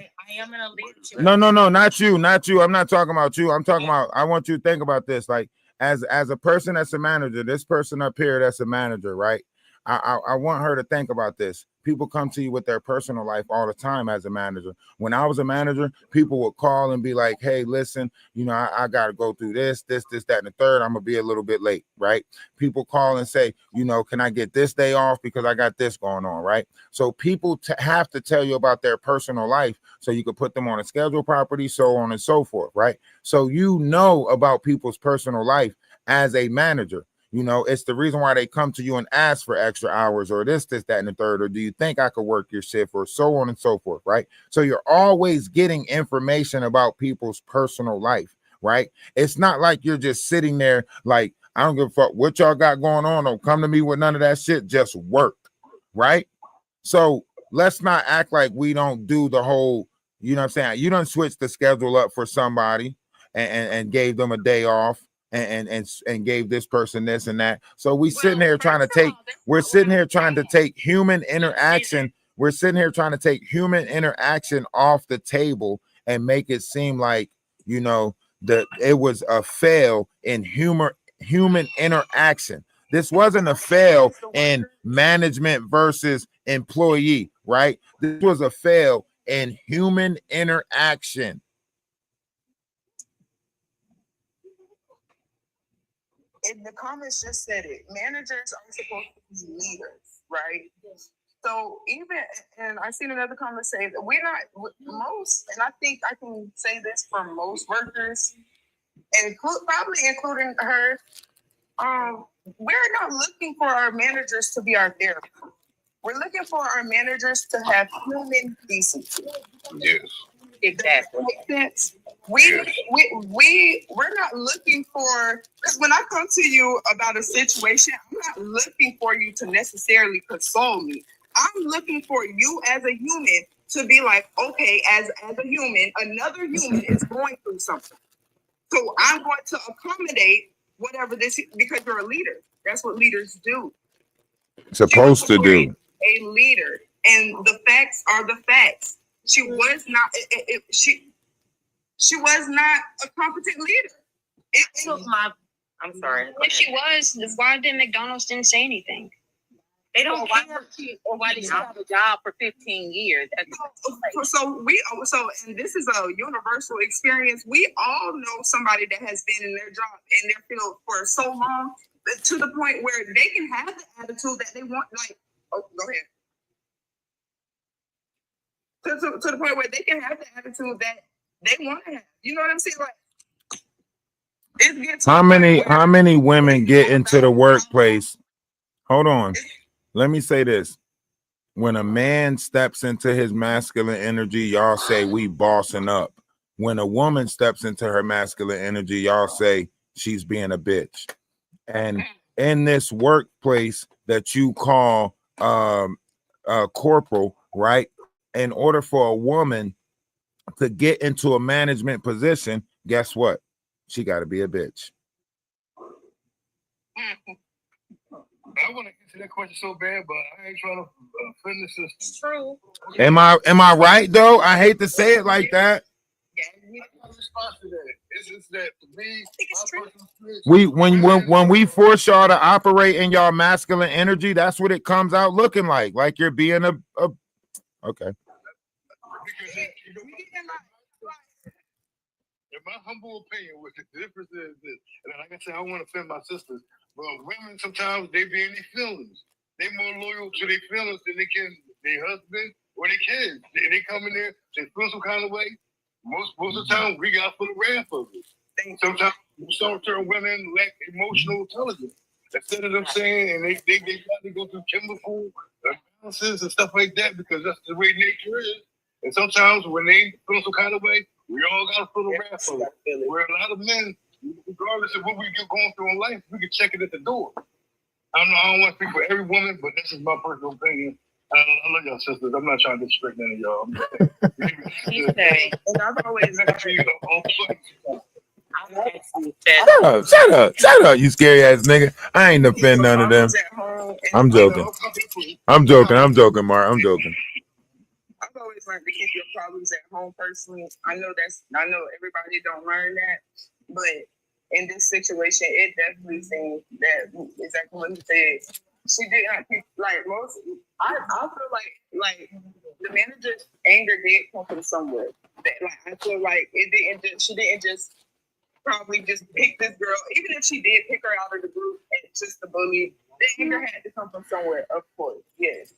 No, not you. I'm not talking about you. I'm talking about, I want you to think about this. Like, as a person that's a manager, this person up here that's a manager, right? I want her to think about this. People come to you with their personal life all the time as a manager. When I was a manager, people would call and be like, hey, listen, you know, I got to go through this, that, and the third. I'm going to be a little bit late, right? People call and say, you know, can I get this day off because I got this going on, right? So people have to tell you about their personal life so you can put them on a schedule property, so on and so forth, right? So you know about people's personal life as a manager. You know, it's the reason why they come to you and ask for extra hours or this, that, and the third, or do you think I could work your shift, or so on and so forth, right? So you're always getting information about people's personal life, right? It's not like you're just sitting there like, I don't give a fuck what y'all got going on. Don't come to me with none of that shit. Just work, right? So let's not act like we don't do the whole, you know what I'm saying? You done switched the schedule up for somebody and gave them a day off. And gave this person this and that. So we're sitting here trying to take human interaction. We're sitting here trying to take human interaction off the table and make it seem like, you know, that it was a fail in human interaction. This wasn't a fail in management versus employee, right? This was a fail in human interaction. And the comments just said it. Managers are supposed to be leaders, right? So even, and I seen another comment say that we're not most, and I think I can say this for most workers, and probably including her. We're not looking for our managers to be our therapist. We're looking for our managers to have human decency. Yes. Exactly. Makes sense. We're not looking for, because when I come to you about a situation, I'm not looking for you to necessarily console me. I'm looking for you as a human to be like, okay, as a human, another human is going through something. So I'm going to accommodate whatever this is, because you're a leader. That's what leaders do. Supposed to do. A leader, and the facts are the facts. She was not. She was not a competent leader. I'm sorry. If she was, why did McDonald's didn't say anything? They don't care. Or why did she have a job for 15 years? So and this is a universal experience. We all know somebody that has been in their job, in their field for so long, to the point where they can have the attitude that they want. Like, oh, go ahead. To the point where they can have the attitude that they want to have. You know what I'm saying? Like, it gets how many women get into the workplace? Hold on. Let me say this. When a man steps into his masculine energy, y'all say we bossing up. When a woman steps into her masculine energy, y'all say she's being a bitch. And in this workplace that you call corporal, right? In order for a woman to get into a management position, guess what? She got to be a bitch. I want to answer that question so bad, but I ain't trying to offend the system. It's true. Am I right though? I hate to say it like that. It's just that to me, when we force y'all to operate in y'all masculine energy, that's what it comes out looking like you're being a okay. In my humble opinion, what the difference is this, and like I said, I don't want to offend my sisters, but women sometimes they be in their feelings. They more loyal to their feelings than they can their husband or their kids. They come in there, they feel some kind of way. Most of the time, we got full of wrath of it. Sometimes certain women lack emotional intelligence. Instead of them saying, and they got to go through chemical balances and stuff like that because that's the way nature is. And sometimes when they feel some kind of way, we all got to feel the wrath of it. Where a lot of men, regardless of what we get going through in life, we can check it at the door. I don't want to speak for every woman, but this is my personal opinion. I love y'all sisters. I'm not trying to disrespect none of y'all. And I've always Shut up, you scary ass nigga. I ain't offend none of them. I'm joking, Mark. I'm joking. I've always learned to keep your problems at home personally. I know everybody don't learn that, but in this situation, it definitely seems that exactly what he said. She did not keep like most. I feel like the manager's anger did come from somewhere. That like I feel like it didn't just she didn't just probably just pick this girl. Even if she did pick her out of the group and just the bully, the anger had to come from somewhere. Of course, yes.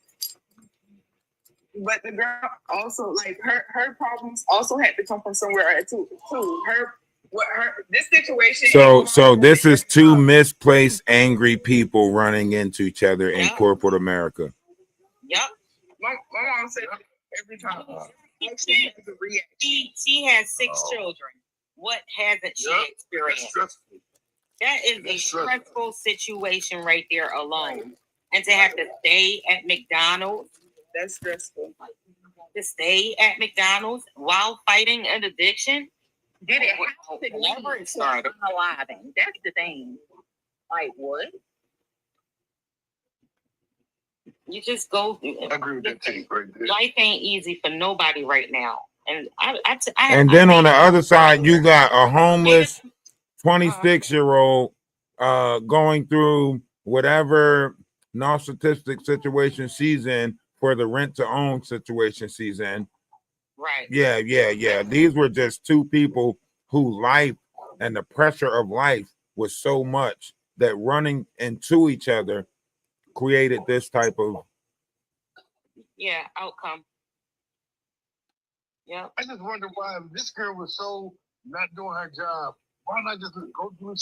But the girl also like her problems also had to come from somewhere too. This situation. So this is two misplaced angry people running into each other in corporate America. Yep. My mom said every time. She has 6 children. What hasn't she experienced? That is a stressful situation right there alone. And to have to stay at McDonald's. That's stressful. To stay at McDonald's while fighting an addiction. Did it have to never start unaliving? That's the thing. Like what? You just go. I agree with that take right there. Life ain't easy for nobody right now. And And then on the other side, you got a homeless 26-year-old going through whatever narcissistic situation she's in for the rent-to-own situation she's in. Right. Yeah. These were just two people whose life and the pressure of life was so much that running into each other created this type of outcome. Yeah. I just wonder why this girl was so not doing her job. Why not just go through the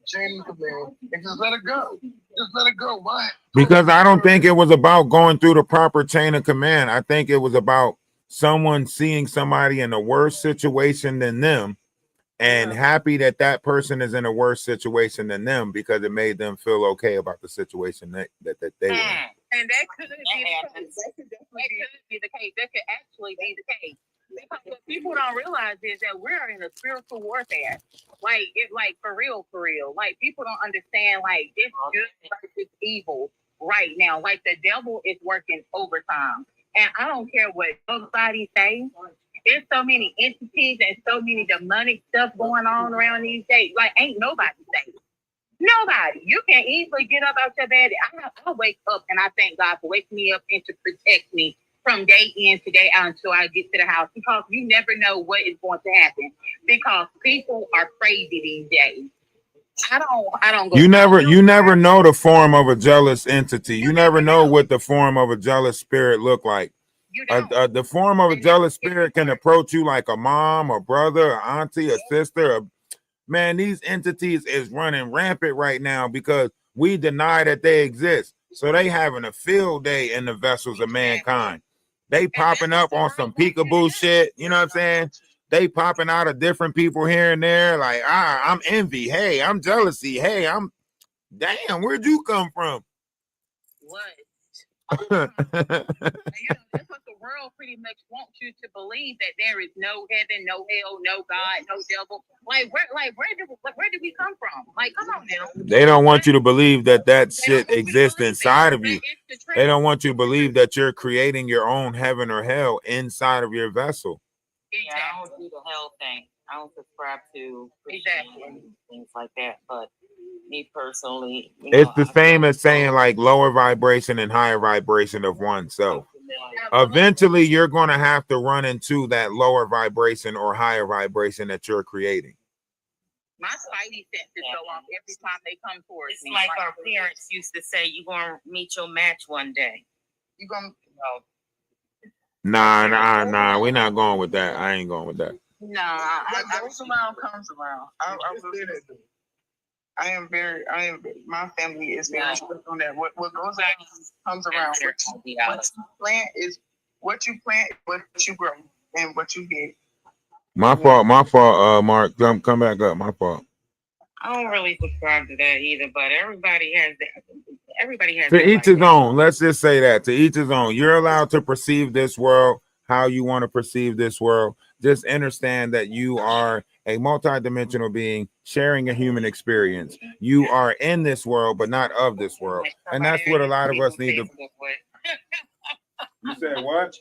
chain of command and just let her go? Just let her go. Why? Because I don't think it was about going through the proper chain of command. I think it was about someone seeing somebody in a worse situation than them and happy that that person is in a worse situation than them because it made them feel okay about the situation that they were in. And that could be the case. That could be the case. That could actually be the case. Because what people don't realize is that we're in a spiritual warfare. Like for real. Like people don't understand like this good versus evil right now. Like the devil is working overtime. And I don't care what nobody say. There's so many entities and so many demonic stuff going on around these days. Like ain't nobody safe. Nobody. You can easily get up out your bed. I wake up and I thank God for waking me up and to protect me from day in to day out until I get to the house, because you never know what is going to happen because people are crazy these days. I don't go. You never know the form of a jealous entity. You never know what the form of a jealous spirit look like. The form of a jealous spirit can approach you like a mom, a brother, an auntie, a sister. Man, these entities is running rampant right now because we deny that they exist. So they having a field day in the vessels of mankind. They popping up on some peekaboo shit. You know what I'm saying? They popping out of different people here and there. Like, I'm envy. Hey, I'm jealousy. Hey, damn, where'd you come from? What? That's what the world pretty much wants you to believe, that there is no heaven, no hell, no God, no devil. Where did we come from? Like, come on now. They don't want you to believe that shit exists inside of you. They don't want you to believe that you're creating your own heaven or hell inside of your vessel. Yeah, I don't do the hell thing. I don't subscribe to things like that. But me personally, it's the same as saying like lower vibration and higher vibration of oneself. Eventually, you're going to have to run into that lower vibration or higher vibration that you're creating. My spidey senses go off every time they come towards It's me. like our parents used to say, you're going to meet your match one day. You gonna Nah. We're not going with that. I ain't going with that. Nah, what goes around comes around. My family is very strict on that. What goes around comes around. What you plant, what you grow, and what you get. My fault, Mark. Come back up. My fault. I don't really subscribe to that either, but everybody has that. Everybody has To each his own. Let's just say that. To each his own. You're allowed to perceive this world how you want to perceive this world. Just understand that you are a multidimensional being sharing a human experience. You are in this world, but not of this world. And that's what a lot of us need to. You said what?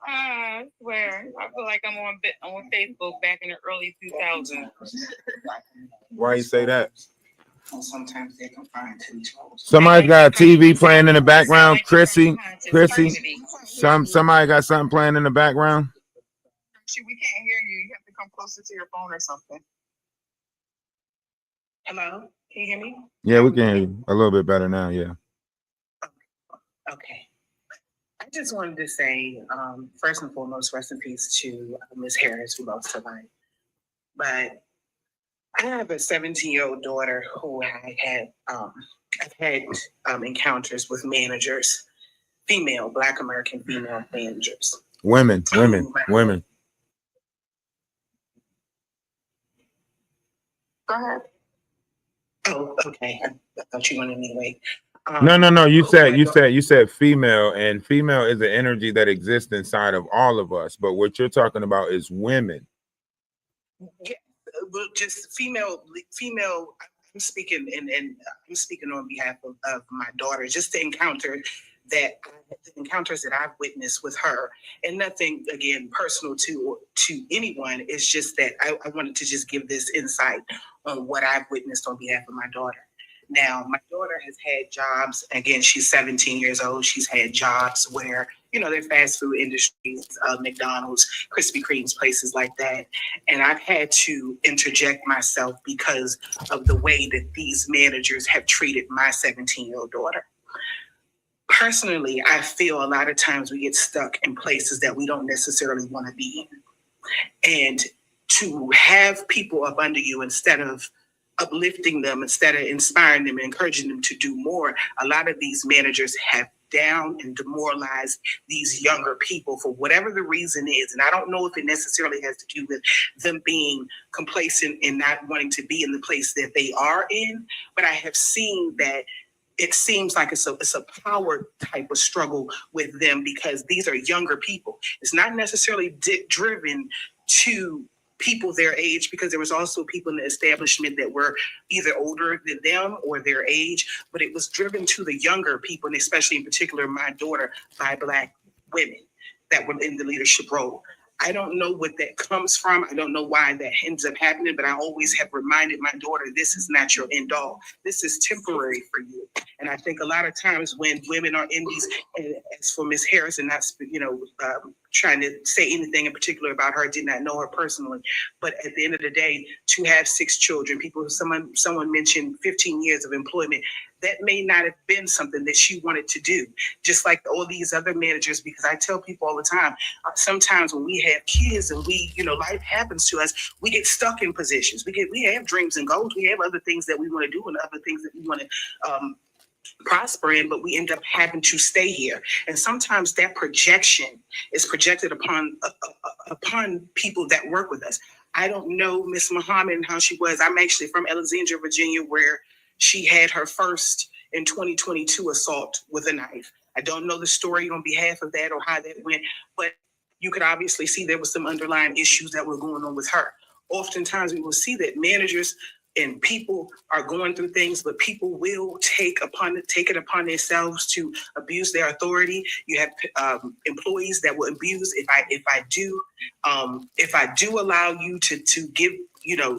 I swear, I feel like I'm on Facebook back in the early 2000s. Why you say that? Sometimes they can find two trolls. Somebody's got a TV playing in the background. Chrissy, somebody got something playing in the background. We can't hear you. You have to come closer to your phone or something. Hello? Can you hear me? Yeah, we can hear you a little bit better now. Yeah. Okay. I just wanted to say, first and foremost, rest in peace to Ms. Harris, who lost her life. But I have a 17-year-old daughter who I've had encounters with managers, Black American female managers. Women. Go ahead. Oh, okay. I thought you wanted me to wait. No. You said female, and female is an energy that exists inside of all of us. But what you're talking about is women. Yeah, well, just female. I'm speaking, and I'm speaking on behalf of my daughter. Just the encounters that I've witnessed with her, and nothing again personal to anyone. It's just that I wanted to just give this insight on what I've witnessed on behalf of my daughter. Now, my daughter has had jobs. Again, she's 17 years old. She's had jobs where, they're fast food industries, McDonald's, Krispy Kreme's, places like that. And I've had to interject myself because of the way that these managers have treated my 17-year-old daughter. Personally, I feel a lot of times we get stuck in places that we don't necessarily want to be in. And to have people up under you, instead of uplifting them, instead of inspiring them and encouraging them to do more, a lot of these managers have down and demoralized these younger people for whatever the reason is. And I don't know if it necessarily has to do with them being complacent and not wanting to be in the place that they are in, but I have seen that it seems like it's a power type of struggle with them, because these are younger people. It's not necessarily driven to people their age, because there was also people in the establishment that were either older than them or their age, but it was driven to the younger people, and especially in particular my daughter, by Black women that were in the leadership role. I don't know what that comes from. I don't know why that ends up happening, but I always have reminded my daughter, this is not your end all. This is temporary for you. And I think a lot of times when women are in these, and as for Ms. Harris, and not, trying to say anything in particular about her, I did not know her personally, but at the end of the day, to have 6 children, someone mentioned 15 years of employment, that may not have been something that she wanted to do, just like all these other managers, because I tell people all the time, sometimes when we have kids and life happens to us, we get stuck in positions. We have dreams and goals. We have other things that we want to do and other things that we want to prosper in, but we end up having to stay here. And sometimes that projection is projected upon people that work with us. I don't know Miss Muhammad and how she was. I'm actually from Alexandria, Virginia, where she had her first in 2022 assault with a knife. I don't know the story on behalf of that or how that went, but you could obviously see there was some underlying issues that were going on with her. Oftentimes we will see that managers and people are going through things, but people will take it upon themselves to abuse their authority. You have employees that will abuse. If I do allow you to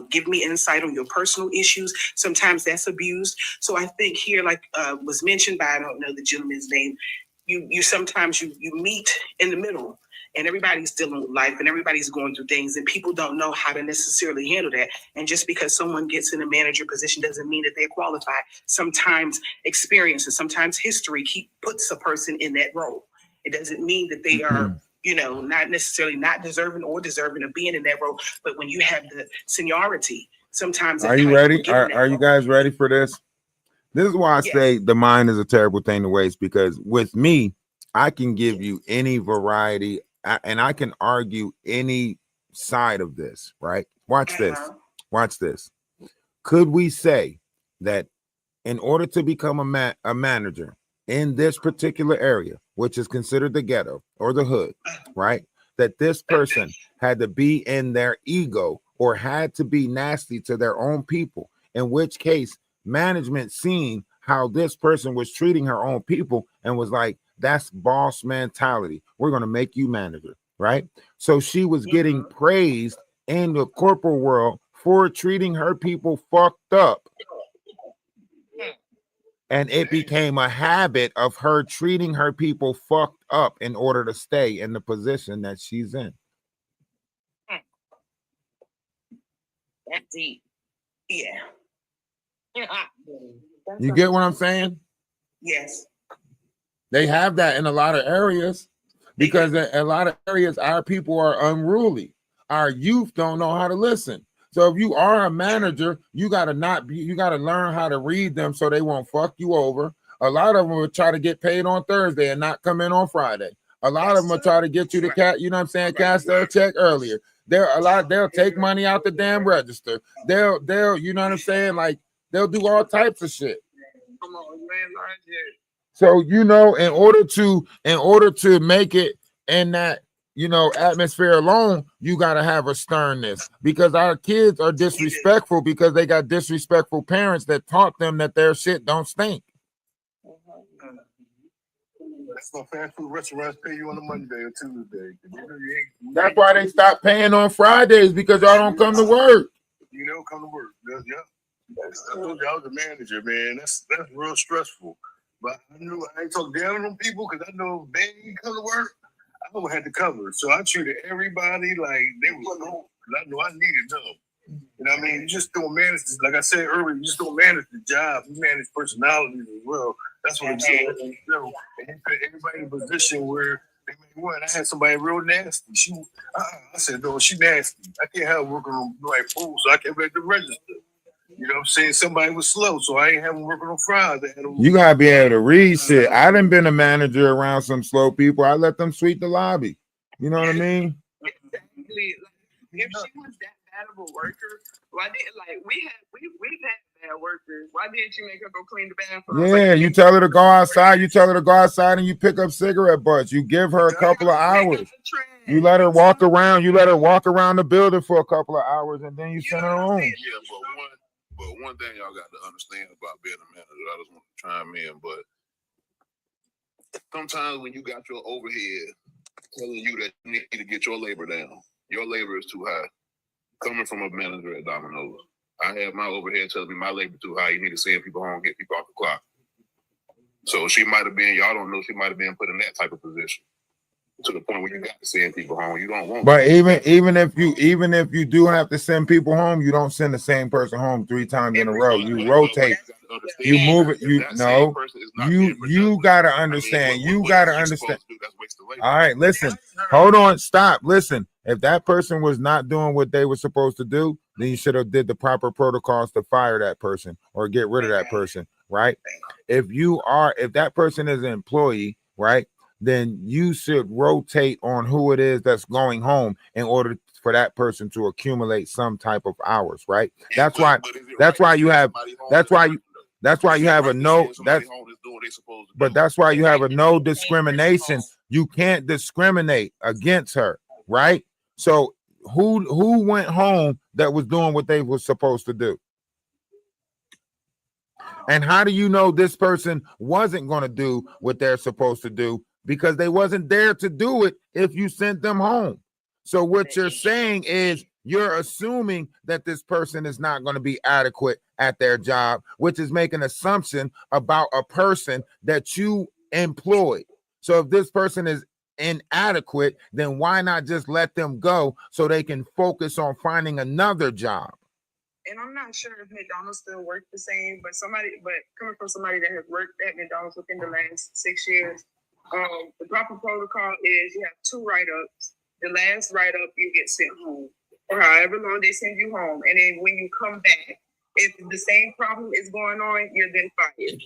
give me insight on your personal issues, sometimes that's abused. So I think here, like was mentioned by, I don't know the gentleman's name, you sometimes meet in the middle. And everybody's dealing with life and everybody's going through things, and people don't know how to necessarily handle that. And just because someone gets in a manager position doesn't mean that they're qualified. Sometimes experience and sometimes history puts a person in that role. It doesn't mean that they are, not necessarily not deserving or deserving of being in that role. But when you have the seniority, sometimes. Are you ready? Are you guys ready for this? This is why I say the mind is a terrible thing to waste, because with me, I can give you any variety and I can argue any side of this, right? Watch this. Could we say that in order to become a manager in this particular area, which is considered the ghetto or the hood, right? That this person had to be in their ego or had to be nasty to their own people, in which case management seen how this person was treating her own people and was like, That's boss mentality. We're going to make you manager, right? So she was getting praised in the corporate world for treating her people fucked up. And it became a habit of her treating her people fucked up in order to stay in the position that she's in. That's deep. Yeah. You get what I'm saying? Yes. They have that in a lot of areas because in a lot of areas our people are unruly. Our youth don't know how to listen. So if you are a manager, you got to learn how to read them so they won't fuck you over. A lot of them will try to get paid on Thursday and not come in on Friday. A lot of them will try to get you to you know what I'm saying, cash their check earlier. They'll take money out the damn register. They'll you know what I'm saying? Like they'll do all types of shit. Come on, man. So, you know, in order to make it in that, you know, atmosphere alone, you got to have a sternness because our kids are disrespectful because they got disrespectful parents that taught them that their shit don't stink. That's no fast food restaurants pay you on a Monday or Tuesday. That's why they stopped paying on Fridays because y'all don't come to work. You know, come to work. Yeah. I told you I was a manager, man. That's real stressful. But I knew I ain't talk down on them people because I know if they didn't come to work, I would have to cover. So I treated everybody like they was home because I knew I needed them. You know what I mean? You just don't manage this. Like I said earlier, you just don't manage the job. You manage personalities as well. That's what I'm saying. You know, and you put everybody in a position where they may win. I had somebody real nasty. I said, no, she nasty. I can't have her working on like food, so I can't make the register. You know what I'm saying? Somebody was slow, so I ain't have them working on Friday. You gotta be able to read shit. I done been a manager around some slow people. I let them sweep the lobby. You know what I mean? Exactly. If she was that bad of a worker, why didn't we've had bad workers? Why didn't you make her go clean the bathroom? Yeah, you tell her to go outside. You tell her to go outside and you pick up cigarette butts. You give her a couple of hours. You let her walk around. You let her walk around the building for a couple of hours and then you send her home. Yeah, but one thing y'all got to understand about being a manager, I just want to chime in, but sometimes when you got your overhead telling you that you need to get your labor down, your labor is too high. Coming from a manager at Domino's, I have my overhead telling me my labor too high. You need to send people home, get people off the clock. So she might have been, y'all don't know, she might have been put in that type of position to the point where you got to send people home. You don't want. But even if you do have to send people home, you don't send the same person home 3 times in a row. You rotate. You move it. You gotta understand. You gotta understand. All right, listen. Hold on. Stop. Listen. If that person was not doing what they were supposed to do, then you should have did the proper protocols to fire that person or get rid of that person, right? If that person is an employee, right, then you should rotate on who it is that's going home in order for that person to accumulate some type of hours, right? That's why you have a no discrimination. You can't discriminate against her, right? So who went home that was doing what they were supposed to do? And how do you know this person wasn't going to do what they're supposed to do? Because they wasn't there to do it if you sent them home. So what you're saying is you're assuming that this person is not going to be adequate at their job, which is making an assumption about a person that you employed. So if this person is inadequate, then why not just let them go so they can focus on finding another job? And I'm not sure if McDonald's still works the same, but coming from somebody that has worked at McDonald's within the last 6 years, the proper protocol is you have 2 write-ups. The last write-up, you get sent home, or however long they send you home. And then when you come back, if the same problem is going on, you're then fired.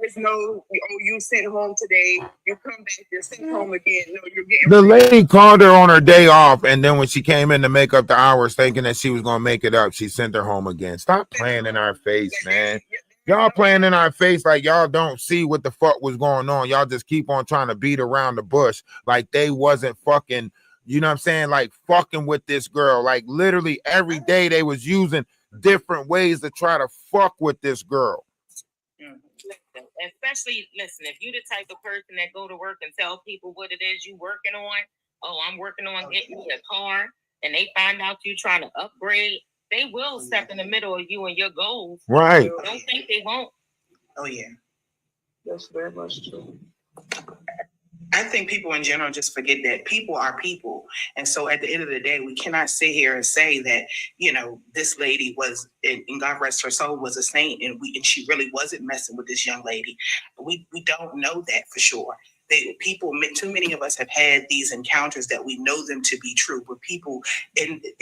There's no, you sent home today, you come back, you're sent home again. No, you're getting. The lady called her on her day off, and then when she came in to make up the hours, thinking that she was going to make it up, she sent her home again. Stop playing in our face, man. Y'all playing in our face like y'all don't see what the fuck was going on. Y'all just keep on trying to beat around the bush like they wasn't fucking, you know what I'm saying, like fucking with this girl. Like literally every day they was using different ways to try to fuck with this girl. Listen, especially listen, if you the type of person that go to work and tell people what it is you working on, oh, I'm working on getting me a car, and they find out you trying to upgrade, they will step in the middle of you and your goals. Right. Don't think they won't. Oh yeah. That's very much true. I think people in general just forget that people are people. And so at the end of the day, we cannot sit here and say that, you know, this lady was, and God rest her soul, was a saint, and she really wasn't messing with this young lady. We don't know that for sure. Too many of us have had these encounters that we know them to be true, where people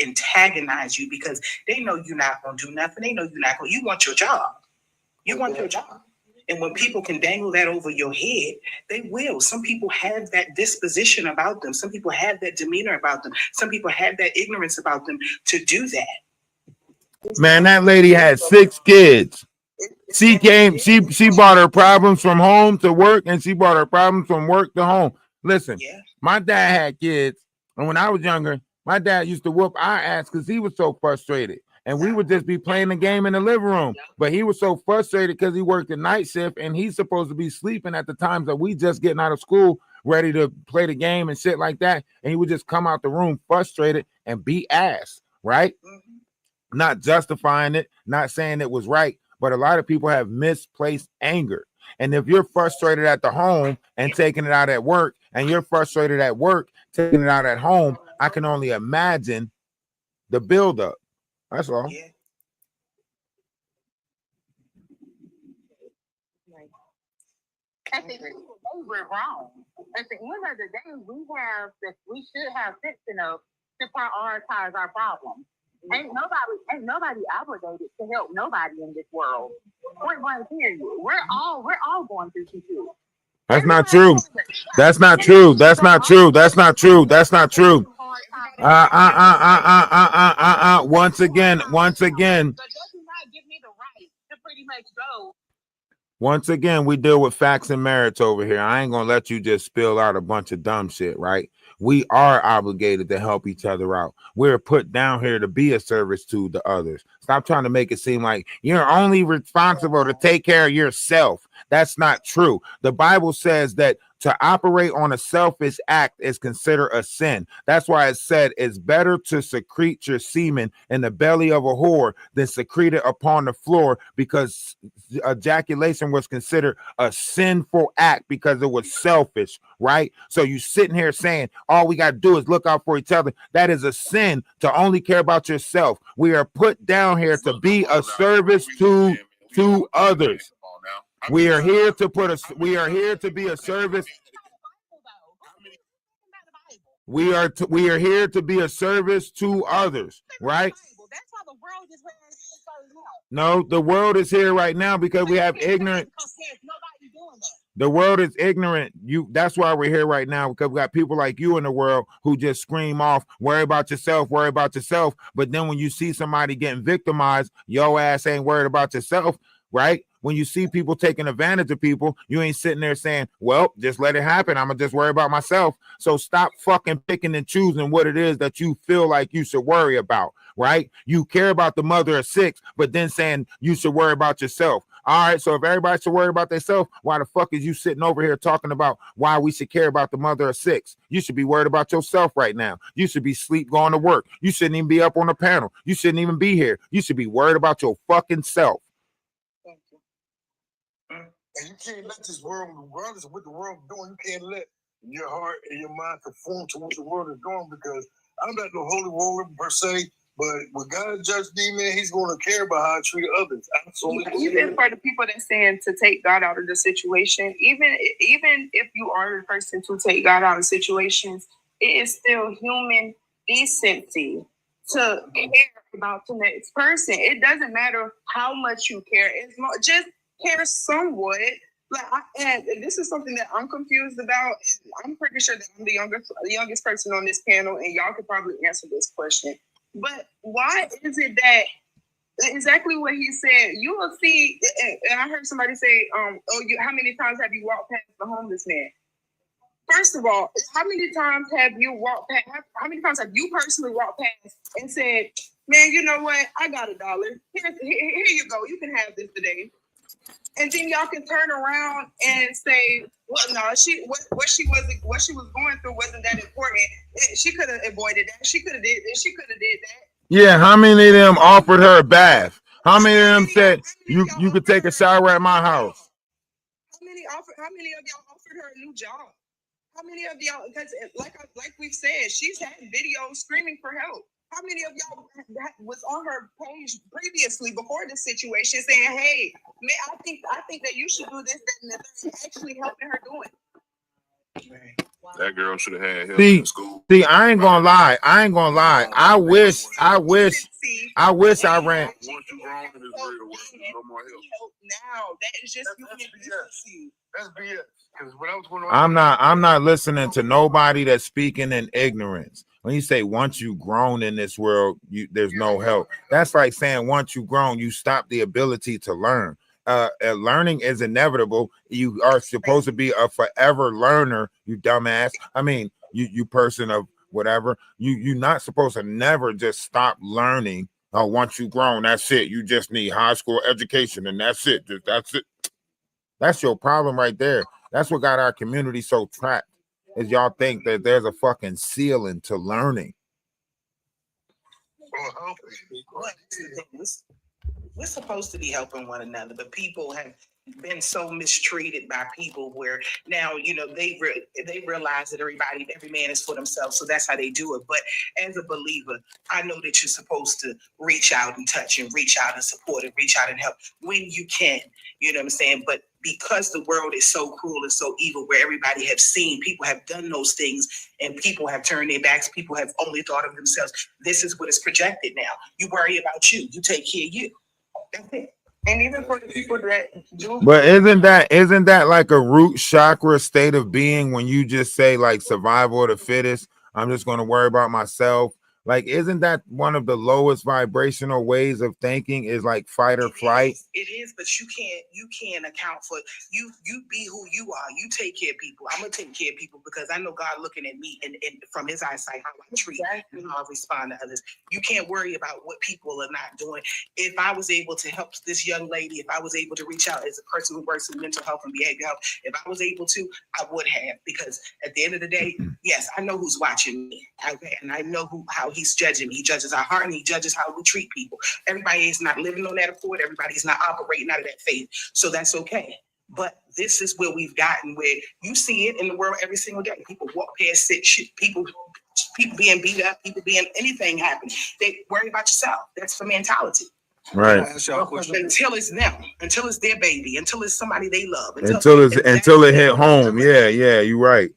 antagonize you because they know you're not going to do nothing. They know you're not going. You want your job. You want your job. And when people can dangle that over your head, they will. Some people have that disposition about them. Some people have that demeanor about them. Some people have that ignorance about them to do that. Man, that lady had 6 kids. She brought her problems from home to work, and she brought her problems from work to home. Listen, my dad had kids, and when I was younger, my dad used to whoop our ass because he was so frustrated. And we would just be playing the game in the living room. But he was so frustrated because he worked the night shift, and he's supposed to be sleeping at the times that we just getting out of school, ready to play the game and shit like that. And he would just come out the room frustrated and beat ass, right? Not justifying it, not saying it was right, but a lot of people have misplaced anger. And if you're frustrated at the home and taking it out at work, and you're frustrated at work, taking it out at home, I can only imagine the buildup. That's all. Yeah. I think they were wrong. At the end of the day, we should have sense enough to prioritize our problems. Ain't nobody obligated to help nobody in this world. Point blank period. We're all going through some shit. That's not true. That's not true. That's not true. That's not true. That's not true. Once again. Once again, we deal with facts and merits over here. I ain't gonna let you just spill out a bunch of dumb shit, right? We are obligated to help each other out. We're put down here to be a service to the others. Stop trying to make it seem like you're only responsible to take care of yourself. That's not true. The Bible says that to operate on a selfish act is considered a sin. That's why it said it's better to secrete your semen in the belly of a whore than secrete it upon the floor, because ejaculation was considered a sinful act because it was selfish, right? So you sitting here saying all we got to do is look out for each other. That is a sin to only care about yourself. We are put down here to be a service to others. We are here to be a service. We are here to be a service to others, right? No, the world is here right now because we have ignorant. The world is ignorant. That's why we're here right now, because we got people like you in the world who just scream off, worry about yourself, worry about yourself. But then when you see somebody getting victimized, your ass ain't worried about yourself, right? When you see people taking advantage of people, you ain't sitting there saying, well, just let it happen. I'm going to just worry about myself. So stop fucking picking and choosing what it is that you feel like you should worry about, right? You care about the mother of 6, but then saying you should worry about yourself. All right, so if everybody should worry about themselves, why the fuck is you sitting over here talking about why we should care about the mother of 6? You should be worried about yourself right now. You should be asleep going to work. You shouldn't even be up on the panel. You shouldn't even be here. You should be worried about your fucking self. And you can't let this world, regardless of what the world is doing, you can't let your heart and your mind conform to what the world is doing, because I'm not no holy roller per se, but when God judges me, man, he's going to care about how I treat others. Absolutely. Even for the people that's saying to take God out of the situation, even if you are the person to take God out of situations, it is still human decency to care about the next person. It doesn't matter how much you care. It's not just care somewhat. And this is something that I'm confused about. I'm pretty sure that I'm the youngest person on this panel, and y'all could probably answer this question. But why is it that exactly what he said? You will see, and I heard somebody say, how many times have you walked past the homeless man? First of all, how many times have you walked past? How many times have you personally walked past and said, "Man, you know what? I got $1. Here you go. You can have this today." and then y'all can turn around and say, well, no, what she was going through wasn't that important. She could have avoided that. She could have did that. Yeah, how many of them offered her a bath? How many of them said you could take a shower at my house? How many of y'all offered her a new job? How many of y'all, because like we've said, she's had videos screaming for help. How many of y'all that was on her page previously before this situation saying, hey, man, I think that you should do this, that, and the third, actually helping her do it. That girl should have had help in school. See, I ain't gonna lie. I wish I ran. Once you grown in this real world, there's no more help. Now that is just That's BS. Because when I was going I'm not listening to nobody that's speaking in ignorance. When you say once you grown in this world, there's no help. That's like saying once you grown, you stop the ability to learn. Learning is inevitable. You are supposed to be a forever learner, you dumbass. I mean, you person of whatever. You're not supposed to never just stop learning. Once you grown, that's it. You just need high school education, and that's it. That's it. That's your problem right there. That's what got our community so trapped. Is y'all think that there's a fucking ceiling to learning? We're supposed to be helping one another, but people have been so mistreated by people where now, you know, they realize that every man is for themselves. So that's how they do it. But as a believer, I know that you're supposed to reach out and touch and reach out and support and reach out and help when you can, you know what I'm saying? But because the world is so cruel and so evil, where everybody have seen, people have done those things and people have turned their backs, people have only thought of themselves. This is what is projected now. You worry about you, you take care of you. That's it. And even for the people that do, But isn't that like a root chakra state of being when you just say like survival of the fittest? I'm just going to worry about myself. Like, isn't that one of the lowest vibrational ways of thinking is like fight or flight? It is, but you can't account for you be who you are. You take care of people. I'm gonna take care of people because I know God looking at me and from his eyesight how I treat and how I respond to others. You can't worry about what people are not doing. If I was able to help this young lady, if I was able to reach out as a person who works in mental health and behavioral health, if I was able to, I would have, because at the end of the day, yes, I know who's watching me. Okay, and I know how he's judging me. He judges our heart and he judges how we treat people. Everybody is not living on that accord. Everybody's not operating out of that faith. So that's okay. But this is where we've gotten, where you see it in the world every single day. People walk past people being beat up, people being anything happen. They worry about yourself. That's the mentality. Right. Until it's them, until it's their baby, until it's somebody they love. Until it hit home. Yeah, you're right.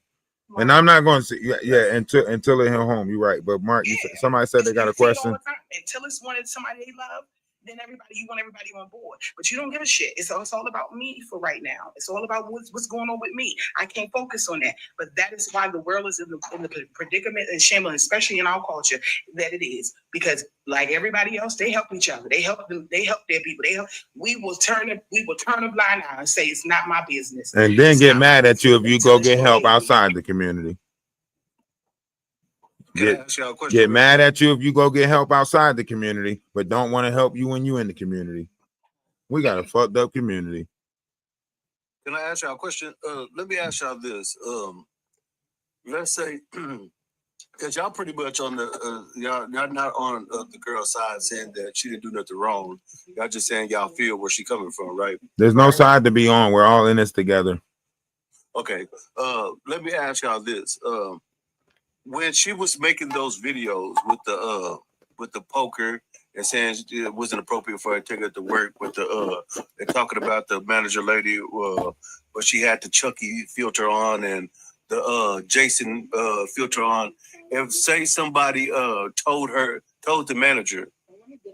And I'm not going to say, until it hit home. You're right. But Mark, somebody said they got a question. Until it's somebody they love, then you want everybody on board. But you don't give a shit. It's all about me for right now. It's all about what's going on with me. I can't focus on that. But that is why the world is in the predicament and shame, especially in our culture, that it is. Because like everybody else, they help each other. They help them. They help their people. We will turn a blind eye and say it's not my business. And then get mad at you if you go get help outside the community. Get mad at you if you go get help outside the community, but don't want to help you when you in the community. We got a fucked up community. Can I ask y'all a question? Let me ask y'all this. Let's say, because y'all pretty much on the y'all not on the girl's side saying that she didn't do nothing wrong. Y'all just saying y'all feel where she coming from, right? There's no side to be on. We're all in this together. Okay. Let me ask y'all this. When she was making those videos with the poker and saying it wasn't appropriate for her to take her to work with and talking about the manager lady, but she had the Chucky filter on and the Jason filter on. If say somebody told the manager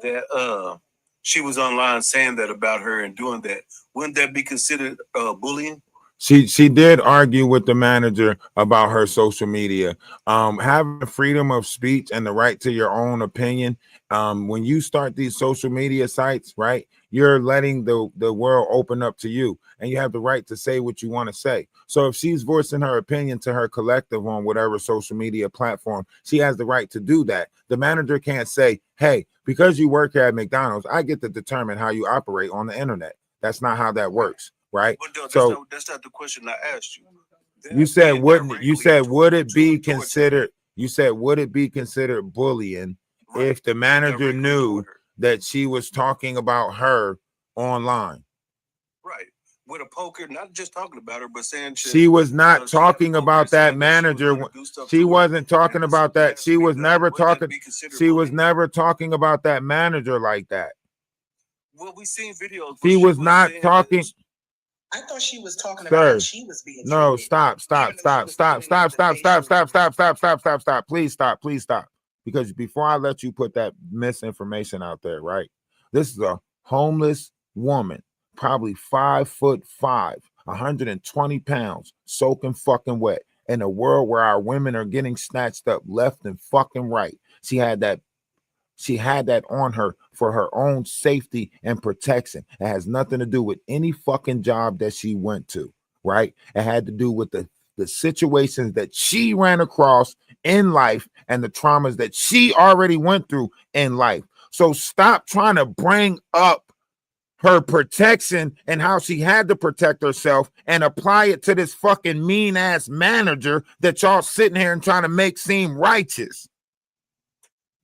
that she was online saying that about her and doing that, wouldn't that be considered bullying? She did argue with the manager about her social media. Having freedom of speech and the right to your own opinion. When you start these social media sites, right, you're letting the world open up to you, and you have the right to say what you want to say. So if she's voicing her opinion to her collective on whatever social media platform, she has the right to do that. The manager can't say, hey, because you work at McDonald's, I get to determine how you operate on the internet. That's not how that works, right? But no, So that's not the question I asked you. you said would it be considered? You said would it be considered bullying if the manager knew that she was talking about her online? Right. With a poker, not just talking about her, but saying She was not talking about that manager. She wasn't talking about that. She was never talking. She was never talking about that manager like that. Well, we seen videos. She was not talking. I thought she was talking about Sir, how she was being no, treated. stop. Please stop. Because before I let you put that misinformation out there, right? This is a homeless woman, probably 5'5", 120 pounds, soaking fucking wet, in a world where our women are getting snatched up left and fucking right. She had that on her for her own safety and protection. It has nothing to do with any fucking job that she went to, right? It had to do with the situations that she ran across in life and the traumas that she already went through in life. So stop trying to bring up her protection and how she had to protect herself and apply it to this fucking mean ass manager that y'all sitting here and trying to make seem righteous.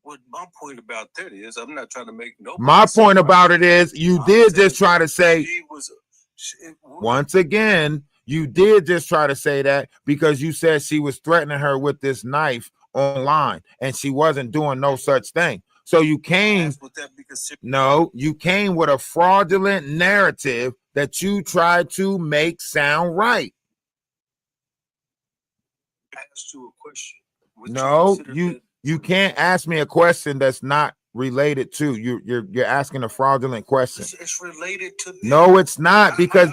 What my point about that is, I'm not trying to make no. My point about it is, you did just try to say, once again, you did just try to say that because you said she was threatening her with this knife online and she wasn't doing no such thing. So you came, you came with a fraudulent narrative that you tried to make sound right. I asked you a question. No, you can't ask me a question that's not related to you're asking a fraudulent question. It's related to. No, it's not, because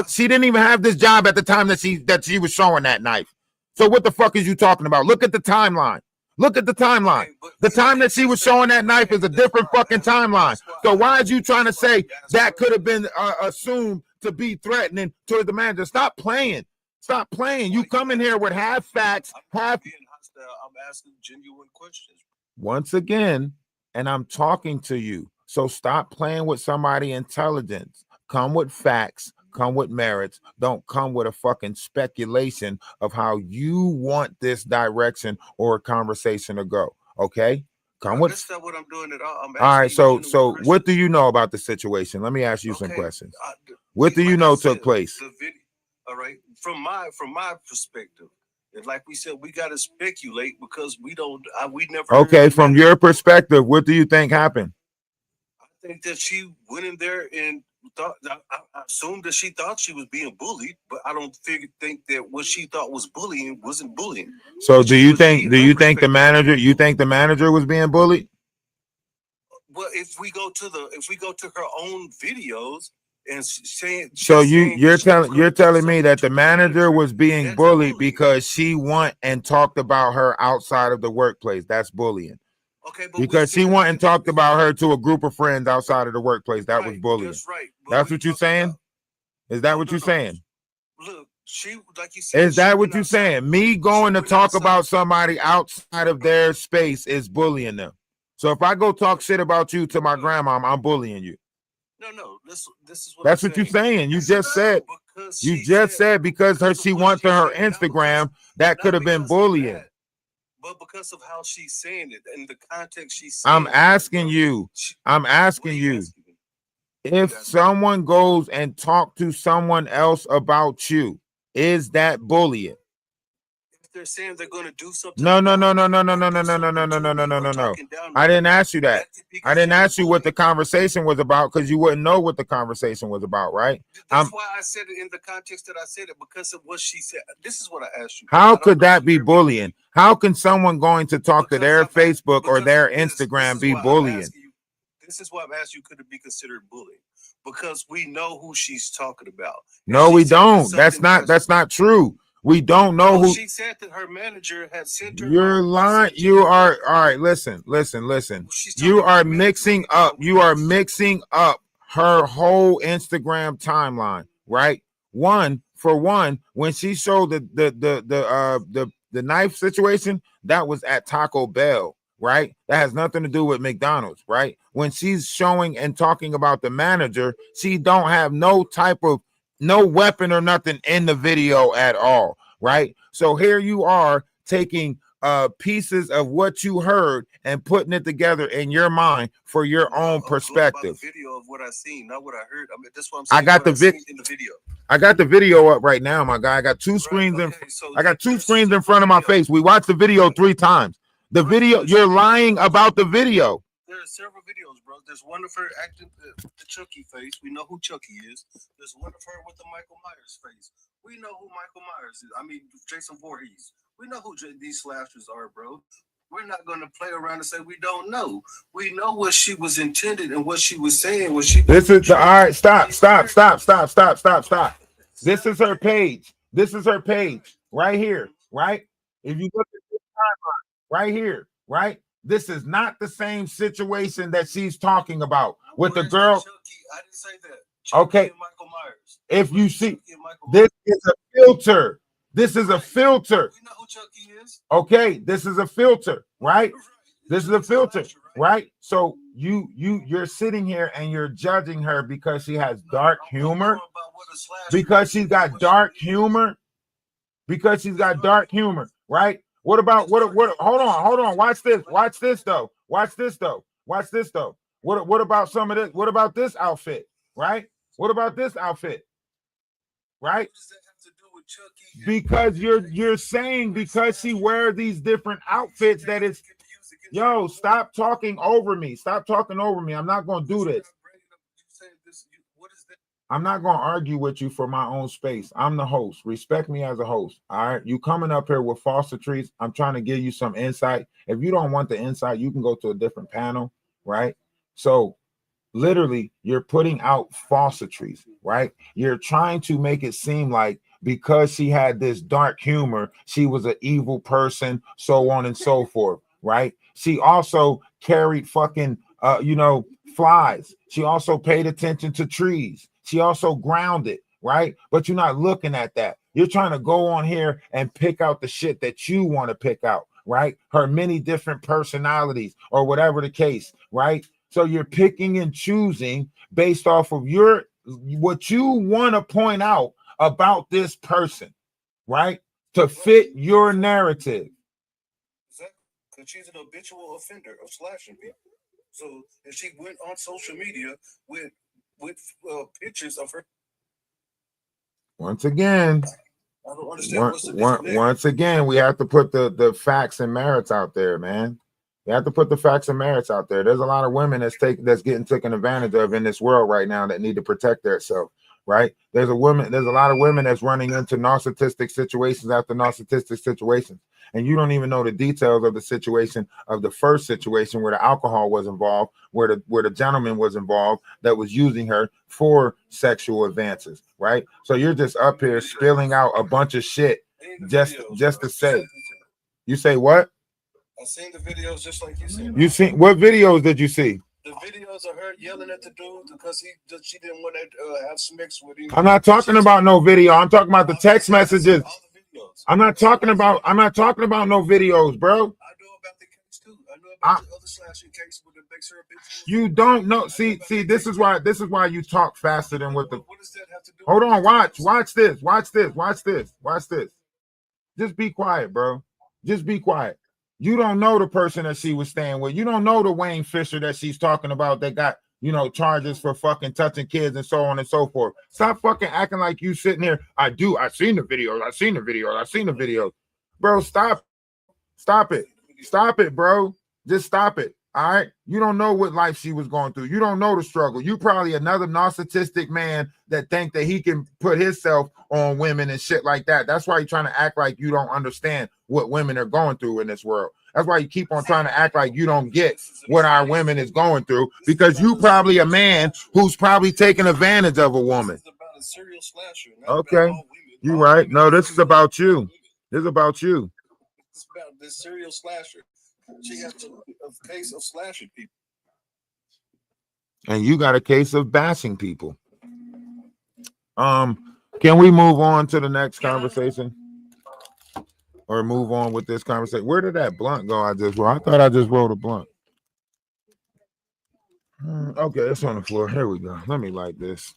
she didn't even have this job at the time that she was showing that knife. So what the fuck is you talking about? Look at the timeline. Look at the timeline. The time that she was showing that knife is a different fucking timeline. So why is you trying to say that could have been assumed to be threatening to the manager? Stop playing. Stop playing. You come in here with half facts, half. I'm asking genuine questions. Once again, and I'm talking to you. So stop playing with somebody's intelligence. Come with facts. Come with merits. Don't come with a fucking speculation of how you want this direction or a conversation to go. Okay? Come with. That's not what I'm doing at all. All right. So what do you know about the situation? Let me ask you some questions. What do you know took place? All right. From my perspective, and like we said, we got to speculate because we never. Okay. From your perspective, what do you think happened? I think that she went in there and thought. I assumed that she thought she was being bullied, but I don't think that what she thought was bullying wasn't bullying. So do you think the manager was being bullied? Well, if we go to her own videos and saying, so you're telling me that the manager was being bullied because she went and talked about her outside of the workplace. That's bullying. Okay, but because she went and talked about her to a group of friends outside of the workplace. That was bullying. That's right. That's what you're saying? Is that what you're saying? Look, she, like you said, is that what you're saying? Me going to talk about somebody outside of their space is bullying them. So if I go talk shit about you to my grandma, I'm bullying you. No. This is what that's what you're saying. You just said because she went to her Instagram, that could have been bullying. But because of how she's saying it and the context she's saying I'm asking you, if someone goes and talk to someone else about you, is that bullying? If they're saying they're going to do something. No. I didn't ask you that. I didn't ask you what the conversation was about because you wouldn't know what the conversation was about, right? That's why I said it in the context that I said it, because of what she said. This is what I asked you. How could that be bullying? How can someone going to talk to their Facebook or their Instagram be bullying? This is why I'm asking you, could it be considered bullying? Because we know who she's talking about. No, we don't. That's not true. We don't know who. She said that her manager had sent her. You're lying. You are all right. Listen. You are mixing up. You are mixing up her whole Instagram timeline, right? When she showed the knife situation, that was at Taco Bell, right? That has nothing to do with McDonald's, right? When she's showing and talking about the manager, she don't have no weapon or nothing in the video at all, right? So here you are taking pieces of what you heard and putting it together in your mind for your own perspective. Video of what I seen, not what I heard. I mean, that's what I'm I saying. got what the I vid. seen in the video. I got the video up right now, my guy. I got two screens I got two screens in front of my face. We watched the video 3 times. The video, you're lying about the video. There are several videos, bro. There's one of her acting the Chucky face. We know who Chucky is. There's one of her with the Michael Myers face. We know who Michael Myers is. I mean, Jason Voorhees. We know who these slashers are, bro. We're not going to play around and say we don't know. We know what she was intended and what she was saying. What she. This is the, all right. Stop. This is her page. This is her page right here, right? If you look at this timeline right here, right? This is not the same situation that she's talking about with the girl. Chucky? I didn't say that. Chucky Okay. and Michael Myers. If you see, this is a filter. This is a filter. We know who Chucky is. Okay, this is a filter, right? This is a filter, right? So you're sitting here and you're judging her because she has dark humor, because she's got dark humor, right? What about what? Hold on. Watch this though. What about some of this? What about this outfit, right? What about this outfit, right? Because you're saying because she wears these different outfits that it's, yo, stop talking over me. I'm not going to do this. I'm not going to argue with you for my own space. I'm the host. Respect me as a host. All right. You coming up here with falsitries. I'm trying to give you some insight. If you don't want the insight, you can go to a different panel, right? So literally, you're putting out falsitries, right? You're trying to make it seem like because she had this dark humor, she was an evil person, so on and so forth, right? She also carried fucking, flies. She also paid attention to trees. She also grounded, right? But you're not looking at that. You're trying to go on here and pick out the shit that you want to pick out, right? Her many different personalities or whatever the case, right? So you're picking and choosing based off of what you want to point out about this person, right? To fit your narrative. Because she's an habitual offender of slashing people. So if she went on social media with pictures of her, Once again, I don't understand what's the difference. once again, we have to put the facts and merits out there, man. You have to put the facts and merits out there. There's a lot of women that's getting taken advantage of in this world right now that need to protect themselves, right? There's a lot of women that's running into narcissistic situations after narcissistic situations, and you don't even know the details of the situation of the first situation where the alcohol was involved, where the gentleman was involved that was using her for sexual advances, right? So you're just up here spilling out a bunch of shit just to say. You say what? I seen the videos just like you seen. You seen what videos did you see? The videos of her yelling at the dude because she didn't want to have sex with him. I'm not talking about no video. I'm talking about the text messages. I'm not talking about no videos, bro. I know about the case too. I know about the other slashing case with the makes her a bitch. You don't know. See, this is why you talk faster than what the. What does that have to do? Hold on, watch this. Just be quiet, bro. Just be quiet. You don't know the person that she was staying with. You don't know the Wayne Fisher that she's talking about that got, charges for fucking touching kids and so on and so forth. Stop fucking acting like you sitting here. I seen the videos. Bro, stop it, bro. Just stop it. All right. You don't know what life she was going through. You don't know the struggle. You probably another narcissistic man that think that he can put himself on women and shit like that. That's why you're trying to act like you don't understand what women are going through in this world. That's why you keep on trying to act like you don't get what our women is going through, because you probably a man who's probably taking advantage of a woman. Okay. You right. No, this is about you. This is about you. It's about this serial slasher. She has a case of slashing people. And you got a case of bashing people. Can we move on to the next conversation? or move on with this conversation. Where did that blunt go? I thought I just rolled a blunt. Okay, it's on the floor. Here we go. Let me light this.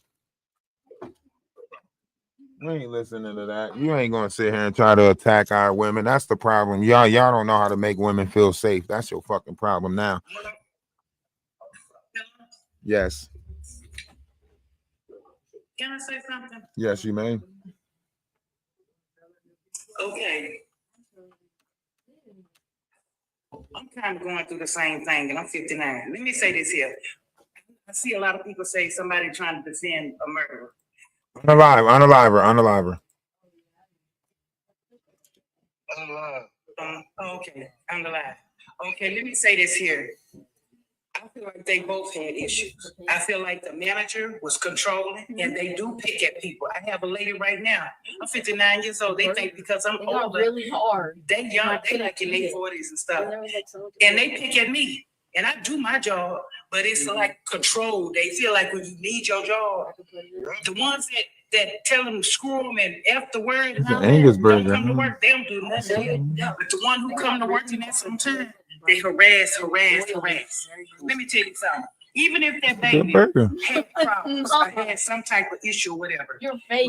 We ain't listening to that. You ain't gonna sit here and try to attack our women. That's the problem. Y'all don't know how to make women feel safe. That's your fucking problem now. Yes. Can I say something? Yes, you may. Okay. I'm kind of going through the same thing, and I'm 59. Let me say this here. I see a lot of people say somebody trying to defend a murderer. Unalive her. Okay, I'm alive. Okay, let me say this here. I feel like they both had issues. I feel like the manager was controlling, and they do pick at people. I have a lady right now. I'm 59 years old. They think because I'm older, really hard. they young, they like in their 40s and stuff. And they pick at me. And I do my job, but it's like control. They feel like when you need your job, the ones that tell them screw them and F the word and all that, Angus don't burger. come to work, they don't do nothing. But the one who come to work and that's sometimes they harass. Let me tell you something. Even if that baby had problems or had some type of issue or whatever,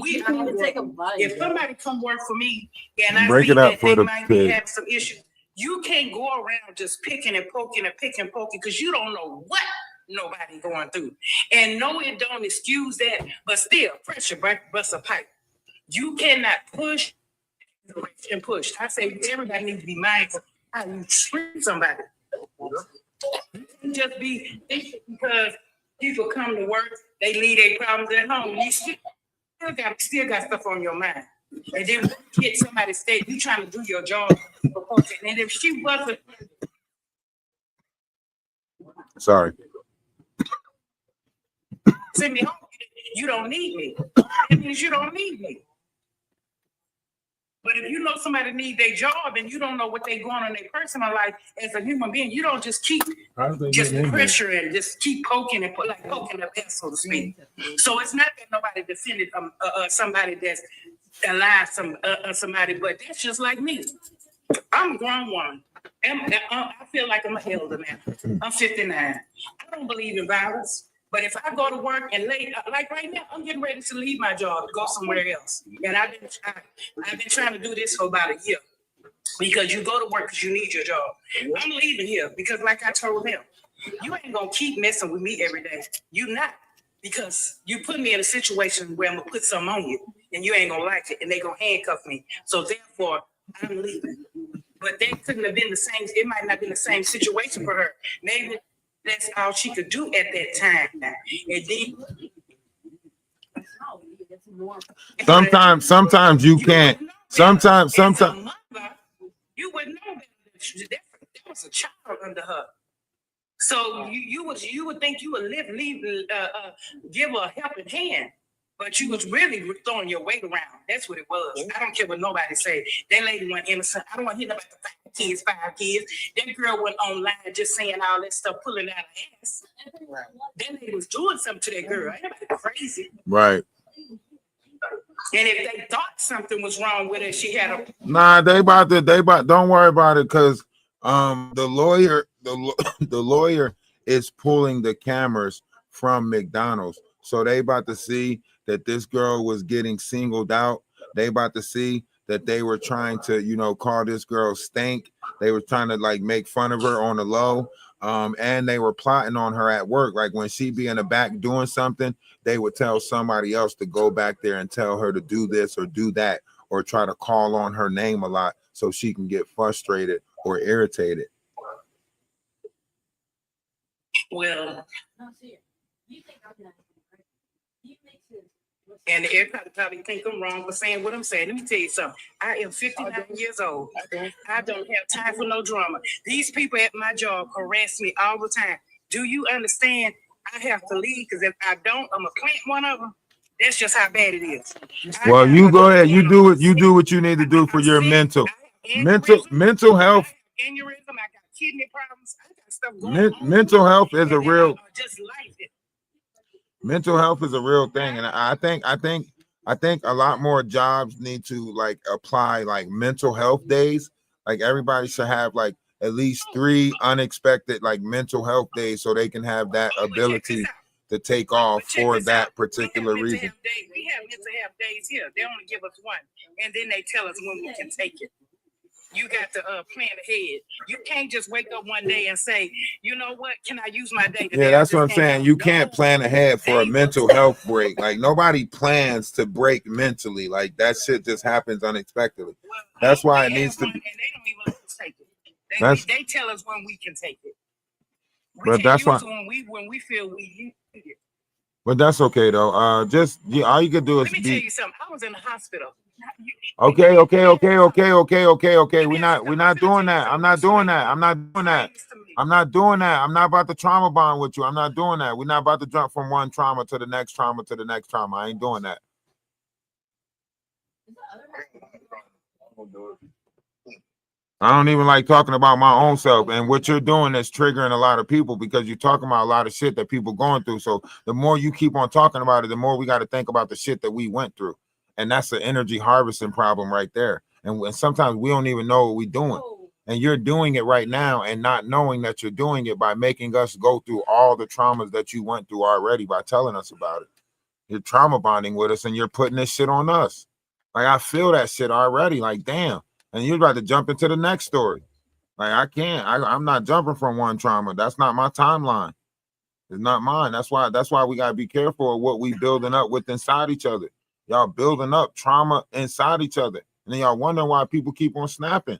we all work. If somebody come work for me and I Break see it up that for they the might be kid. having some issues, you can't go around just picking and poking because you don't know what nobody going through. And no, it don't excuse that, but still, pressure bust a pipe. You cannot push and push. I say everybody needs to be mindful how you treat somebody. You just be because people come to work, they leave their problems at home. You still got stuff on your mind. And then get somebody stay, you trying to do your job for folks. And if she wasn't, Sorry. send me home, you don't need me. That means you don't need me. But if you know somebody need their job and you don't know what they going on in their personal life as a human being, you don't just keep just pressure and just keep poking and poking the best, so to speak. So it's not that nobody defended somebody that's alive, somebody, but that's just like me. I'm a grown woman. I feel like I'm an elder now. I'm 59. I don't believe in violence. But if I go to work and late, like right now, I'm getting ready to leave my job to go somewhere else. And I've been trying to do this for about a year because you go to work because you need your job. I'm leaving here because, like I told him, you ain't gonna keep messing with me every day. You not, because you put me in a situation where I'm gonna put something on you and you ain't gonna like it and they gonna handcuff me. So therefore, I'm leaving. But they couldn't have been the same. It might not have been the same situation for her. Maybe that's all she could do at that time. And then Sometimes you can't. Sometimes. you wouldn't know that there was a child under her. So you would think you would give her a helping hand, but you was really throwing your weight around. That's what it was. I don't care what nobody say. That lady went innocent. I don't want to hear about the five kids. That girl went online just saying all that stuff, pulling out her ass. That lady was doing something to that girl. Ain't nobody crazy. Right. And if they thought something was wrong with her, she had a Nah, they about don't worry about it, because the lawyer is pulling the cameras from McDonald's. So they about to see that this girl was getting singled out. They about to see that they were trying to, call this girl stank. They were trying to make fun of her on the low. And they were plotting on her at work. Like when she be in the back doing something, they would tell somebody else to go back there and tell her to do this or do that, or try to call on her name a lot so she can get frustrated or irritated. well. And everybody probably think I'm wrong for saying what I'm saying. Let me tell you something. I am 59 years old. I don't have time for no drama. These people at my job harass me all the time. Do you understand? I have to leave because if I don't, I'm gonna plant one of them. That's just how bad it is. Well, you go ahead. You do it. You do what you need to do for your mental health. Aneurysm, I got kidney problems. I got stuff going on. Mental health is a real. Just life. Mental health is a real thing, and I think I think a lot more jobs need to like apply like mental health days. Like everybody should have like at least 3 unexpected like mental health days so they can have that ability to take off for that particular reason. We have mental health days here. They only give us one, and then they tell us when we can take it. You got to plan ahead. You can't just wake up one day and say, you know what, can I use my day today? Yeah, that's what I'm saying. You can't plan ahead for a mental health break. Like nobody plans to break mentally. Like that shit just happens unexpectedly. That's why it needs to be. And they don't even let us take it. They tell us when we can take it. But that's why. When we feel we need it. But that's okay though. All you can do is Let me tell you something. I was in the hospital. Okay. We're not doing that. I'm not doing that. I'm not about to trauma bond with you. I'm not doing that. We're not about to jump from one trauma to the next trauma to the next trauma. I ain't doing that. I don't even like talking about my own self, and what you're doing is triggering a lot of people because you're talking about a lot of shit that people going through. So the more you keep on talking about it, the more we got to think about the shit that we went through. And that's the energy harvesting problem right there. And sometimes we don't even know what we're doing. And you're doing it right now and not knowing that you're doing it by making us go through all the traumas that you went through already by telling us about it. You're trauma bonding with us and you're putting this shit on us. Like I feel that shit already. Like, damn. And you're about to jump into the next story. Like I can't. I'm not jumping from one trauma. That's not my timeline. It's not mine. That's why we gotta be careful of what we building up with inside each other. Y'all building up trauma inside each other. And then y'all wondering why people keep on snapping.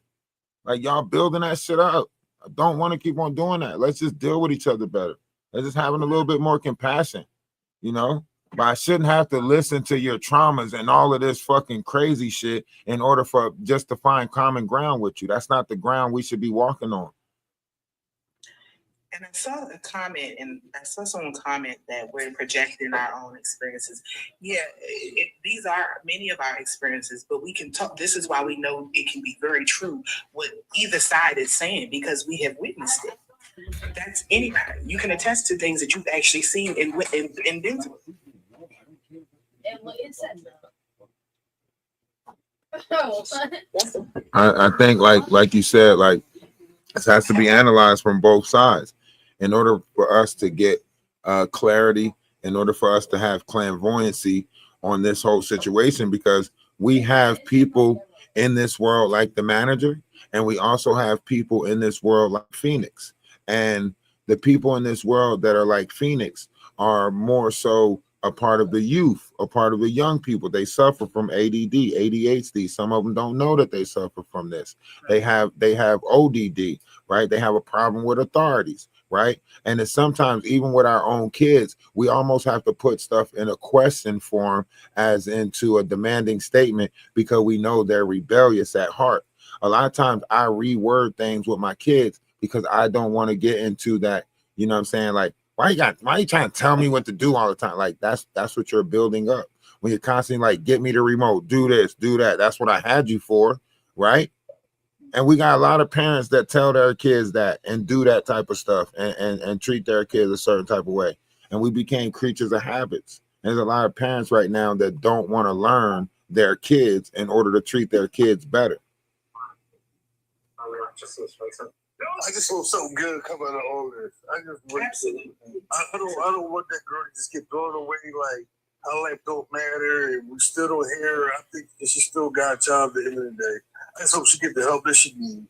Like y'all building that shit up. I don't want to keep on doing that. Let's just deal with each other better. Let's just having a little bit more compassion, you know? But I shouldn't have to listen to your traumas and all of this fucking crazy shit in order for just to find common ground with you. That's not the ground we should be walking on. And I saw a comment, and I saw someone comment that we're projecting our own experiences. Yeah, these are many of our experiences, but we can talk. This is why we know it can be very true what either side is saying because we have witnessed it. That's anybody. You can attest to things that you've actually seen and been through. I think like you said, like this has to be analyzed from both sides in order for us to get clarity, in order for us to have clairvoyancy on this whole situation, because we have people in this world like the manager, and we also have people in this world like Phoenix. And the people in this world that are like Phoenix are more so a part of the youth, a part of the young people. They suffer from ADD, ADHD. Some of them don't know that they suffer from this. They have ODD, right? They have a problem with authorities, right? And it's sometimes even with our own kids, we almost have to put stuff in a question form as into a demanding statement because we know they're rebellious at heart. A lot of times I reword things with my kids because I don't want to get into that, you know what I'm saying? Like, why you trying to tell me what to do all the time? Like that's what you're building up. When you're constantly like, get me the remote, do this, do that. That's what I had you for, right? And we got a lot of parents that tell their kids that and do that type of stuff and treat their kids a certain type of way. And we became creatures of habits. And there's a lot of parents right now that don't want to learn their kids in order to treat their kids better. I just feel so good coming out of all this. I don't want that girl to just get thrown away like her life don't matter and we still don't hear her. I think that she still got a job at the end of the day. I just hope she get the help that she needs.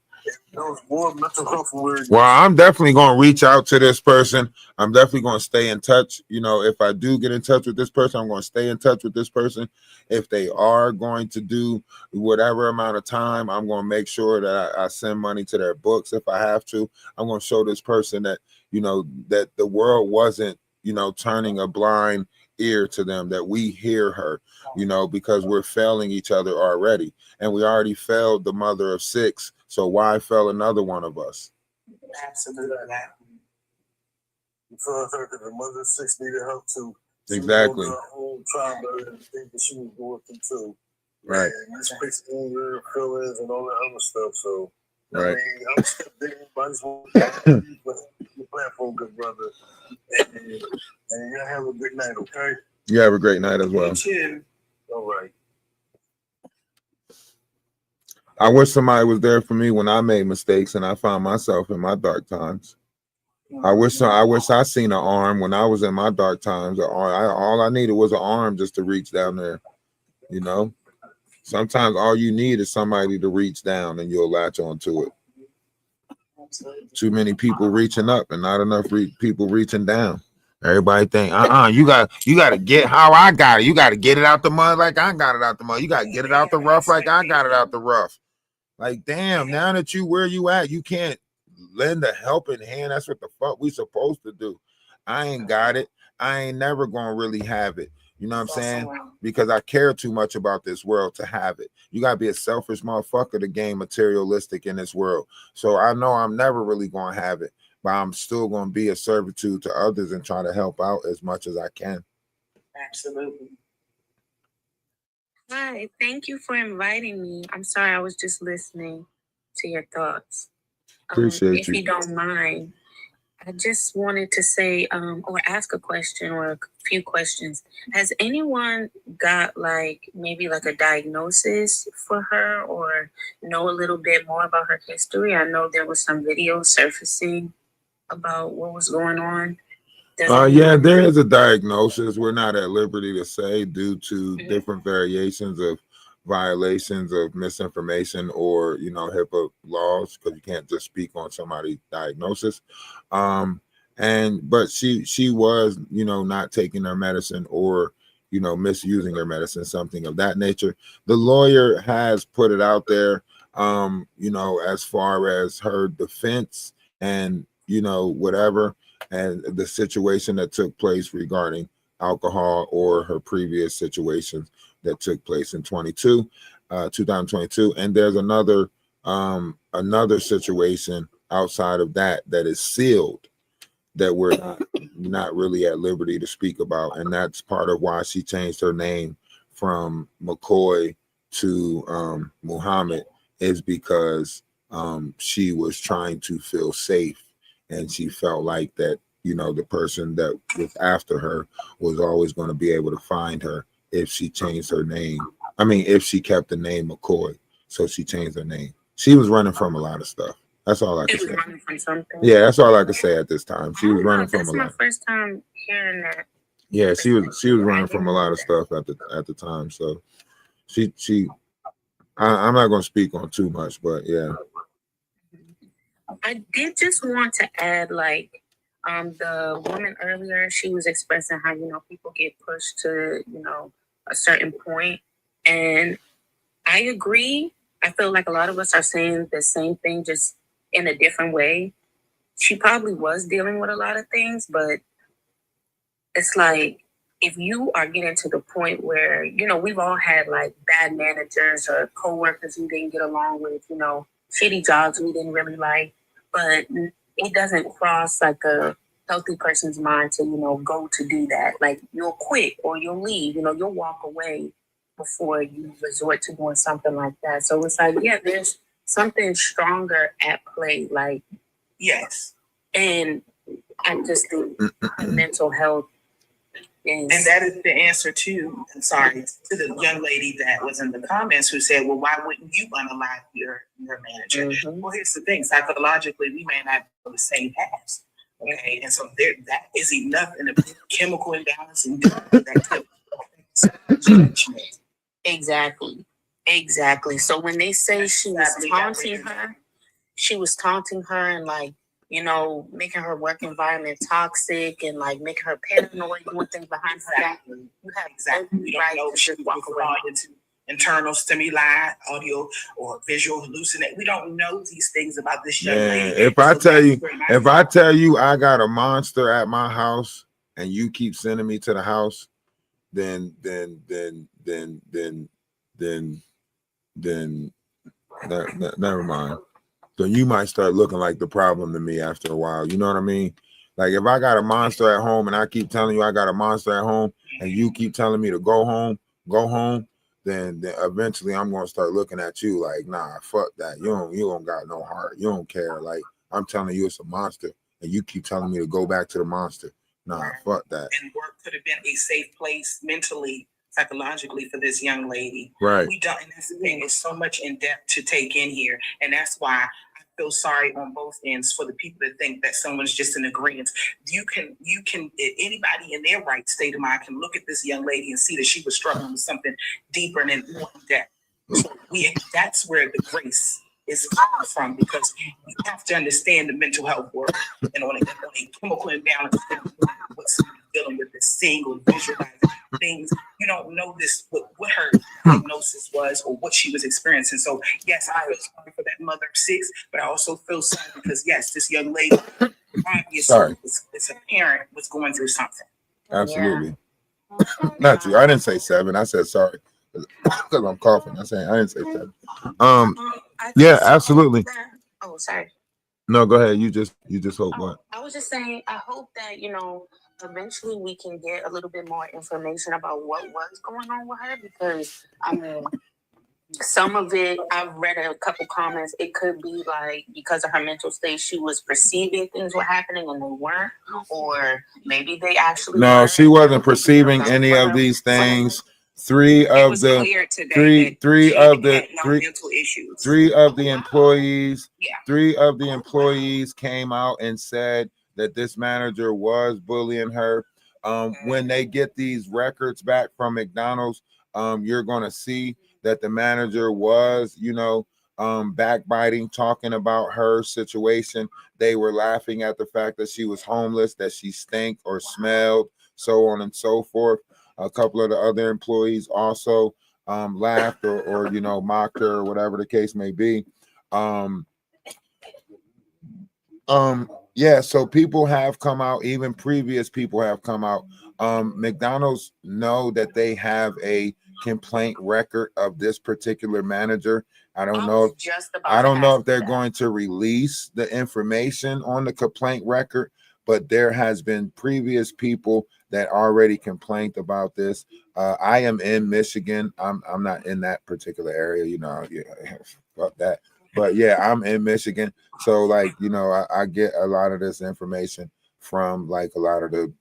More mental health awareness. Well, I'm definitely going to reach out to this person. I'm definitely going to stay in touch. You know, if I do get in touch with this person, I'm going to stay in touch with this person. If they are going to do whatever amount of time, I'm going to make sure that I send money to their books if I have to. I'm going to show this person that, you know, that the world wasn't, you know, turning a blind ear to them, that we hear her, you know, because we're failing each other already. And we already failed the mother of 6. So why fail another one of us? Absolutely. You feel like the mother of 6 needed help too. Exactly. Her own trauma and things that she was going through too. Right. And this makes anger, feelings, and all that other stuff. So, right. I mean, I'm still digging, but I just want to your platform, good brother. And you have a good night, okay? You have a great night as well. All right. I wish somebody was there for me when I made mistakes and I found myself in my dark times. I wish I seen an arm when I was in my dark times. All I needed was an arm just to reach down there. You know, sometimes all you need is somebody to reach down and you'll latch onto it. Too many people reaching up and not enough people reaching down. Everybody think, you got to get how I got it. You got to get it out the mud like I got it out the mud. You got to get it out the rough like I got it out the rough. Like, damn, now that you where you at, you can't lend a helping hand. That's what the fuck we supposed to do. I ain't got it. I ain't never gonna really have it. You know what I'm saying? Because I care too much about this world to have it. You gotta be a selfish motherfucker to gain materialistic in this world. So I know I'm never really gonna have it, but I'm still gonna be a servitude to others and try to help out as much as I can. Absolutely. Hi, thank you for inviting me. I'm sorry, I was just listening to your thoughts. Appreciate if you. you don't mind, I just wanted to say, or ask a question or a few questions. Has anyone got maybe a diagnosis for her or know a little bit more about her history? I know there was some videos surfacing about what was going on. Yeah, there is a diagnosis. We're not at liberty to say due to different variations of violations of misinformation or HIPAA laws, because you can't just speak on somebody's diagnosis. But she was not taking her medicine or misusing her medicine, something of that nature. The lawyer has put it out there, as far as her defense and whatever, and the situation that took place regarding alcohol or her previous situations that took place in 2022. And there's another situation outside of that is sealed that we're not really at liberty to speak about. And that's part of why she changed her name from McCoy to Muhammad, is because she was trying to feel safe. And she felt like that, the person that was after her was always going to be able to find her if she changed her name. I mean, if she kept the name McCoy. So she changed her name. She was running from a lot of stuff. That's all I can say. Running from something. Yeah, that's all I can say at this time. She was running from a lot. That's my first time hearing that. Yeah, she was running from a lot of stuff at the time. So I'm not going to speak on too much, but yeah. I did just want to add, the woman earlier, she was expressing how, people get pushed to, a certain point. And I agree. I feel like a lot of us are saying the same thing, just in a different way. She probably was dealing with a lot of things, but it's like, if you are getting to the point where, we've all had bad managers or coworkers we didn't get along with, shitty jobs we didn't really like. But it doesn't cross a healthy person's mind to, go to do that. You'll quit or you'll leave, you'll walk away before you resort to doing something like that. So it's there's something stronger at play. Yes. And I just think mental health is. And that is the answer to the young lady that was in the comments who said, well, why wouldn't you unalive your manager? Mm-hmm. Well, here's the thing. Psychologically, we may not go the same paths. Okay. And so that is enough in a chemical imbalance and that Exactly. So when they say she was taunting her and making her work environment toxic and making her paranoid, doing things behind her back, you have we don't know if she walk around into internal stimuli, audio or visual hallucinate. We don't know these things about this young lady. If I tell you I got a monster at my house and you keep sending me to the house, then never mind. Then you might start looking like the problem to me after a while. You know what I mean? Like if I got a monster at home and I keep telling you I got a monster at home and you keep telling me to go home, then eventually I'm gonna start looking at you like, nah, fuck that. You don't got no heart. You don't care. Like I'm telling you it's a monster and you keep telling me to go back to the monster. Nah, fuck that. And work could have been a safe place mentally psychologically for this young lady. Right. We don't, and that's the thing. It's so much in depth to take in here, and that's why I feel sorry on both ends for the people that think that someone's just in agreement. You can anybody in their right state of mind can look at this young lady and see that she was struggling with something deeper and more in depth. So that's where the grace is coming from, because you have to understand the mental health work and on a chemical imbalance, what someone's dealing with, the single visualizing things. You don't know this, what her diagnosis was or what she was experiencing. So yes, I feel sorry for that mother of 6, but I also feel sorry because yes, this young lady, obviously, as a parent, was going through something. Absolutely. Not you. I didn't say 7. I said sorry because I'm coughing. I didn't say 7. Yeah, absolutely. Oh, sorry. No, go ahead. You just hope what? I was just saying, I hope that, eventually we can get a little bit more information about what was going on with her, because, I mean, some of it, I've read a couple comments, it could be like because of her mental state, she was perceiving things were happening and they weren't, or maybe they actually No, were. she wasn't perceiving any of these things. Three of the employees came out and said that this manager was bullying her. When they get these records back from McDonald's, you're gonna see that the manager was, backbiting, talking about her situation. They were laughing at the fact that she was homeless, that she stank or smelled, so on and so forth. A couple of the other employees also laughed or mocked her or whatever the case may be. Yeah, so people have come out, even previous people have come out. McDonald's know that they have a complaint record of this particular manager. I don't know if they're going to release the information on the complaint record, but there has been previous people that already complained about this. I am in Michigan. I'm not in that particular area, fuck that. But yeah, I'm in Michigan. So I get a lot of this information from a lot of the,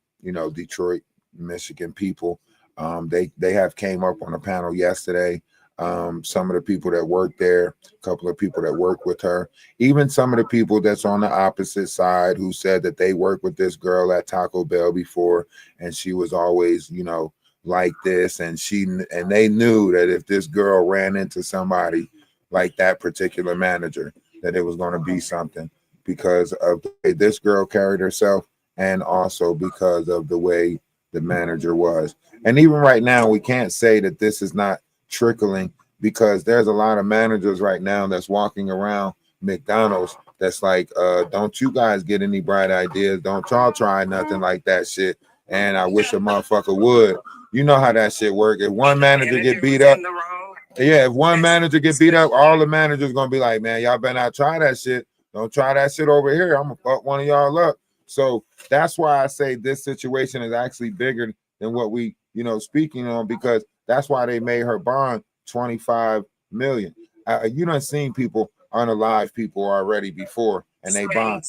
Detroit, Michigan people. They have came up on a panel yesterday. Some of the people that work there, a couple of people that work with her, even some of the people that's on the opposite side who said that they worked with this girl at Taco Bell before, and she was always, like this, and they knew that if this girl ran into somebody like that particular manager, that it was going to be something because of the way this girl carried herself, and also because of the way the manager was. And even right now, we can't say that this is not trickling, because there's a lot of managers right now that's walking around McDonald's that's like, don't you guys get any bright ideas? Don't y'all try nothing like that shit. And I wish a motherfucker would. You know how that shit work. If one manager get beat up, if one manager get beat up, all the managers gonna be like, man, y'all better not try that shit. Don't try that shit over here. I'm gonna fuck one of y'all up. So that's why I say this situation is actually bigger than what we, speaking on, because that's why they made her bond $25 million. You done seen people unalive people already before, and they bond.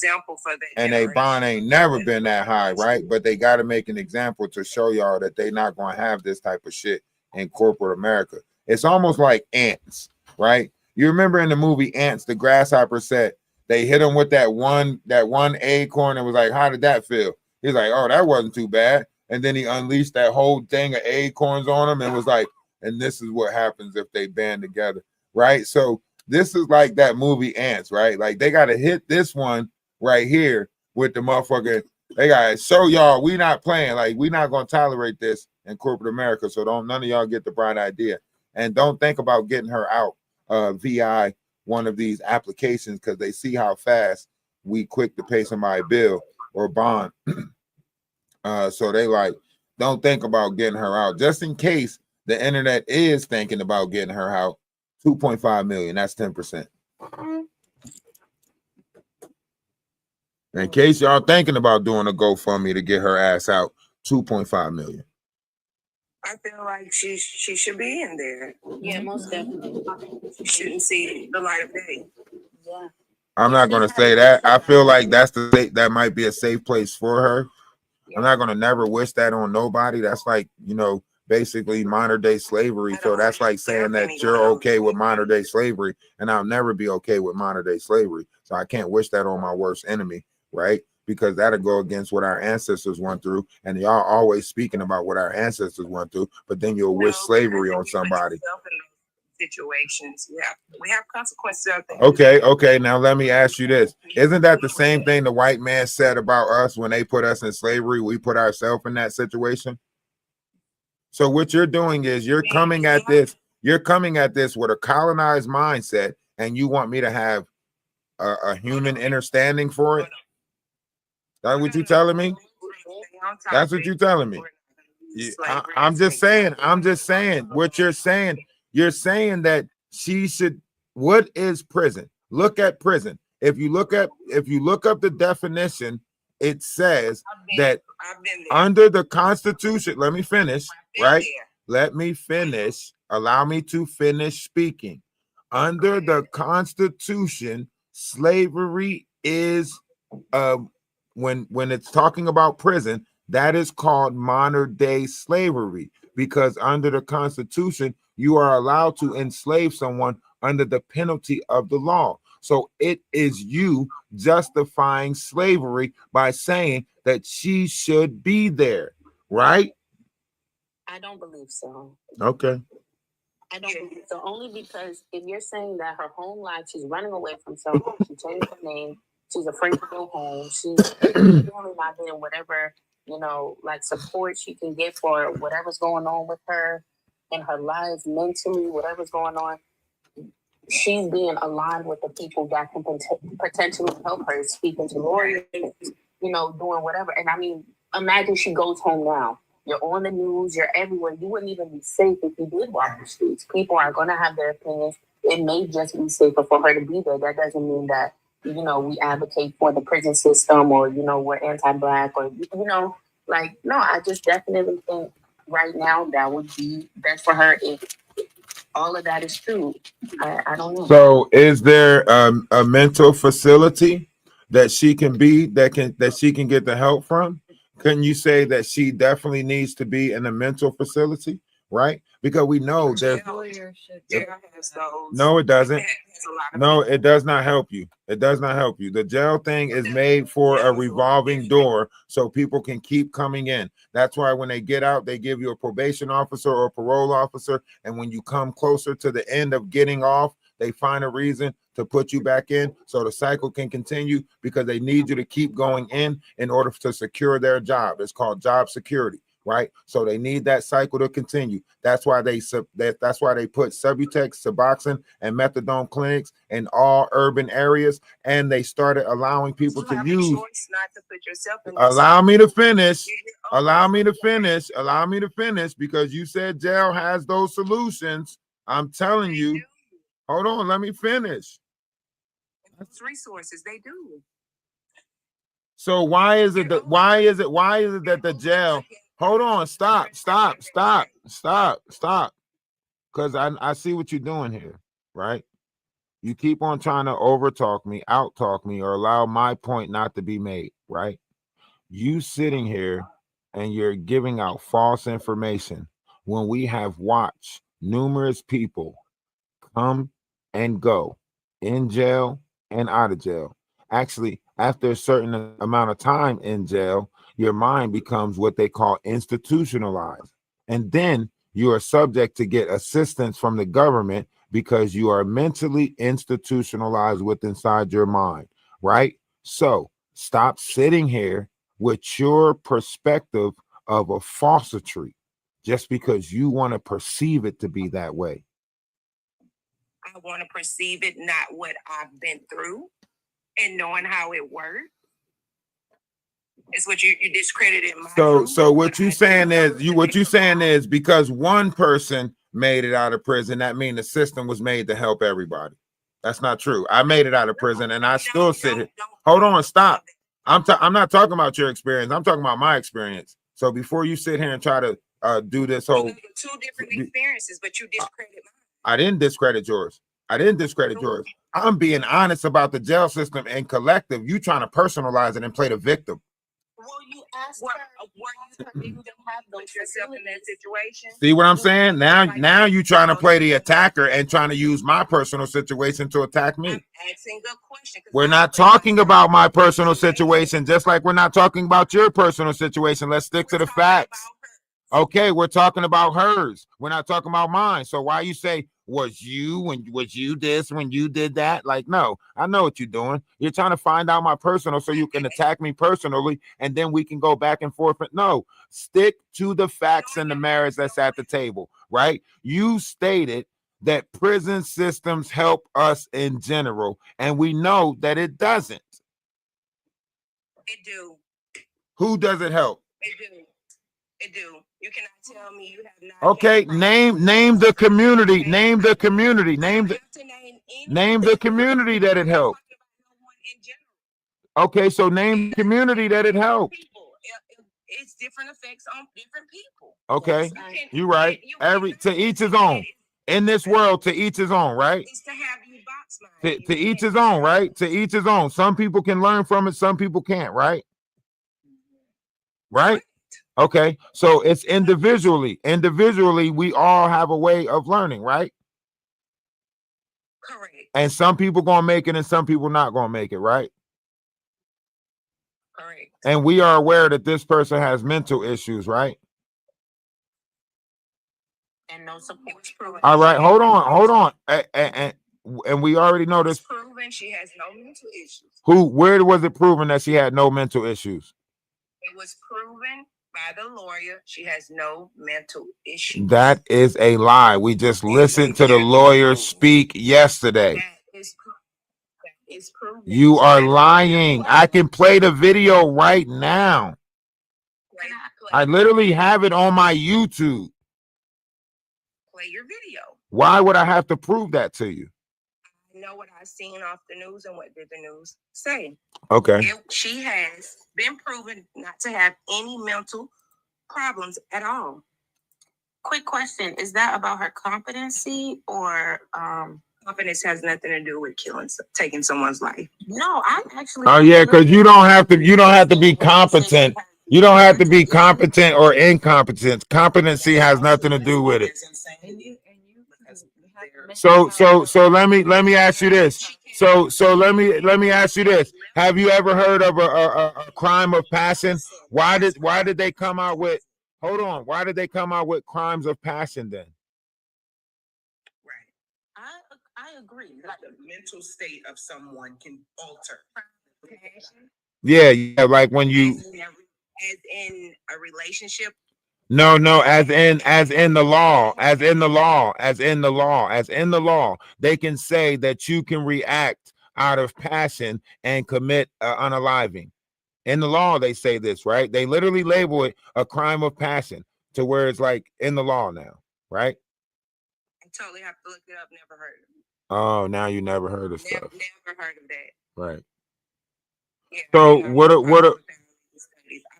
And they bond ain't never been that high, right? But they got to make an example to show y'all that they not going to have this type of shit in corporate America. It's almost like ants, right? You remember in the movie Ants, the grasshopper said they hit him with that one acorn and was like, how did that feel? He's like, oh, that wasn't too bad. And then he unleashed that whole thing of acorns on him and was like, and this is what happens if they band together, right? So this is like that movie Ants, right? Like they got to hit this one right here with the motherfucker. They got to show y'all we not playing. Like we not going to tolerate this in corporate America. So none of y'all get the bright idea. And don't think about getting her out via one of these applications, because they see how fast we quick to pay somebody bill or bond. So they don't think about getting her out. Just in case the internet is thinking about getting her out, $2.5 million. That's 10%. In case y'all thinking about doing a GoFundMe to get her ass out, $2.5 million. I feel like she should be in there. Yeah, most definitely. She shouldn't see the light of day. Yeah. I'm not gonna say that. I feel like that might be a safe place for her. I'm not gonna never wish that on nobody. That's like, basically modern day slavery. So that's like saying that you're okay with modern day slavery, and I'll never be okay with modern day slavery. So I can't wish that on my worst enemy, right? Because that'll go against what our ancestors went through, and y'all always speaking about what our ancestors went through, but then you'll wish slavery on somebody. Situations, we have consequences out there. Okay. Now let me ask you this: isn't that the same thing the white man said about us when they put us in slavery? We put ourselves in that situation. So what you're doing is you're coming at this with a colonized mindset, and you want me to have a human understanding for it. That's what you're telling me. That's what you're telling me. I'm just saying what you're saying. You're saying that she should. What is prison? Look at prison. If you look up the definition, it says that under the Constitution. Let me finish. Right? Let me finish. Allow me to finish speaking. Under the Constitution, slavery is when it's talking about prison, that is called modern day slavery, because under the Constitution, you are allowed to enslave someone under the penalty of the law. So it is you justifying slavery by saying that she should be there, right? I don't believe so. Okay. I don't believe so. Only because if you're saying that her home life, she's running away from someone, she changed her name, she's afraid to go home, she's really not getting whatever, like support she can get for whatever's going on with her in her life, mentally, whatever's going on, she's being aligned with the people that can potentially help her, speaking to lawyers, doing whatever. And I mean, imagine she goes home now. You're on the news, you're everywhere. You wouldn't even be safe if you did walk the streets. People are going to have their opinions. It may just be safer for her to be there. That doesn't mean that, we advocate for the prison system or, we're anti-Black or, no, I just definitely think right now that would be best for her if all of that is true. I don't know. So is there a mental facility that she can be, that she can get the help from? Couldn't you say that she definitely needs to be in a mental facility, right? Because we know there's no, it doesn't. No, it does not help you. It does not help you. The jail thing is made for a revolving door so people can keep coming in. That's why when they get out, they give you a probation officer or a parole officer. And when you come closer to the end of getting off, they find a reason to put you back in so the cycle can continue, because they need you to keep going in order to secure their job. It's called job security, right? So they need that cycle to continue. That's why they put Subutex, Suboxone, and methadone clinics in all urban areas, and they started allowing people to use. Not to put yourself in Allow me to finish. Allow me to finish. Allow me to finish, because you said jail has those solutions. I'm telling you. Hold on, let me finish. Those resources, they do. So why is it that the jail? Hold on, stop. Because I see what you're doing here, right? You keep on trying to overtalk me, outtalk me, or allow my point not to be made, right? You sitting here and you're giving out false information when we have watched numerous people come and go in jail and out of jail. Actually, after a certain amount of time in jail, your mind becomes what they call institutionalized. And then you are subject to get assistance from the government because you are mentally institutionalized inside your mind, right? So stop sitting here with your perspective of a falsity just because you want to perceive it to be that way. I want to perceive it, not what I've been through and knowing how it works. It's what you discredited. So what you saying is because one person made it out of prison, that means the system was made to help everybody. That's not true. I made it out of prison and I still sit here. Hold on, stop. I'm not talking about your experience. I'm talking about my experience. So before you sit here and try to do this whole two different experiences, but you discredit mine. I didn't discredit yours. I'm being honest about the jail system and collective. You trying to personalize it and play the victim. you ask her, were you to have those Put yourself in that situation. See what I'm saying? Now you trying to play the attacker and trying to use my personal situation to attack me. Asking good question. We're not talking about my personal situation, just like we're not talking about your personal situation. Let's stick to the facts. Okay, we're talking about hers. We're not talking about mine. So why you say was you this when you did that? Like, no, I know what you're doing. You're trying to find out my personal so you can attack me personally, and then we can go back and forth. But no, stick to the facts and the merits that's at the table, right? You stated that prison systems help us in general, and we know that it doesn't. It do. Who does it help? It do. It do. You cannot tell me you have not. Okay, name the community. Name the community. Name the community that it helped. Okay, so name the community that it helped. It's different effects on different people. Okay, you're right. To each his own. In this world, to each his own, right? It's to have you box mind. To each his own, right? To each his own. Some people can learn from it, some people can't, right? Right? Okay, so it's individually. Individually, we all have a way of learning, right? Correct. And some people gonna make it and some people not gonna make it, right? Correct. And we are aware that this person has mental issues, right? And no support. All right, hold on. And we already know this. Proven she has no mental issues. Where was it proven that she had no mental issues? It was proven by the lawyer she has no mental issues. That is a lie. We just listened to the lawyer speak yesterday. That is proven. You are lying. I can play the video right now. I literally have it on my YouTube. Play your video. Why would I have to prove that to you? I know what I've seen off the news and what did the news say. Okay. She has been proven not to have any mental problems at all. Quick question: is that about her competency or Competence has nothing to do with taking someone's life. No, I actually. Oh yeah, because you don't have to be competent. You don't have to be competent or incompetent. Competency has nothing to do with it. So let me ask you this. So let me ask you this. Have you ever heard of a crime of passion? Why did they come out with? Hold on. Why did they come out with crimes of passion then? I agree. Like the mental state of someone can alter. Yeah, like when you. As in a relationship. No, as in the law, they can say that you can react out of passion and commit unaliving. In the law, they say this, right? They literally label it a crime of passion to where it's like in the law now, right? I totally have to look it up. Never heard of it. Oh, now you never heard of stuff. Never heard of that. Right. Yeah, So what I've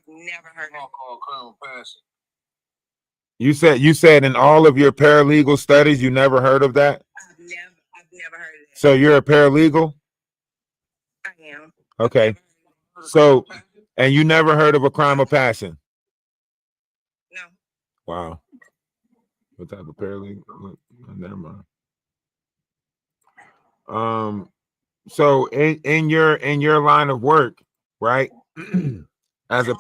never heard of crime of passion. You said in all of your paralegal studies you never heard of that? I've never heard of that. So you're a paralegal? I am. Okay. So and you never heard of a crime of passion? No. Wow. What type of paralegal? Never mind. So in your line of work, right? as a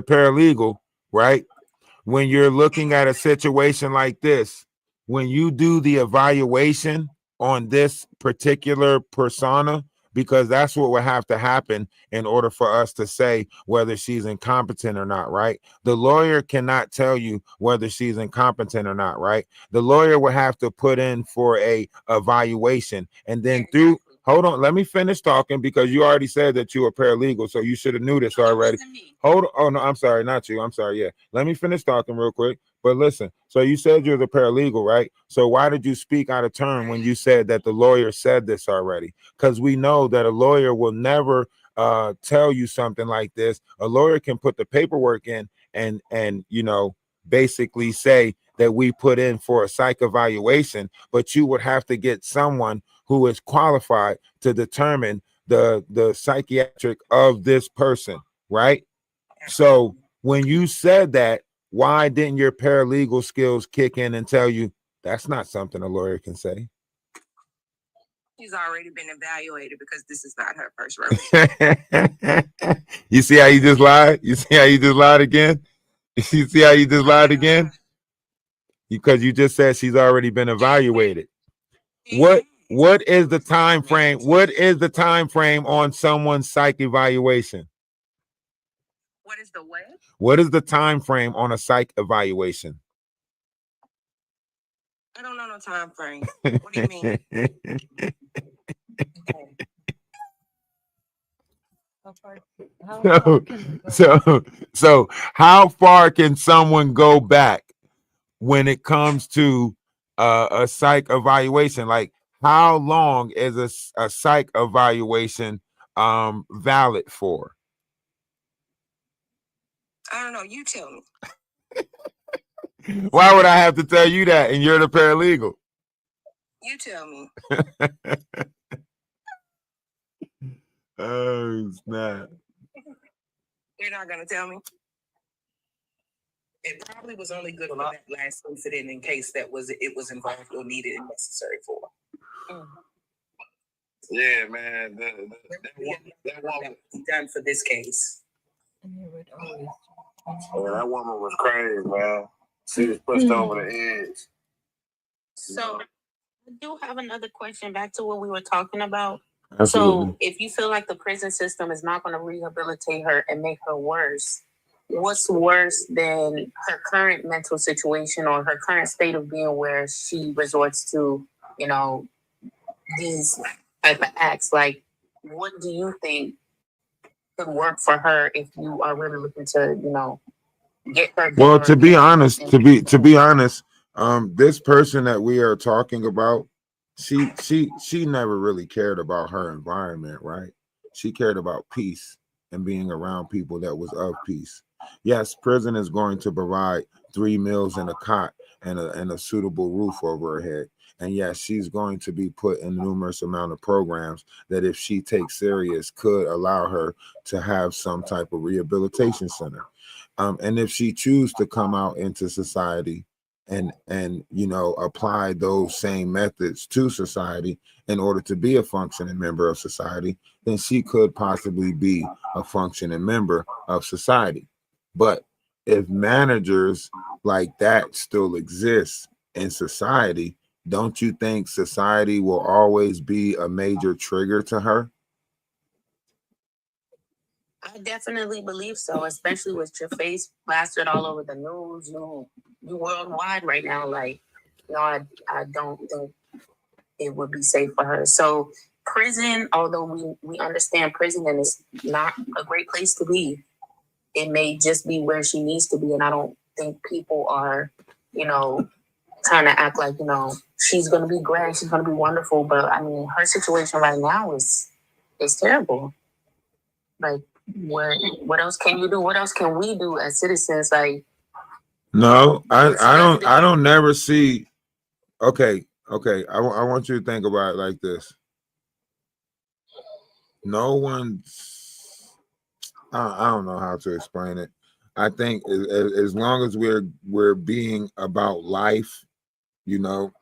paralegal, right? When you're looking at a situation like this, when you do the evaluation on this particular persona, because that's what would have to happen in order for us to say whether she's incompetent or not, right? The lawyer cannot tell you whether she's incompetent or not, right? The lawyer would have to put in for a evaluation, and then hold on, let me finish talking because you already said that you were paralegal, so you should have knew this already. Hold on. Oh no, I'm sorry, not you. I'm sorry. Yeah, let me finish talking real quick. But listen, so you said you're the paralegal, right? So why did you speak out of turn when you said that the lawyer said this already? Because we know that a lawyer will never tell you something like this. A lawyer can put the paperwork in and basically say that we put in for a psych evaluation, but you would have to get someone who is qualified to determine the psychiatric of this person, right? So when you said that, why didn't your paralegal skills kick in and tell you that's not something a lawyer can say? She's already been evaluated because this is not her first rodeo. You see how you just lied? You see how you just lied again? You see how you just lied again? Because you just said she's already been evaluated. What is the time frame? What is the time frame on someone's psych evaluation? What is the what? What is the time frame on a psych evaluation? I don't know no time frame. What do you mean? So how far can someone go back when it comes to a psych evaluation? Like, how long is a psych evaluation valid for? I don't know. You tell me. Why would I have to tell you that? And you're the paralegal. You tell me. Oh snap! You're not gonna tell me. It probably was only good for that last incident in case it was involved or needed and necessary for. Yeah, man. That woman done for this case. Yeah, that woman was crazy, man. She was pushed over the edge. So I do have another question back to what we were talking about. Absolutely. So if you feel like the prison system is not going to rehabilitate her and make her worse, what's worse than her current mental situation or her current state of being where she resorts to, you know, these type of acts? Like, what do you think could work for her if you are really looking to, you know, get her? Well, to be honest, this person that we are talking about, she never really cared about her environment, right? She cared about peace and being around people that was of peace. Yes, prison is going to provide 3 meals and a cot and a suitable roof over her head. And yes, she's going to be put in numerous amount of programs that, if she takes serious, could allow her to have some type of rehabilitation center. And if she chooses to come out into society and you know, apply those same methods to society in order to be a functioning member of society, then she could possibly be a functioning member of society. But if managers like that still exist in society, don't you think society will always be a major trigger to her? I definitely believe so, especially with your face plastered all over the news. You worldwide right now. Like, you know, I don't think it would be safe for her. So prison, although we understand prison and it's not a great place to be, it may just be where she needs to be. And I don't think people are, you know, trying to act like, you know, she's going to be great, she's going to be wonderful. But I mean, her situation right now is terrible. Like, what else can you do? What else can we do as citizens? Like, no, I don't never see. Okay. I want you to think about it like this. No one's, I don't know how to explain it. I think as long as we're being about life, you know,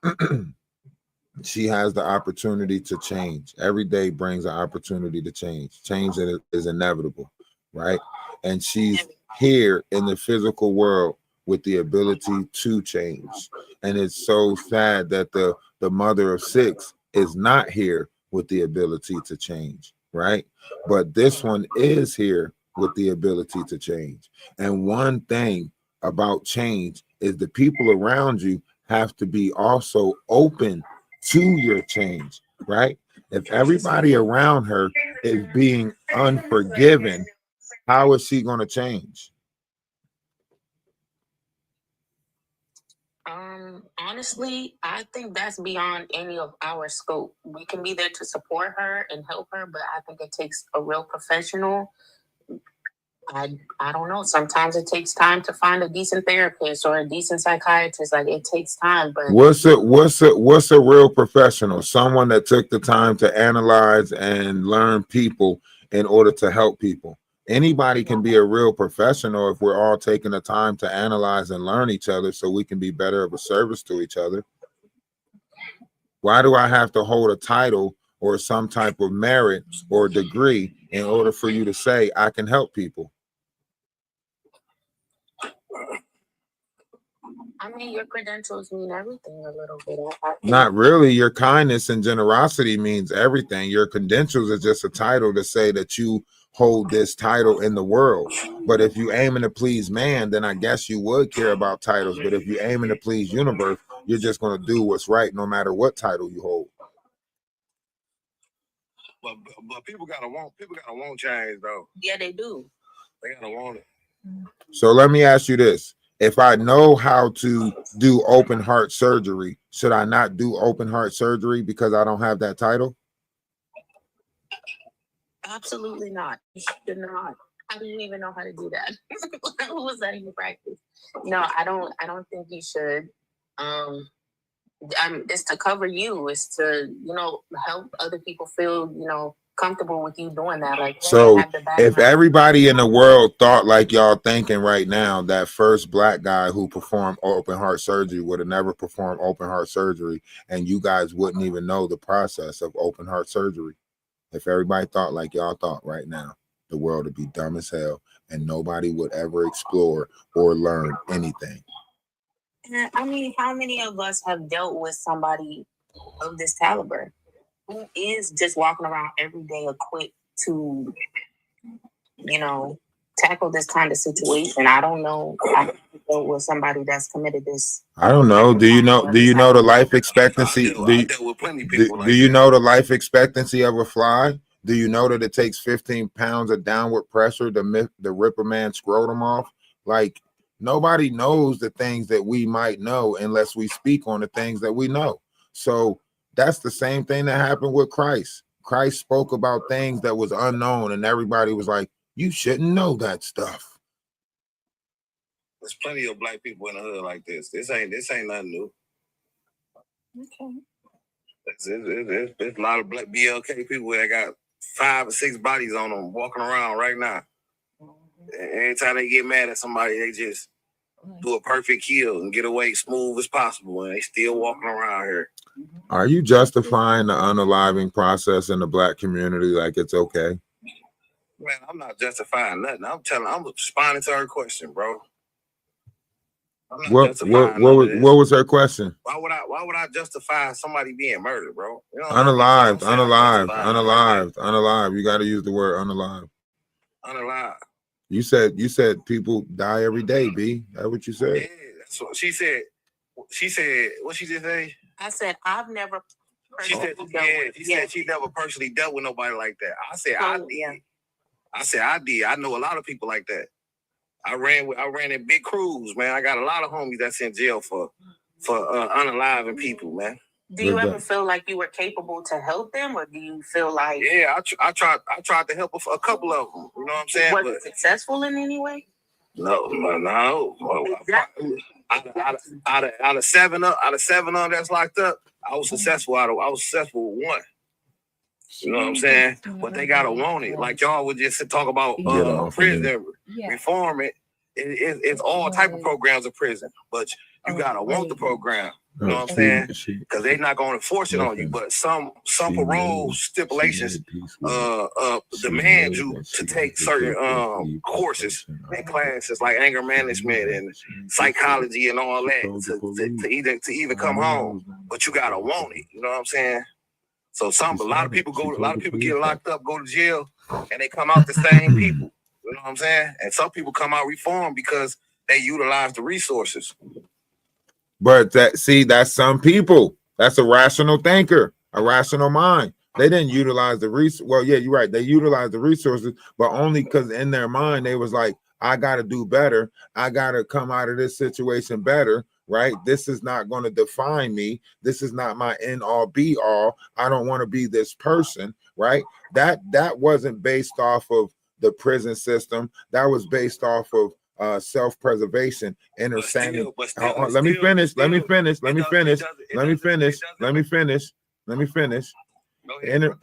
she has the opportunity to change. Every day brings an opportunity to change. Change is inevitable, right? And she's here in the physical world with the ability to change. And it's so sad that the mother of 6 is not here with the ability to change, right? But this one is here with the ability to change. And one thing about change is the people around you have to be also open to your change, right? If everybody around her is being unforgiving, how is she going to change? Honestly, I think that's beyond any of our scope. We can be there to support her and help her, but I think it takes a real professional I don't know. Sometimes it takes time to find a decent therapist or a decent psychiatrist. Like it takes time, but What's a real professional? Someone that took the time to analyze and learn people in order to help people. Anybody can be a real professional if we're all taking the time to analyze and learn each other so we can be better of a service to each other. Why do I have to hold a title or some type of merit or degree in order for you to say I can help people? I mean, your credentials mean everything a little bit. Not really. Your kindness and generosity means everything. Your credentials is just a title to say that you hold this title in the world. But if you aiming to please man, then I guess you would care about titles. But if you aiming to please universe, you're just going to do what's right no matter what title you hold. But people gotta want change though. Yeah, they do. They gotta want it. So let me ask you this. If I know how to do open heart surgery, should I not do open heart surgery because I don't have that title? Absolutely not. You should not. I didn't even know how to do that. Who was that in practice? No, I don't think you should. It's to cover you. It's to, help other people feel, comfortable with you doing that. Like, So if everybody in the world thought like y'all thinking right now, that first black guy who performed open heart surgery would have never performed open heart surgery, and you guys wouldn't even know the process of open heart surgery. If everybody thought like y'all thought right now, the world would be dumb as hell and nobody would ever explore or learn anything. I mean, how many of us have dealt with somebody of this caliber who is just walking around every day equipped to, tackle this kind of situation? I don't know. I dealt with somebody that's committed this. I don't know. Do you know the life expectancy? Do you know the life expectancy of a fly? Do you know that it takes 15 pounds of downward pressure to rip a man's scrotum off? Like, nobody knows the things that we might know unless we speak on the things that we know. So that's the same thing that happened with Christ. Christ spoke about things that was unknown, and everybody was like, you shouldn't know that stuff. There's plenty of black people in the hood like this. This ain't nothing new. Okay. There's a lot of black BLK people that got 5 or 6 bodies on them walking around right now. Anytime they get mad at somebody, they just do a perfect kill and get away smooth as possible, and they still walking around here. Are you justifying the unaliving process in the black community like it's okay? Man, I'm not justifying nothing. I'm responding to her question, bro. What was her question? Why would I justify somebody being murdered, bro? Unalived. You got to use the word unalived. Unalived. You said people die every day, B. That's what you said. Yeah, that's what she said. She said, what she just say? I said, I've never. She said she never personally dealt with nobody like that. I said, I did. I said, I did. I know a lot of people like that. I ran in big crews, man. I got a lot of homies that's in jail for unaliving people, man. Do you ever feel like you were capable to help them, or do you feel like? Yeah, I tried to help a couple of them. You know what I'm saying? Was it successful in any way? No. Out of seven of them that's locked up, I was successful. I was successful with one. You know what I'm saying? But they gotta want it. Like y'all would just talk about prison reform. It's all type of programs of prison, but you gotta want the program. You know what I'm saying? Because they're not going to force it on you. But some parole stipulations demand you to take certain courses and classes like anger management and psychology and all that to even come home. But you gotta want it. You know what I'm saying? So a lot of people get locked up, go to jail, and they come out the same people. You know what I'm saying? And some people come out reformed because they utilize the resources. But that's some people. That's a rational thinker, a rational mind. They didn't utilize the resources. Well, yeah, you're right. They utilized the resources, but only because in their mind they was like, I got to do better. I got to come out of this situation better, right? This is not going to define me. This is not my end all be all. I don't want to be this person, right? That wasn't based off of the prison system. That was based off of self-preservation, understanding. Let me finish.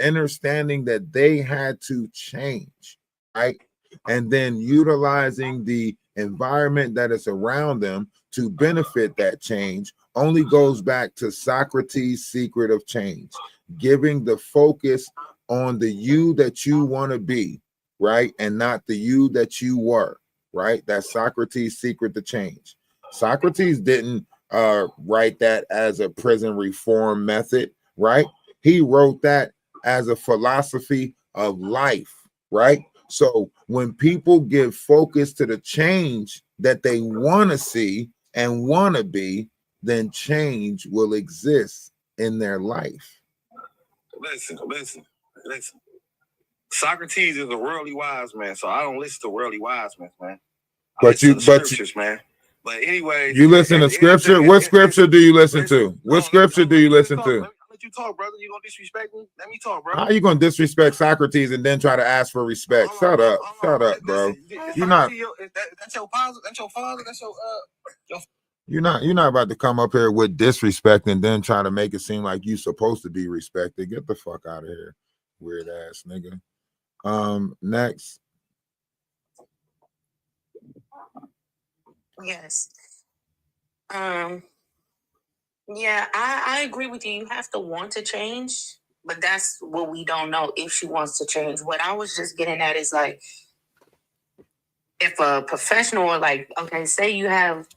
Understanding that they had to change, right? And then utilizing the environment that is around them to benefit that change only goes back to Socrates' secret of change, giving the focus on the you that you want to be, right? And not the you that you were, right? That's Socrates' secret to change. Socrates didn't write that as a prison reform method, right? He wrote that as a philosophy of life, right? So when people give focus to the change that they want to see and want to be, then change will exist in their life. Listen. Socrates is a worldly wise man, so I don't listen to worldly wise men, man. Scriptures, man. But anyway, you listen to scripture. What scripture do you listen to? What scripture do you listen to? Let you talk, brother. You gonna disrespect me? Let me talk, bro. How you gonna disrespect Socrates and then try to ask for respect? Shut up, bro. You're not. That's your father. That's your father. That's your You're not about to come up here with disrespect and then try to make it seem like you're supposed to be respected. Get the fuck out of here, weird ass nigga. Next. Yes. Yeah, I agree with you. You have to want to change, but that's what we don't know, if she wants to change. What I was just getting at is like, if a professional, or like, okay, say you have,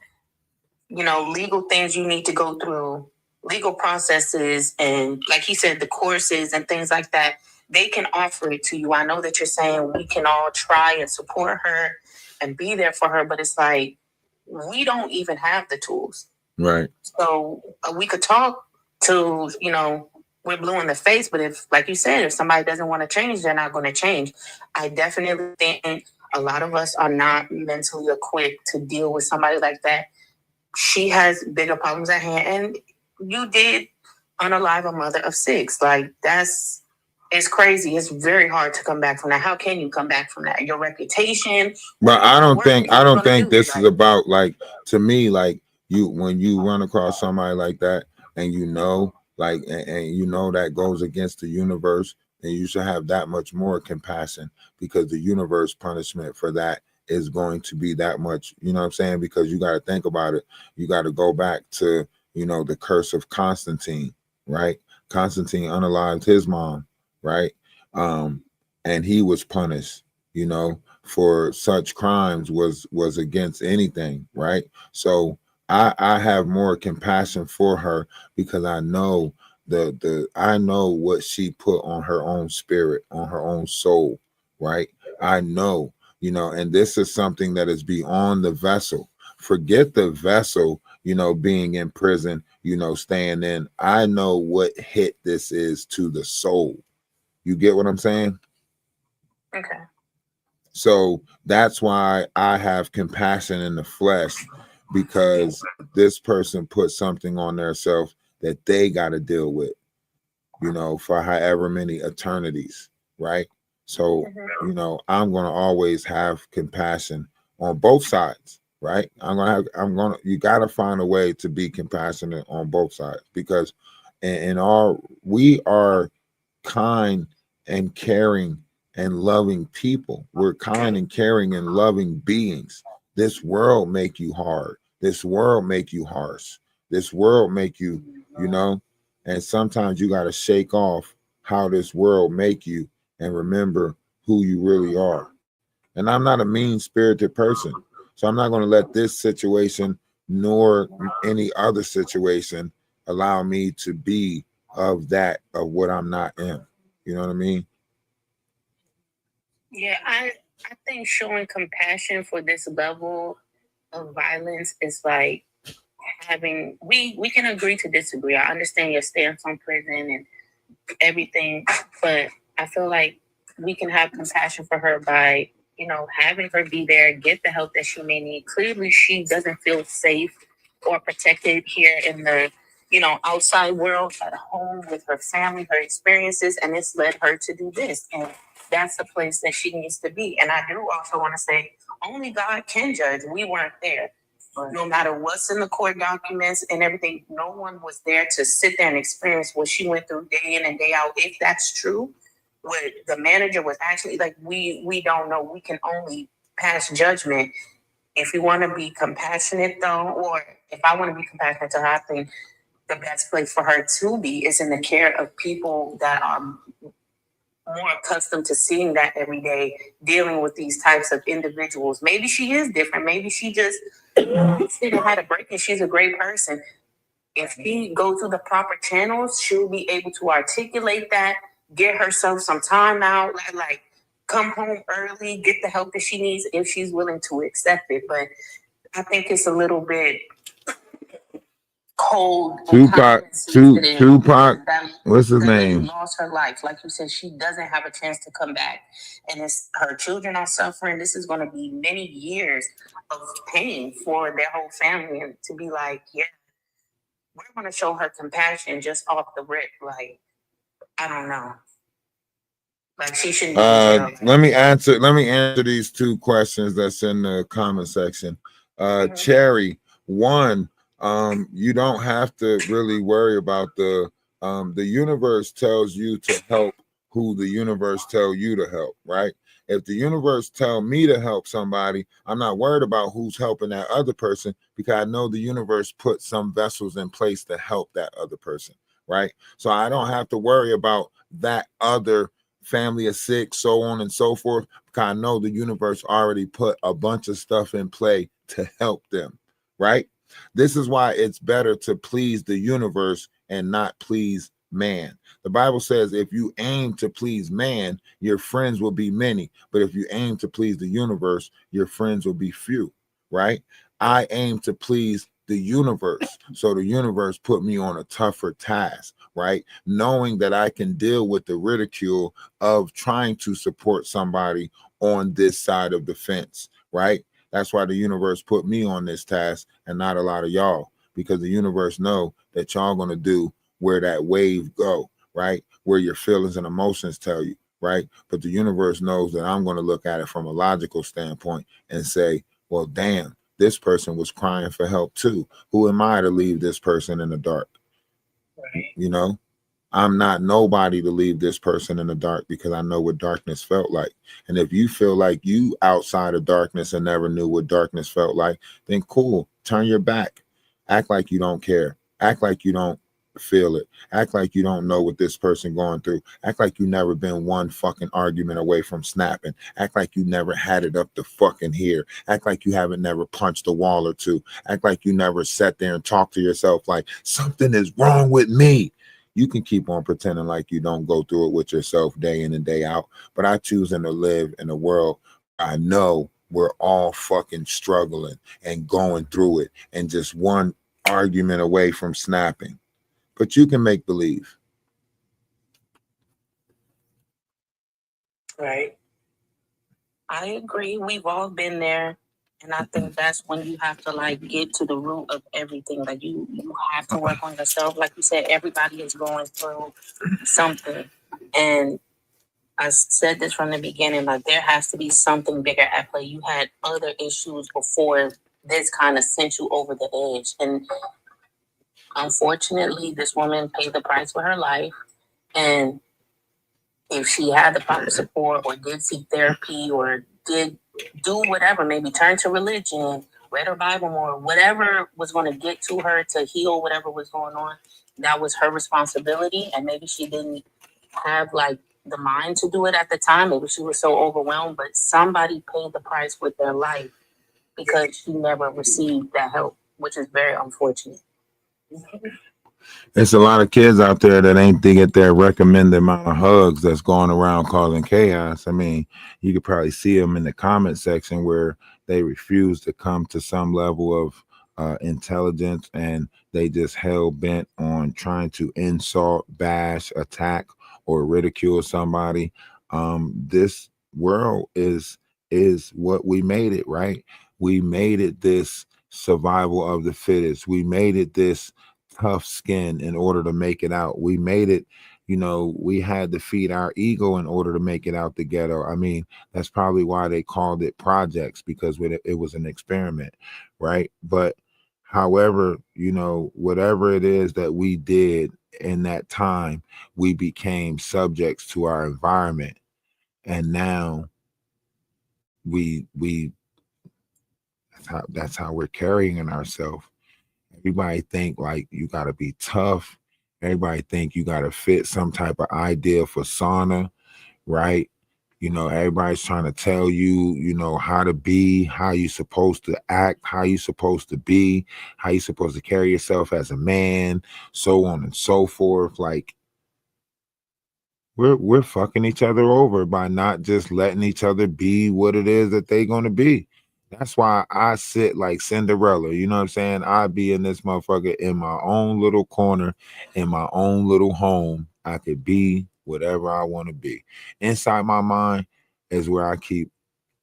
legal things you need to go through, legal processes, and like he said, the courses and things like that, they can offer it to you. I know that you're saying we can all try and support her and be there for her, but it's like, we don't even have the tools. Right. So we could talk to, we're blue in the face, but if, like you said, if somebody doesn't want to change, they're not going to change. I definitely think a lot of us are not mentally equipped to deal with somebody like that. She has bigger problems at hand, and you did unalive a mother of 6. Like, it's crazy. It's very hard to come back from that. How can you come back from that? Your reputation. But I don't think this is about, like, to me, like, when you run across somebody like that and like, and you know that goes against the universe, then you should have that much more compassion, because the universe punishment for that is going to be that much, you know what I'm saying? Because you got to think about it. You got to go back to, the curse of Constantine, right? Constantine unalived his mom, right? And he was punished, for such crimes was against anything, right? So I have more compassion for her, because I know I know what she put on her own spirit, on her own soul, right? I know, and this is something that is beyond the vessel. Forget the vessel, being in prison, staying in. I know what hit this is to the soul. You get what I'm saying? Okay. So that's why I have compassion in the flesh, because this person put something on their self that they got to deal with, for however many eternities, right? So, I'm going to always have compassion on both sides, right? You got to find a way to be compassionate on both sides, because we are kind and caring and loving people. We're kind and caring and loving beings. This world make you hard. This world make you harsh. This world make you, and sometimes you got to shake off how this world make you and remember who you really are. And I'm not a mean-spirited person, so I'm not going to let this situation nor any other situation allow me to be of what I'm not in. You know what I mean? Yeah, I think showing compassion for this level of violence is like we can agree to disagree. I understand your stance on prison and everything, but I feel like we can have compassion for her by, having her be there, get the help that she may need. Clearly, she doesn't feel safe or protected here in the, outside world, at home with her family, her experiences, and it's led her to do this. And that's the place that she needs to be. And I do also want to say, only God can judge. We weren't there. No matter what's in the court documents and everything, no one was there to sit there and experience what she went through day in and day out. If that's true, what the manager was actually like, we don't know. We can only pass judgment. If you want to be compassionate, though, or if I want to be compassionate to her, I think the best place for her to be is in the care of people that are more accustomed to seeing that every day, dealing with these types of individuals. Maybe she is different. Maybe she just had a break and she's a great person. If she goes through the proper channels, she'll be able to articulate that, get herself some time out, like come home early, get the help that she needs if she's willing to accept it. But I think it's a little bit cold. Tupac, what's his name? Lost her life. Like you said, she doesn't have a chance to come back. And it's her children are suffering. This is going to be many years of pain for their whole family. And to be like, yeah, we're going to show her compassion just off the rip. Like, I don't know. Like she shouldn't be let me answer these two questions that's in the comment section. Cherry, one, you don't have to really worry about the universe tells you to help who the universe tell you to help, right? If the universe tell me to help somebody, I'm not worried about who's helping that other person because I know the universe put some vessels in place to help that other person, right? So I don't have to worry about that other family of 6, so on and so forth, because I know the universe already put a bunch of stuff in play to help them, right? This is why it's better to please the universe and not please man. The Bible says if you aim to please man, your friends will be many. But if you aim to please the universe, your friends will be few, right? I aim to please the universe. So the universe put me on a tougher task, right? Knowing that I can deal with the ridicule of trying to support somebody on this side of the fence, right? That's why the universe put me on this task and not a lot of y'all, because the universe know that y'all gonna do where that wave go, right? Where your feelings and emotions tell you, right? But the universe knows that I'm gonna look at it from a logical standpoint and say, well, damn, this person was crying for help too. Who am I to leave this person in the dark? Right. You know, I'm not nobody to leave this person in the dark because I know what darkness felt like. And if you feel like you outside of darkness and never knew what darkness felt like, then cool, turn your back. Act like you don't care. Act like you don't feel it. Act like you don't know what this person going through. Act like you never been one fucking argument away from snapping. Act like you never had it up to fucking here. Act like you haven't never punched a wall or two. Act like you never sat there and talked to yourself like something is wrong with me. You can keep on pretending like you don't go through it with yourself day in and day out. But I choose to live in a world I know we're all fucking struggling and going through it and just one argument away from snapping. But you can make believe. Right. I agree. We've all been there. And I think that's when you have to like get to the root of everything. Like you have to work on yourself. Like you said, everybody is going through something. And I said this from the beginning, like there has to be something bigger at play. You had other issues before this kind of sent you over the edge. And unfortunately, this woman paid the price with her life. And if she had the proper support or did seek therapy or did do whatever, maybe turn to religion, read her Bible more, whatever was going to get to her to heal whatever was going on, that was her responsibility. And maybe she didn't have like the mind to do it at the time. Maybe she was so overwhelmed, but somebody paid the price with their life because she never received that help, which is very unfortunate. It's a lot of kids out there that ain't get their recommended amount of hugs that's going around causing chaos. I mean, you could probably see them in the comment section where they refuse to come to some level of intelligence and they just hell bent on trying to insult, bash, attack, or ridicule somebody. This world is what we made it, right? We made it this survival of the fittest. We made it this tough skin in order to make it out. We made it, you know, we had to feed our ego in order to make it out the ghetto. I mean, that's probably why they called it projects, because it was an experiment, right? But however, you know, whatever it is that we did in that time, we became subjects to our environment. And now we that's how we're carrying ourselves. Everybody think like you got to be tough. Everybody think you got to fit some type of idea for sauna, right? You know, everybody's trying to tell you, you know, how to be, how you supposed to act, how you supposed to be, how you supposed to carry yourself as a man, so on and so forth. Like, we're fucking each other over by not just letting each other be what it is that they're going to be. That's why I sit like Cinderella. You know what I'm saying? I be in this motherfucker in my own little corner, in my own little home. I could be whatever I want to be. Inside my mind is where I keep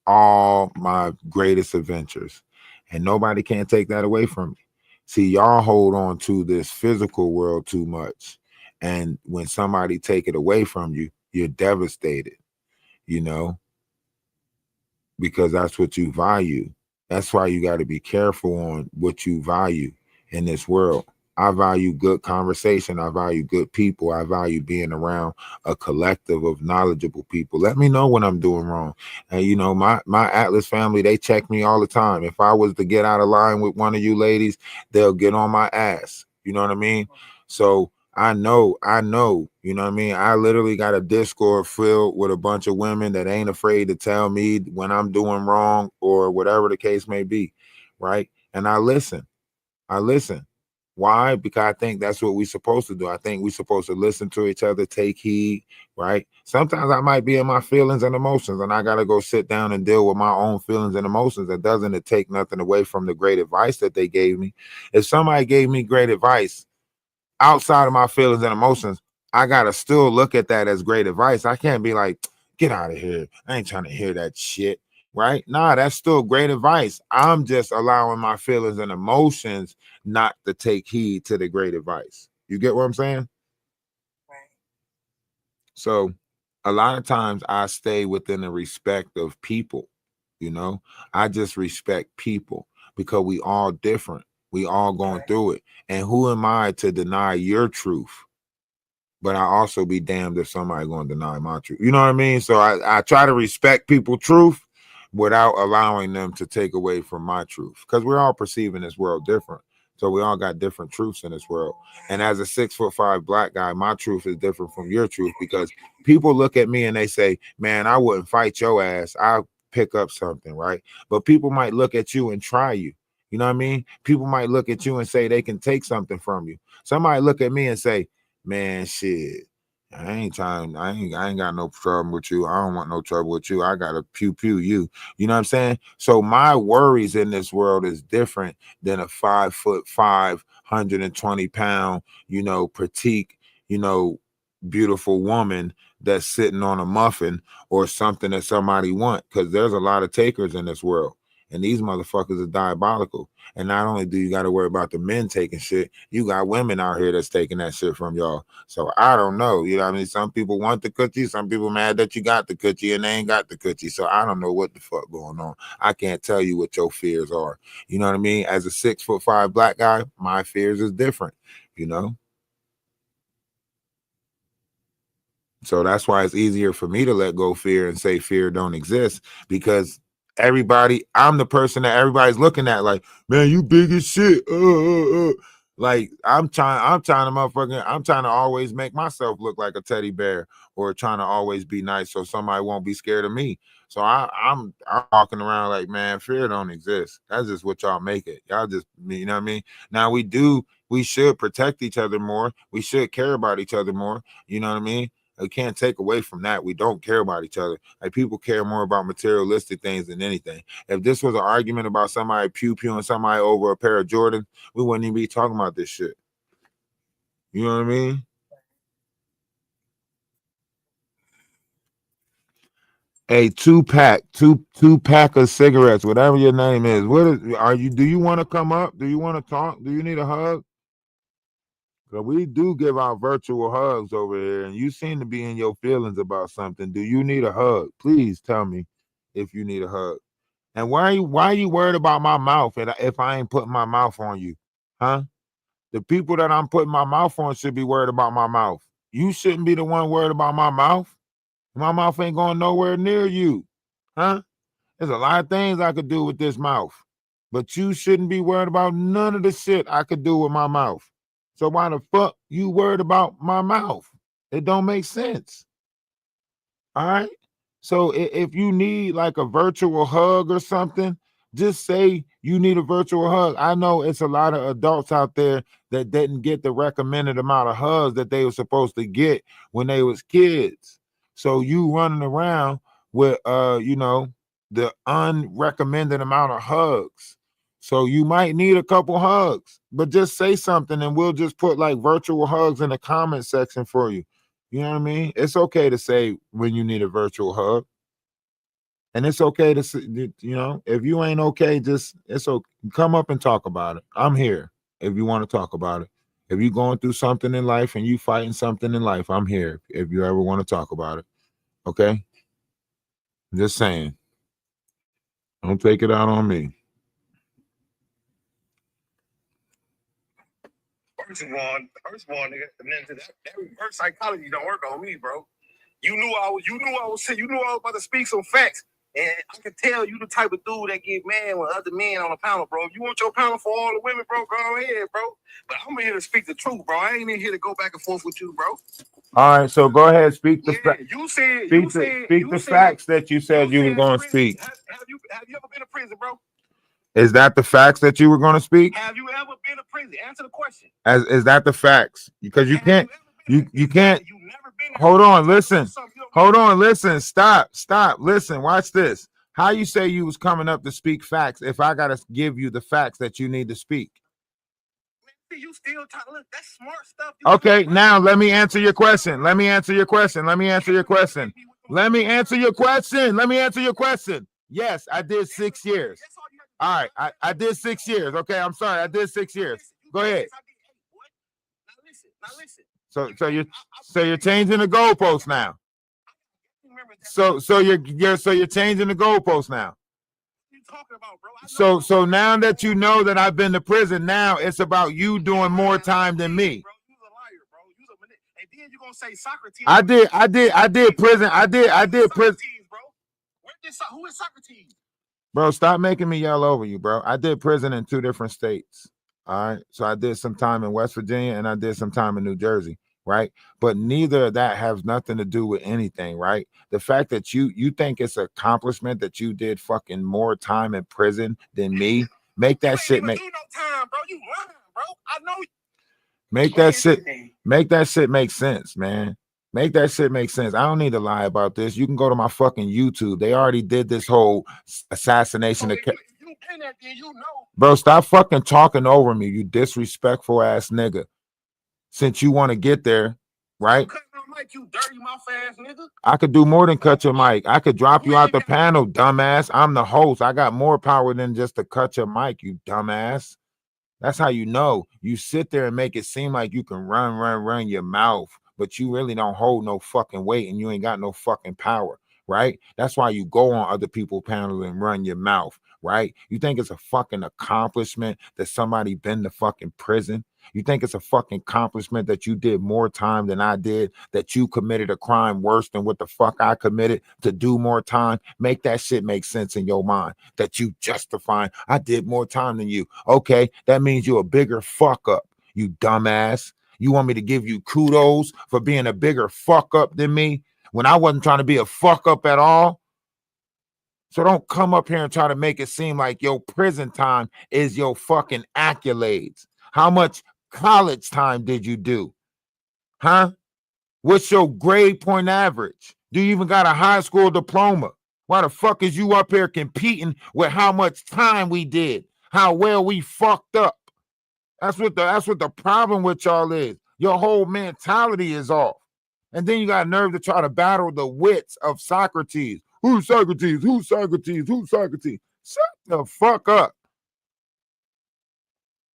all my greatest adventures. And nobody can take that away from me. See, y'all hold on to this physical world too much. And when somebody take it away from you, you're devastated, you know, because that's what you value. That's why you got to be careful on what you value in this world. I value good conversation. I value good people. I value being around a collective of knowledgeable people. Let me know when I'm doing wrong. And you know, my Atlas family, they check me all the time. If I was to get out of line with one of you ladies, they'll get on my ass. You know what I mean? So I know, you know what I mean? I literally got a Discord filled with a bunch of women that ain't afraid to tell me when I'm doing wrong or whatever the case may be, right? And I listen. Why? Because I think that's what we're supposed to do. I think we're supposed to listen to each other, take heed, right? Sometimes I might be in my feelings and emotions, and I got to go sit down and deal with my own feelings and emotions. It doesn't take nothing away from the great advice that they gave me. If somebody gave me great advice outside of my feelings and emotions, I got to still look at that as great advice. I can't be like, get out of here. I ain't trying to hear that shit, right? Nah, that's still great advice. I'm just allowing my feelings and emotions not to take heed to the great advice. You get what I'm saying? Right. So a lot of times I stay within the respect of people, you know? I just respect people because we all different. We all going through it. And who am I to deny your truth? But I also be damned if somebody going to deny my truth. You know what I mean? So I try to respect people's truth without allowing them to take away from my truth, because we're all perceiving this world different. So we all got different truths in this world. And as a 6'5" black guy, my truth is different from your truth, because people look at me and they say, man, I wouldn't fight your ass. I'll pick up something, right? But people might look at you and try you. You know what I mean? People might look at you and say they can take something from you. Somebody look at me and say, man, shit, I ain't got no trouble with you. I don't want no trouble with you. I got to pew you. You know what I'm saying? So my worries in this world is different than a 5'5", 120-pound, you know, petite, you know, beautiful woman that's sitting on a muffin or something that somebody want, because there's a lot of takers in this world. And these motherfuckers are diabolical. And not only do you got to worry about the men taking shit, you got women out here that's taking that shit from y'all. So I don't know. You know what I mean? Some people want the coochie. Some people mad that you got the coochie and they ain't got the coochie. So I don't know what the fuck going on. I can't tell you what your fears are. You know what I mean? As a 6'5" black guy, my fears is different, you know? So that's why it's easier for me to let go fear and say fear don't exist, because I'm the person that everybody's looking at like, man, you big as shit. Like I'm trying to always make myself look like a teddy bear, or trying to always be nice so somebody won't be scared of me. So I'm walking around like, man, fear don't exist. That's just what y'all make it. Y'all just, you know what I mean? Now we should protect each other more. We should care about each other more. You know what I mean? We can't take away from that. We don't care about each other. Like, people care more about materialistic things than anything. If this was an argument about somebody pew-pewing somebody over a pair of Jordan, we wouldn't even be talking about this shit. You know what I mean? A two-pack of cigarettes, whatever your name is. Do you want to come up? Do you want to talk? Do you need a hug? So we do give out virtual hugs over here, and you seem to be in your feelings about something. Do you need a hug? Please tell me if you need a hug. And why are you worried about my mouth if I ain't putting my mouth on you? Huh? The people that I'm putting my mouth on should be worried about my mouth. You shouldn't be the one worried about my mouth. My mouth ain't going nowhere near you. Huh? There's a lot of things I could do with this mouth. But you shouldn't be worried about none of the shit I could do with my mouth. So why the fuck you worried about my mouth? It don't make sense. All right? So if you need like a virtual hug or something, just say you need a virtual hug. I know it's a lot of adults out there that didn't get the recommended amount of hugs that they were supposed to get when they was kids. So you running around with the unrecommended amount of hugs. So you might need a couple hugs, but just say something and we'll just put like virtual hugs in the comment section for you. You know what I mean? It's okay to say when you need a virtual hug. And it's okay to say, if you ain't okay, it's okay. Come up and talk about it. I'm here if you want to talk about it. If you're going through something in life and you fighting something in life, I'm here if you ever want to talk about it. Okay? Just saying. Don't take it out on me. First of all, nigga, that reverse psychology don't work on me, bro. You knew I was about to speak some facts, and I can tell you the type of dude that get mad with other men on a panel, bro. If you want your panel for all the women, bro, go ahead, bro. But I'm here to speak the truth, bro. I ain't in here to go back and forth with you, bro. All right, so go ahead, speak the facts. You said Speak the facts that you said you were going to speak. Have you ever been to prison, bro? Is that the facts that you were going to speak? Have you ever been to prison? Answer the question. Is that the facts? Because you can't. You can't. Hold on, listen. Stop. Listen, watch this. How you say you was coming up to speak facts if I gotta give you the facts that you need to speak? You still talking? Look, that's smart stuff. Okay, now let me answer your question. Let me answer your question. Yes, I did 6 years. All right, I did 6 years. Okay, I'm sorry, I did 6 years. Go ahead. Now listen. So you're changing the goalpost now. So you're changing the goalpost now. So now that you know that I've been to prison, now it's about you doing more time than me. I did prison. Who is Socrates? Bro, stop making me yell over you, bro. I did prison in 2 different states. All right. So I did some time in West Virginia and I did some time in New Jersey. Right. But neither of that has nothing to do with anything. Right. The fact that you think it's an accomplishment that you did fucking more time in prison than me, make that shit make. Do no time, bro. You lying, bro. I know. Make that shit make sense, man. Make that shit make sense. I don't need to lie about this. You can go to my fucking YouTube. They already did this whole assassination. Bro, stop fucking talking over me, you disrespectful ass nigga. Since you want to get there, right? You dirty mouth ass nigga. I could do more than cut your mic. I could drop you out the panel, dumbass. I'm the host. I got more power than just to cut your mic, you dumbass. That's how you know. You sit there and make it seem like you can run your mouth, but you really don't hold no fucking weight and you ain't got no fucking power, right? That's why you go on other people's panels and run your mouth, right? You think it's a fucking accomplishment that somebody been to fucking prison? You think it's a fucking accomplishment that you did more time than I did, that you committed a crime worse than what the fuck I committed to do more time? Make that shit make sense in your mind, that you justifying, I did more time than you. Okay, that means you're a bigger fuck up, you dumbass. You want me to give you kudos for being a bigger fuck up than me when I wasn't trying to be a fuck up at all? So don't come up here and try to make it seem like your prison time is your fucking accolades. How much college time did you do? Huh? What's your grade point average? Do you even got a high school diploma? Why the fuck is you up here competing with how much time we did? How well we fucked up? That's what the problem with y'all is. Your whole mentality is off. And then you got nerve to try to battle the wits of Socrates. Who's Socrates? Who's Socrates? Who's Socrates? Shut the fuck up.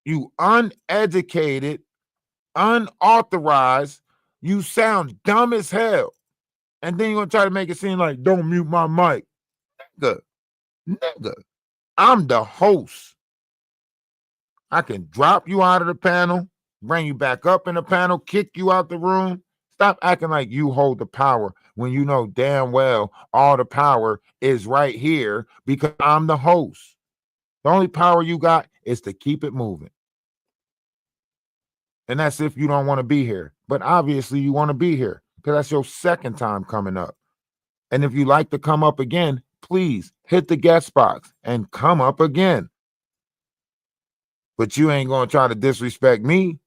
You uneducated, unauthorized. You sound dumb as hell. And then you're gonna try to make it seem like don't mute my mic. Nigga, I'm the host. I can drop you out of the panel, bring you back up in the panel, kick you out the room. Stop acting like you hold the power when you know damn well all the power is right here because I'm the host. The only power you got is to keep it moving. And that's if you don't want to be here. But obviously you want to be here because that's your second time coming up. And if you like to come up again, please hit the guest box and come up again. But you ain't going to try to disrespect me.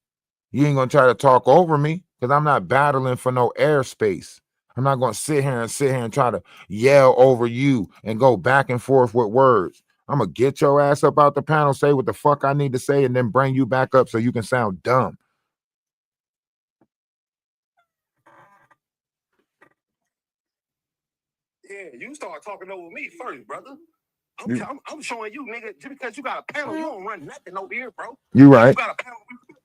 You ain't going to try to talk over me because I'm not battling for no airspace. I'm not going to sit here and try to yell over you and go back and forth with words. I'm going to get your ass up out the panel, say what the fuck I need to say, and then bring you back up so you can sound dumb. Yeah, you start talking over me first, brother. I'm showing you, nigga, just because you got a panel, you don't run nothing over here, bro. You right. You got a panel,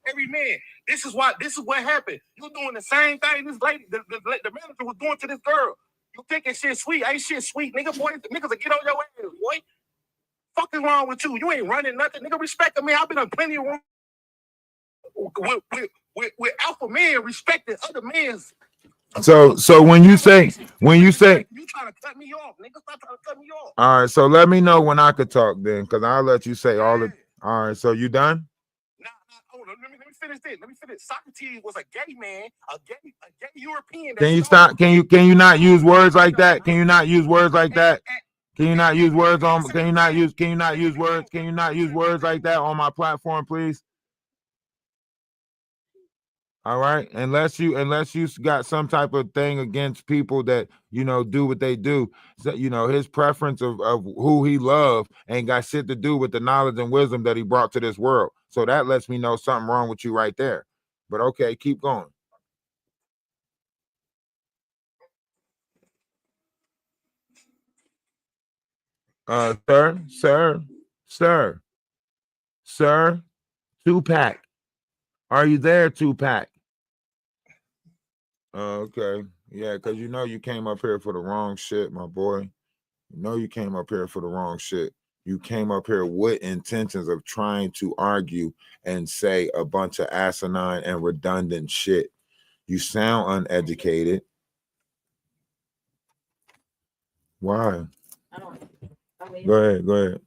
every man. This is what happened. You doing the same thing this lady, the manager was doing to this girl. You thinking shit sweet. Ain't shit sweet, nigga, boy. The niggas will get on your ass, boy. Fuck is wrong with you? You ain't running nothing. Nigga, respect me. I've been on plenty of room with alpha men respecting other men's. So when you say you trying to cut me off, nigga, stop trying to cut me off. all right, so let me know when I could talk then, because I'll let you say all the. All right, so you done? Hold on, let me finish this. Let me finish. Socrates was a gay man, a gay European. Can you stop? Can you not use words like that? Can you not use words like that? Can you not use words on? Can you not use words? Can you not use words like that on my platform, please? All right, unless you got some type of thing against people that do what they do. So, his preference of who he loved ain't got shit to do with the knowledge and wisdom that he brought to this world. So that lets me know something wrong with you right there. But okay, keep going. Sir, Tupac. Are you there, Tupac? Okay. Yeah, because you came up here for the wrong shit, my boy. You came up here for the wrong shit. You came up here with intentions of trying to argue and say a bunch of asinine and redundant shit. You sound uneducated. Why? Go ahead.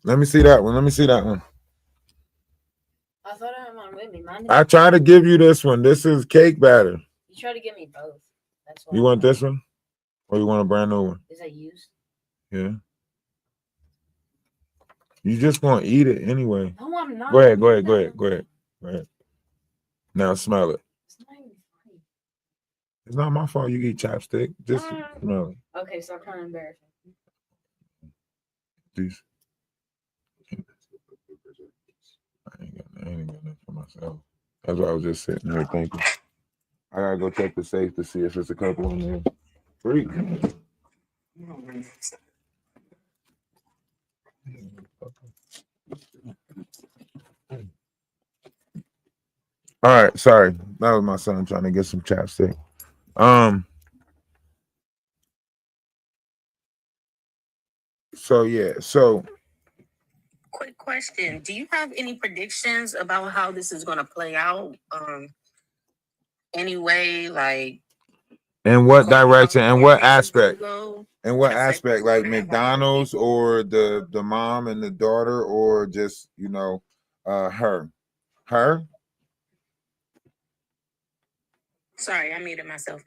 Let me see that one. I thought I had one with me. I try to give you this one. This is cake batter. You try to give me both. That's You want this one? Or you want a brand new one? Is that used? Yeah. You just gonna eat it anyway. No, I'm not. Go ahead. Now smell it. It's not my fault you eat chopstick. Just smell it. Okay, so I'm kind of embarrassing. Please. I ain't got nothing for myself. That's why I was just sitting there thinking. I gotta go check the safe to see if there's a couple in there. Free. All right, sorry. That was my son trying to get some chapstick. So Quick question. Do you have any predictions about how this is going to play out? Anyway, like. In what direction and what aspect? In what aspect? Like McDonald's or the mom and the daughter, or just her? Sorry, I muted myself.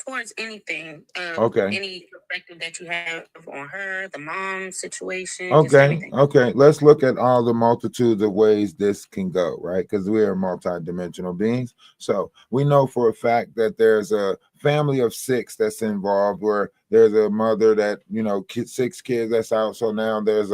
Towards anything. Okay. Any perspective that you have on her, the mom situation. Okay. Let's look at all the multitudes of ways this can go, right? Because we are multi-dimensional beings. So we know for a fact that there's a family of 6 that's involved, where there's a mother that, you know, 6 kids that's out. So now there's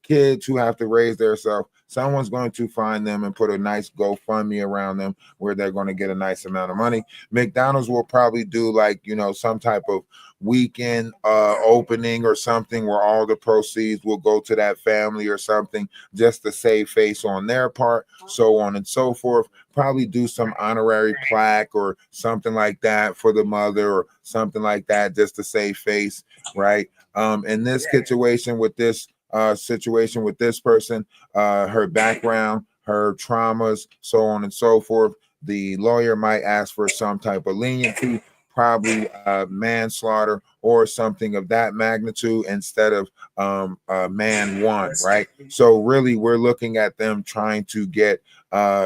kids who have to raise themselves. Someone's going to find them and put a nice GoFundMe around them where they're going to get a nice amount of money. McDonald's will probably do like, you know, some type of weekend opening or something where all the proceeds will go to that family or something, just to save face on their part, so on and so forth. Probably do some honorary plaque or something like that for the mother or something like that, just to save face, right? In this situation with this person, her background, her traumas, so on and so forth, the lawyer might ask for some type of leniency, probably manslaughter or something of that magnitude instead of man one, right? So really we're looking at them trying to get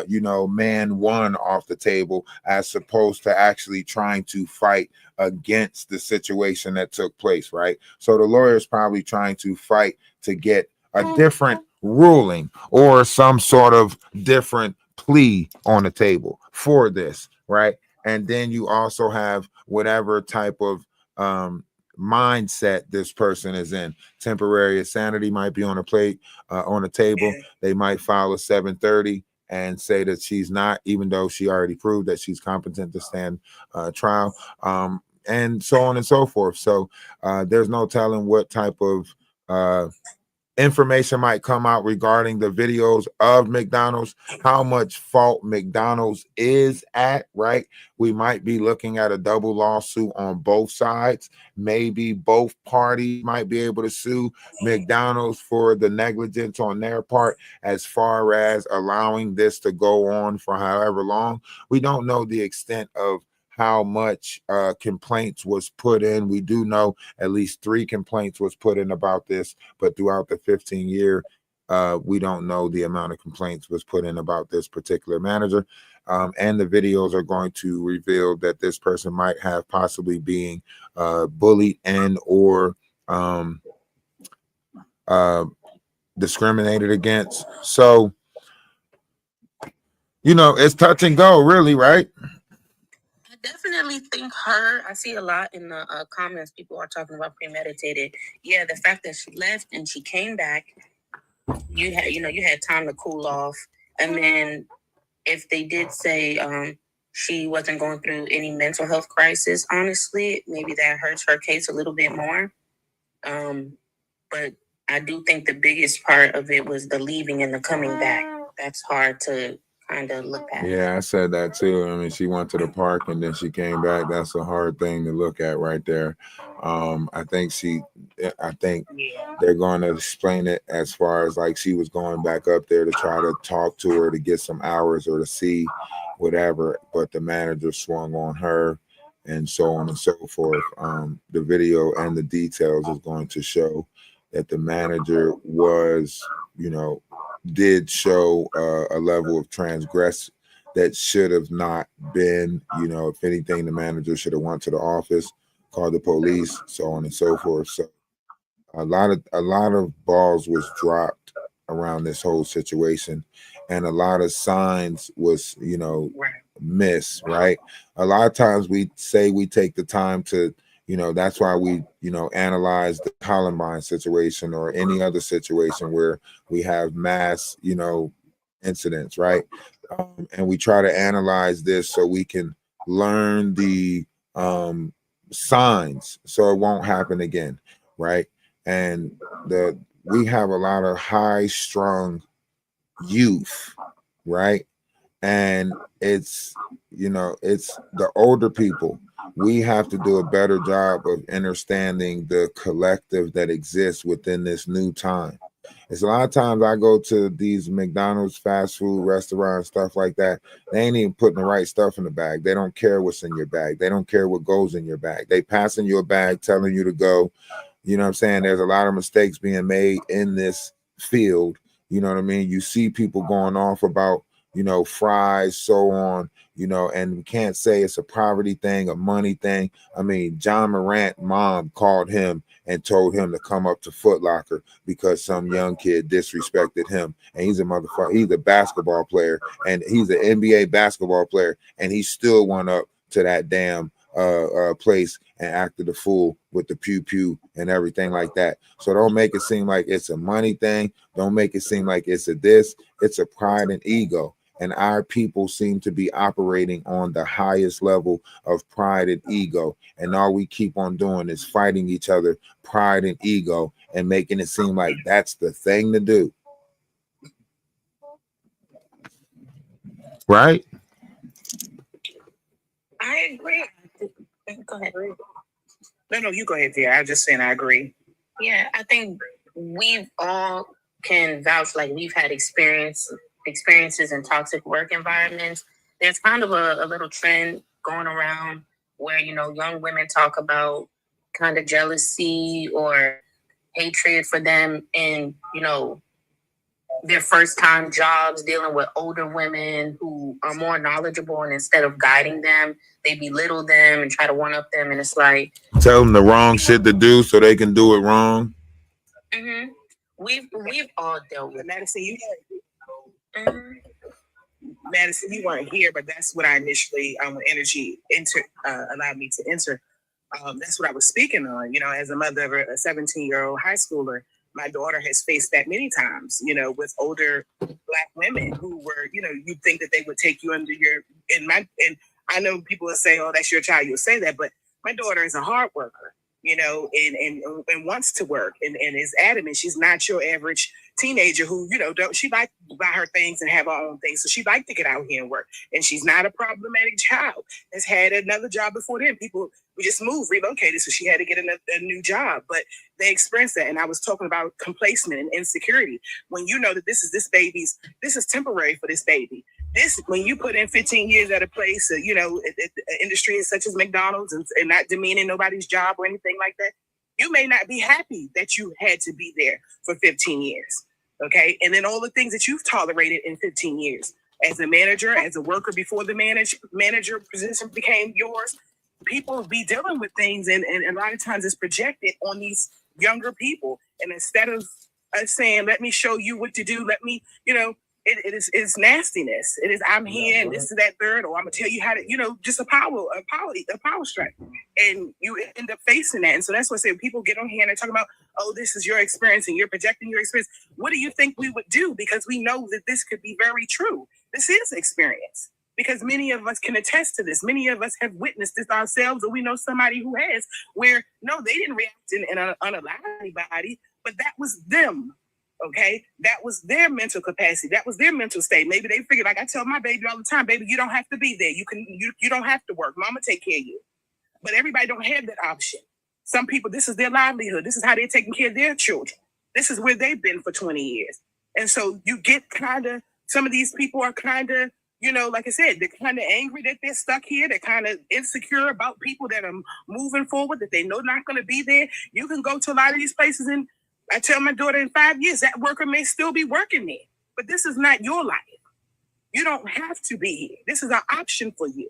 you know, man one off the table, as opposed to actually trying to fight against the situation that took place, right? So the lawyer is probably trying to fight to get a different ruling or some sort of different plea on the table for this, right? And then you also have whatever type of mindset this person is in. Temporary insanity might be on a plate, on a table. They might file a 730 and say that she's not, even though she already proved that she's competent to stand trial, and so on and so forth. So there's no telling what type of information might come out regarding the videos of McDonald's, how much fault McDonald's is at, right? We might be looking at a double lawsuit on both sides. Maybe both parties might be able to sue McDonald's for the negligence on their part, as far as allowing this to go on for however long. We don't know the extent of how much complaints was put in. We do know at least 3 complaints was put in about this, but throughout the 15-year, we don't know the amount of complaints was put in about this particular manager. And the videos are going to reveal that this person might have possibly being bullied and or discriminated against. So, you know, it's touch and go, really, right? Definitely think I see a lot in the comments. People are talking about premeditated. Yeah, the fact that she left and she came back, you had time to cool off. And then if they did say she wasn't going through any mental health crisis, honestly, maybe that hurts her case a little bit more. But I do think the biggest part of it was the leaving and the coming back. That's hard to kind of look at. Yeah, I said that too. I mean, she went to the park and then she came back. That's a hard thing to look at right there. I think they're going to explain it as far as like she was going back up there to try to talk to her to get some hours or to see whatever, but the manager swung on her and so on and so forth. The video and the details is going to show that the manager was, you know, did show a level of transgress that should have not been. You know, if anything, the manager should have went to the office, called the police, so on and so forth. So a lot of balls was dropped around this whole situation, and a lot of signs was, you know, missed, right? A lot of times we say we take the time to, you know, that's why we, you know, analyze the Columbine situation or any other situation where we have mass, you know, incidents, right? And we try to analyze this so we can learn the signs so it won't happen again, right? And we have a lot of high-strung youth, right? And it's, you know, it's the older people. We have to do a better job of understanding the collective that exists within this new time. It's a lot of times I go to these McDonald's fast food restaurants, stuff like that. They ain't even putting the right stuff in the bag. They don't care what's in your bag. They don't care what goes in your bag. They passing you a bag, telling you to go. You know what I'm saying? There's a lot of mistakes being made in this field. You know what I mean? You see people going off about, you know, fries, so on, you know, and we can't say it's a poverty thing, a money thing. I mean, John Morant mom called him and told him to come up to Foot Locker because some young kid disrespected him. And he's a motherfucker. He's a basketball player, and he's an NBA basketball player, and he still went up to that damn place and acted a fool with the pew pew and everything like that. So don't make it seem like it's a money thing. Don't make it seem like it's a this. It's a pride and ego. And our people seem to be operating on the highest level of pride and ego. And all we keep on doing is fighting each other, pride and ego, and making it seem like that's the thing to do. Right? I agree. Go ahead. No, you go ahead, dear. I'm just saying I agree. Yeah, I think we've all can vouch, like we've had experiences in toxic work environments. There's kind of a little trend going around where, you know, young women talk about kind of jealousy or hatred for them in, you know, their first time jobs, dealing with older women who are more knowledgeable, and instead of guiding them, they belittle them and try to one up them. And it's like, tell them the wrong shit to do so they can do it wrong. mm-hmm. We've all dealt with Madison. Madison, you weren't here, but that's what I initially energy allowed me to enter. That's what I was speaking on. You know, as a mother of a 17-year-old high schooler, my daughter has faced that many times, you know, with older Black women who were, you know, you'd think that they would take you under your, and I know people will say, oh, that's your child, you'll say that, but my daughter is a hard worker, you know, and wants to work and is adamant. She's not your average teenager who, you know, she like to buy her things and have her own things. So she like to get out here and work. And she's not a problematic child. Has had another job before then. People, we just moved, relocated, so she had to get a new job. But they experienced that. And I was talking about complacement and insecurity. When you know that this is temporary for this baby. When you put in 15 years at a place, you know, industry such as McDonald's and not demeaning nobody's job or anything like that, you may not be happy that you had to be there for 15 years. Okay. And then all the things that you've tolerated in 15 years as a manager, as a worker before the manager position became yours, people be dealing with things. And a lot of times it's projected on these younger people. And instead of us saying, let me show you what to do, let me, you know, it's nastiness. It is, I'm here and this is that third, or I'm gonna tell you how to, you know, just a power strike. And you end up facing that. And so that's what I say, people get on here and they're talking about, oh, this is your experience and you're projecting your experience. What do you think we would do? Because we know that this could be very true. This is experience. Because many of us can attest to this. Many of us have witnessed this ourselves, or we know somebody who has, where no, they didn't react and unallow anybody, but that was them. Okay, that was their mental capacity. That was their mental state. Maybe they figured, like I tell my baby all the time, baby, you don't have to be there. You don't have to work. Mama take care of you. But everybody don't have that option. Some people, this is their livelihood. This is how they're taking care of their children. This is where they've been for 20 years. And so you get some of these people are you know, like I said, they're kind of angry that they're stuck here. They're kind of insecure about people that are moving forward, that they know not going to be there. You can go to a lot of these places and I tell my daughter in 5 years, that worker may still be working there, but this is not your life. You don't have to be here. This is an option for you.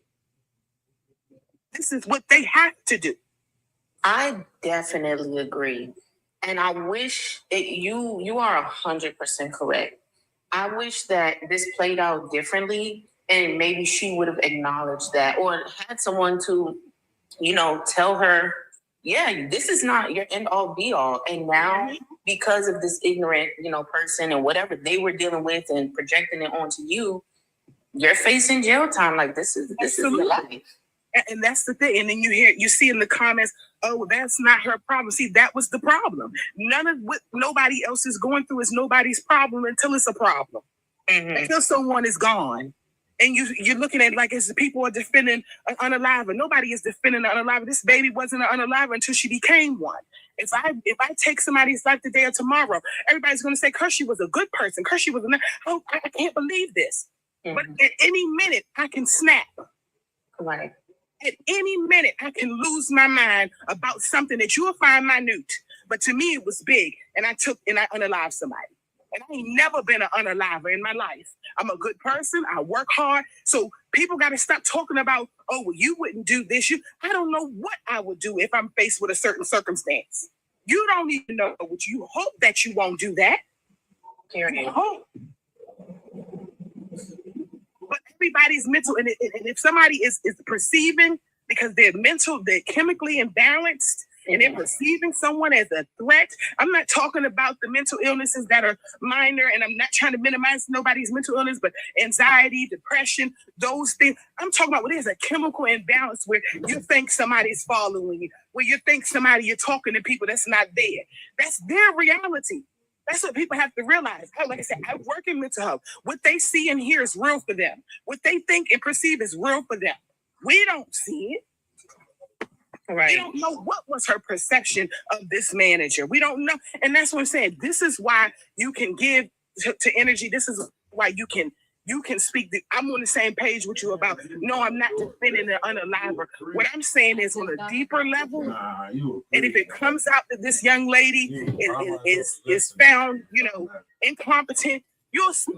This is what they have to do. I definitely agree. And I wish you are 100% correct. I wish that this played out differently and maybe she would have acknowledged that or had someone to, you know, tell her, yeah, this is not your end all be all. And now because of this ignorant, you know, person and whatever they were dealing with and projecting it onto you, you're facing jail time. Like this is your life. And that's the thing. And then you see in the comments, oh, that's not her problem. See, that was the problem. None of what nobody else is going through is nobody's problem until it's a problem. Mm-hmm. Until someone is gone. And you're looking at it like as people are defending an unaliver. Nobody is defending an unaliver. This baby wasn't an unaliver until she became one. If I take somebody's life today or tomorrow, everybody's going to say, Kershie was a good person. Kershie was I can't believe this. Mm-hmm. But at any minute, I can snap. Right. At any minute, I can lose my mind about something that you'll find minute. But to me, it was big. And I unalived somebody. And I ain't never been an unaliver in my life. I'm a good person. I work hard. So people got to stop talking about, oh, well, you wouldn't do this. I don't know what I would do if I'm faced with a certain circumstance. You don't even know what you hope that you won't do that. You hope. But everybody's mental. And if somebody is perceiving because they're chemically imbalanced and they're perceiving someone as a threat. I'm not talking about the mental illnesses that are minor, and I'm not trying to minimize nobody's mental illness, but anxiety, depression, those things. I'm talking about where there's a chemical imbalance where you think somebody's following you, where you think you're talking to people that's not there. That's their reality. That's what people have to realize. Like I said, I work in mental health. What they see and hear is real for them. What they think and perceive is real for them. We don't see it. Right. We don't know what was her perception of this manager. We don't know. And that's what I'm saying. This is why you can give to energy. This is why you can speak. I'm on the same page with you about, no, I'm not defending the unaliver. What I'm saying is on a deeper level, and if it comes out that this young lady is found, incompetent, you'll see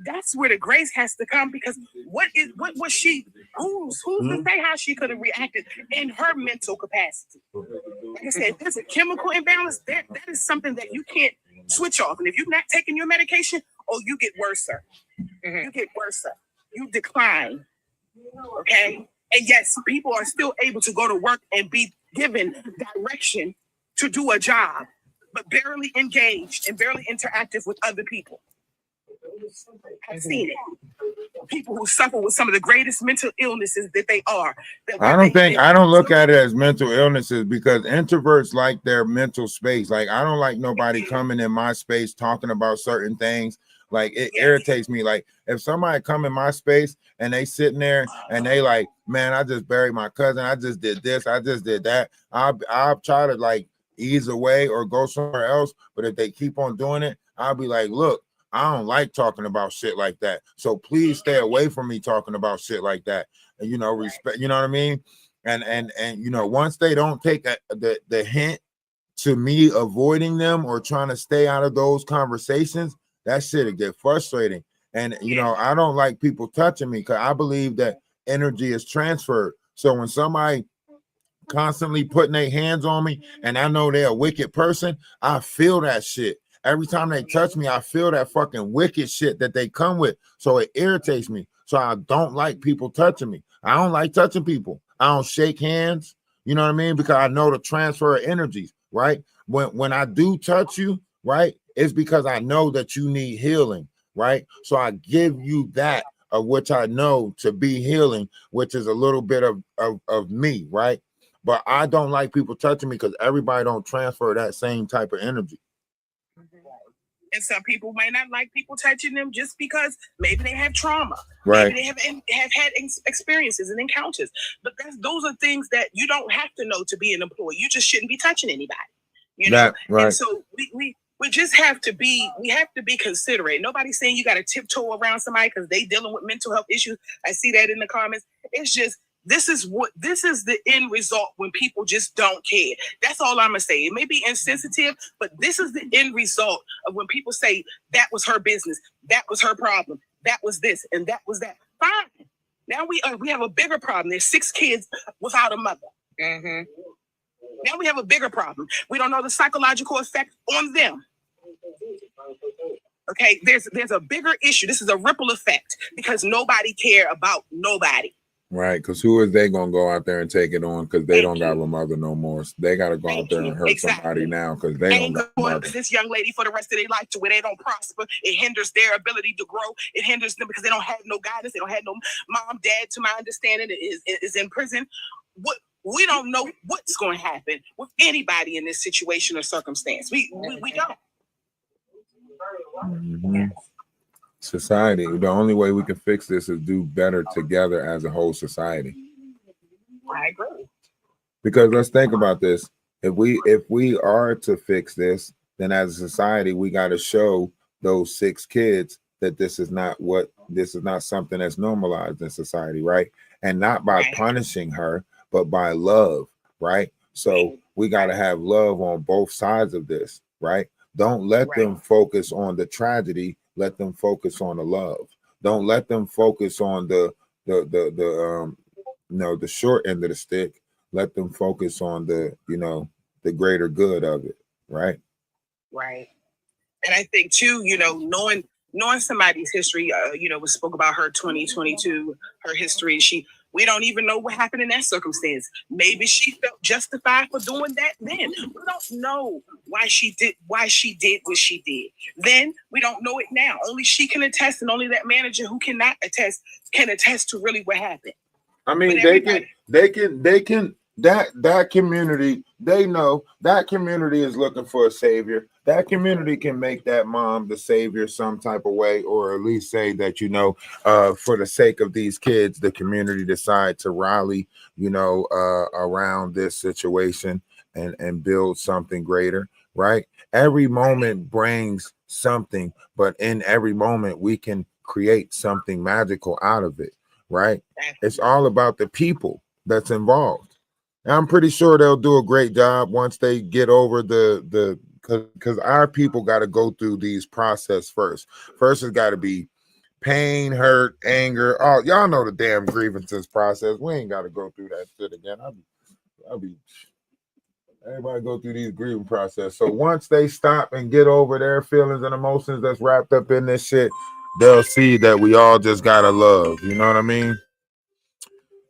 that's where the grace has to come, because what was she, who's to say how she could have reacted in her mental capacity? Like I said, if there's a chemical imbalance, that is something that you can't switch off. And if you're not taking your medication, you get worse. You get worse. You decline. Okay? And yes, people are still able to go to work and be given direction to do a job, but barely engaged and barely interactive with other people. I've seen it. People who suffer with some of the greatest mental illnesses that they are. I don't look at it as mental illnesses, because introverts like their mental space. Like, I don't like nobody coming in my space talking about certain things. Like, it irritates me. Like, if somebody come in my space and they sitting there and they like, man, I just buried my cousin, I just did this, I just did that, I'll try to like ease away or go somewhere else. But if they keep on doing it, I'll be like, look, I don't like talking about shit like that. So please stay away from me talking about shit like that. And, respect, you know what I mean? And once they don't take the hint to me avoiding them or trying to stay out of those conversations, that shit will get frustrating. And, I don't like people touching me, because I believe that energy is transferred. So when somebody constantly putting their hands on me and I know they're a wicked person, I feel that shit. Every time they touch me, I feel that fucking wicked shit that they come with. So it irritates me. So I don't like people touching me. I don't like touching people. I don't shake hands. You know what I mean? Because I know the transfer of energies, right? When I do touch you, right, it's because I know that you need healing, right? So I give you that of which I know to be healing, which is a little bit of me, right? But I don't like people touching me, because everybody don't transfer that same type of energy. And some people may not like people touching them just because maybe they have trauma. Right. Maybe they have had experiences and encounters. But those are things that you don't have to know to be an employee. You just shouldn't be touching anybody. Right. And so we just have to be considerate. Nobody's saying you got to tiptoe around somebody because they dealing with mental health issues. I see that in the comments. It's just, this is the end result when people just don't care. That's all I'm gonna say. It may be insensitive, but this is the end result of when people say that was her business, that was her problem, that was this, and that was that. Fine. Now we have a bigger problem. There's 6 kids without a mother. Now we have a bigger problem. We don't know the psychological effect on them. Okay, there's a bigger issue. This is a ripple effect because nobody care about nobody. Right, because who is they gonna go out there and take it on? Because they don't got a mother no more. So they gotta go out there and hurt somebody now because they don't got a mother. This young lady for the rest of their life to where they don't prosper. It hinders their ability to grow. It hinders them because they don't have no guidance. They don't have no mom, dad. To my understanding, is in prison. We don't know what's going to happen with anybody in this situation or circumstance. We don't. Mm-hmm. Society, the only way we can fix this is do better together as a whole society. I agree. Because let's think about this. If we are to fix this, then as a society, we got to show those 6 kids that this is not something that's normalized in society, right? And not by punishing her, but by love, right? So we got to have love on both sides of this, right? Don't let them focus on the tragedy. Let them focus on the love. Don't let them focus on the short end of the stick. Let them focus on the greater good of it, right? Right. And I think too, knowing somebody's history, we spoke about her 2022, her history. She We don't even know what happened in that circumstance. Maybe she felt justified for doing that then. We don't know why she did what she did. Then we don't know it now. Only she can attest, and only that manager who cannot attest can attest to really what happened. I mean, But they can that community, they know that community is looking for a savior. That community can make that mom the savior some type of way, or at least say that, you know, for the sake of these kids, the community decide to rally, you know, around this situation and build something greater, right? Every moment brings something, but in every moment we can create something magical out of it, right? It's all about the people that's involved. And I'm pretty sure they'll do a great job once they get over because our people got to go through these process first. First, it's got to be pain, hurt, anger. Oh, y'all know the damn grievances process. We ain't got to go through that shit again. Everybody go through these grieving process. So once they stop and get over their feelings and emotions that's wrapped up in this shit, they'll see that we all just gotta love. You know what I mean?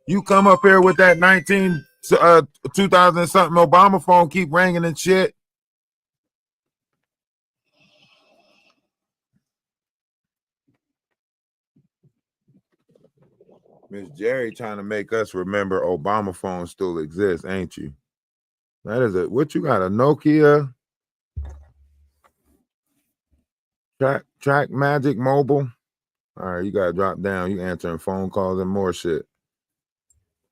You come up here with that 2000 something Obama phone keep ringing and shit. Miss Jerry trying to make us remember Obama phone still exists, ain't you? That is it. What you got? A Nokia Track Magic Mobile? All right, you gotta drop down. You answering phone calls and more shit.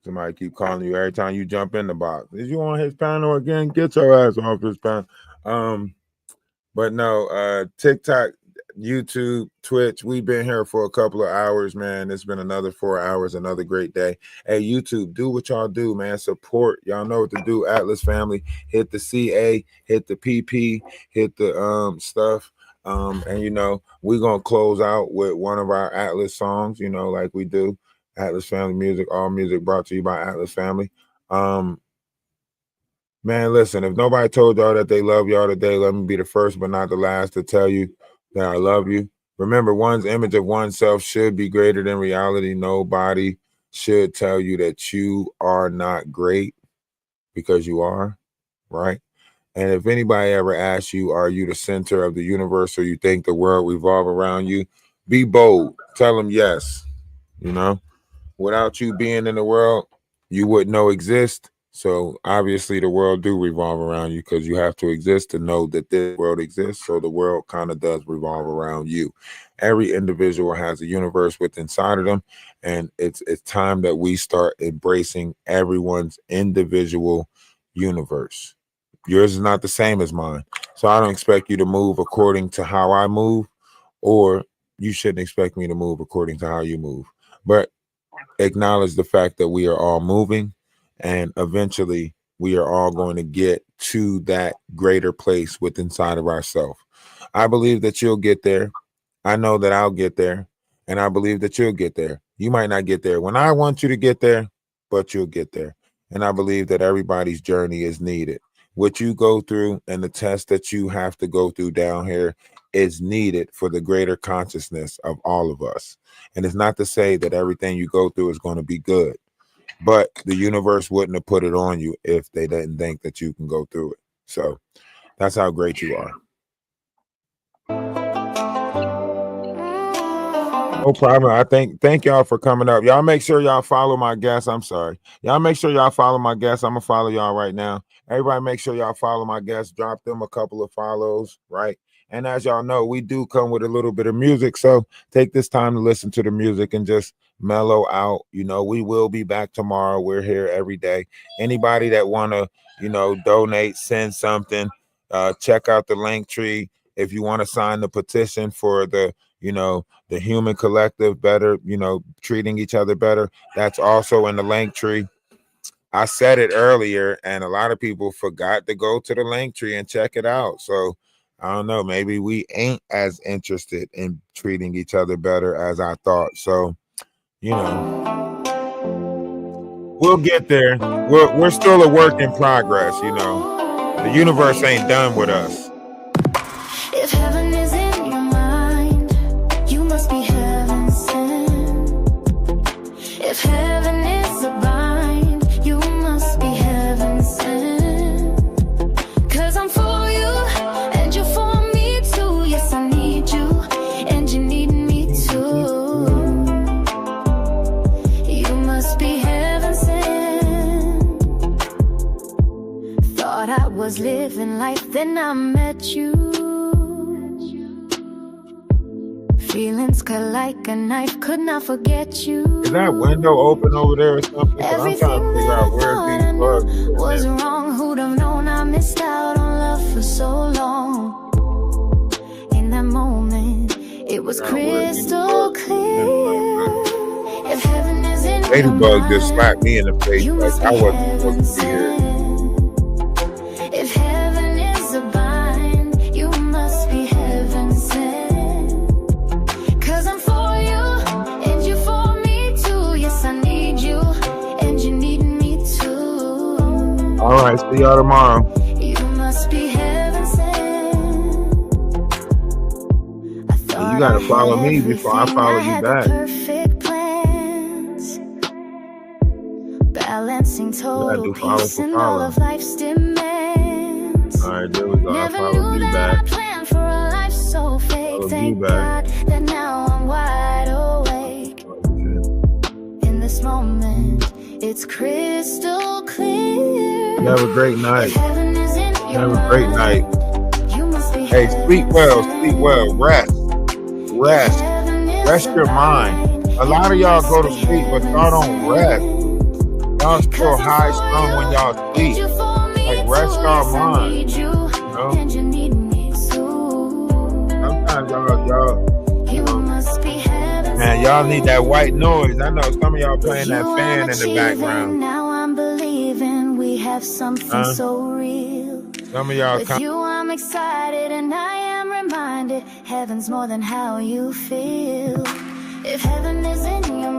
Somebody keep calling you every time you jump in the box. Is you on his panel again? Get your ass off his panel. But no, TikTok, YouTube, Twitch, we've been here for a couple of hours, man. It's been another 4 hours, another great day. Hey, YouTube, do what y'all do, man. Support. Y'all know what to do. Atlas family, hit the CA, hit the PP, hit the stuff. And you know, we're gonna close out with one of our Atlas songs, you know, like we do. Atlas Family Music, all music brought to you by Atlas Family. Man, listen, if nobody told y'all that they love y'all today, let me be the first but not the last to tell you that I love you. Remember, one's image of oneself should be greater than reality. Nobody should tell you that you are not great, because you are, right? And if anybody ever asks you, are you the center of the universe, or you think the world revolves around you, be bold. Tell them yes. You know, without you being in the world, you wouldn't know exist. So obviously the world do revolve around you, because you have to exist to know that this world exists. So the world kind of does revolve around you. Every individual has a universe within inside of them. And it's time that we start embracing everyone's individual universe. Yours is not the same as mine. So I don't expect you to move according to how I move, or you shouldn't expect me to move according to how you move. But acknowledge the fact that we are all moving, and eventually we are all going to get to that greater place within inside of ourselves. I believe that you'll get there. I know that I'll get there, and I believe that you'll get there. You might not get there when I want you to get there, but you'll get there. And I believe that everybody's journey is needed. What you go through and the test that you have to go through down here is needed for the greater consciousness of all of us. And it's not to say that everything you go through is going to be good, but the universe wouldn't have put it on you if they didn't think that you can go through it. So that's how great you are. No problem. I thank y'all for coming up. Y'all make sure y'all follow my guests. I'm sorry. Y'all make sure y'all follow my guests. I'm gonna follow y'all right now. Everybody make sure y'all follow my guests. Drop them a couple of follows, right? And as y'all know, we do come with a little bit of music. So take this time to listen to the music and just mellow out. You know, we will be back tomorrow. We're here every day. Anybody that wanna, you know, donate, send something, check out the link tree. If you want to sign the petition for the, you know, the human collective better, you know, treating each other better, that's also in the link tree. I said it earlier, and a lot of people forgot to go to the link tree and check it out. So I don't know, maybe we ain't as interested in treating each other better as I thought. So, you know, we'll get there. We're still a work in progress, you know. The universe ain't done with us. If heaven is in your mind, you must be heaven sent. If heaven is life, then I met you. Feelings cut like a knife, could not forget you. Is that window open over there or something? 'Cause I'm trying to figure out where these bugs Was wrong, who'd have known I missed out on love for so long. In that moment, it was crystal clear. If heaven is in your Ladybug just slapped me in the face you like must I be wasn't supposed to be here. If heaven is a bind, you must be heaven sent. 'Cause I'm for you, and you for me too. Yes, I need you, and you need me too. All right, see y'all tomorrow. You must be heaven sent. You gotta follow me before I follow you back. Perfect plans, balancing total peace and all of life's demands. All right, there we go. I Never followed knew you that back. I planned for a life so fake. Followed you Thank back. God that now I'm wide awake. In this moment, it's crystal clear. You have a great night. If heaven is in You your have a great night. you must be Hey, sleep well, sleep well. Rest. Rest. Rest your mind. A lot of y'all go to sleep, but y'all don't rest. Y'all still high strung when y'all sleep. Like, rest our mind. You know? Sometimes y'all, man, y'all need that white noise. I know some of y'all playing that fan in the background. Now I'm believing we have something so real. Some of y'all With come. you, I'm excited and I am reminded heaven's more than how you feel. If heaven is in your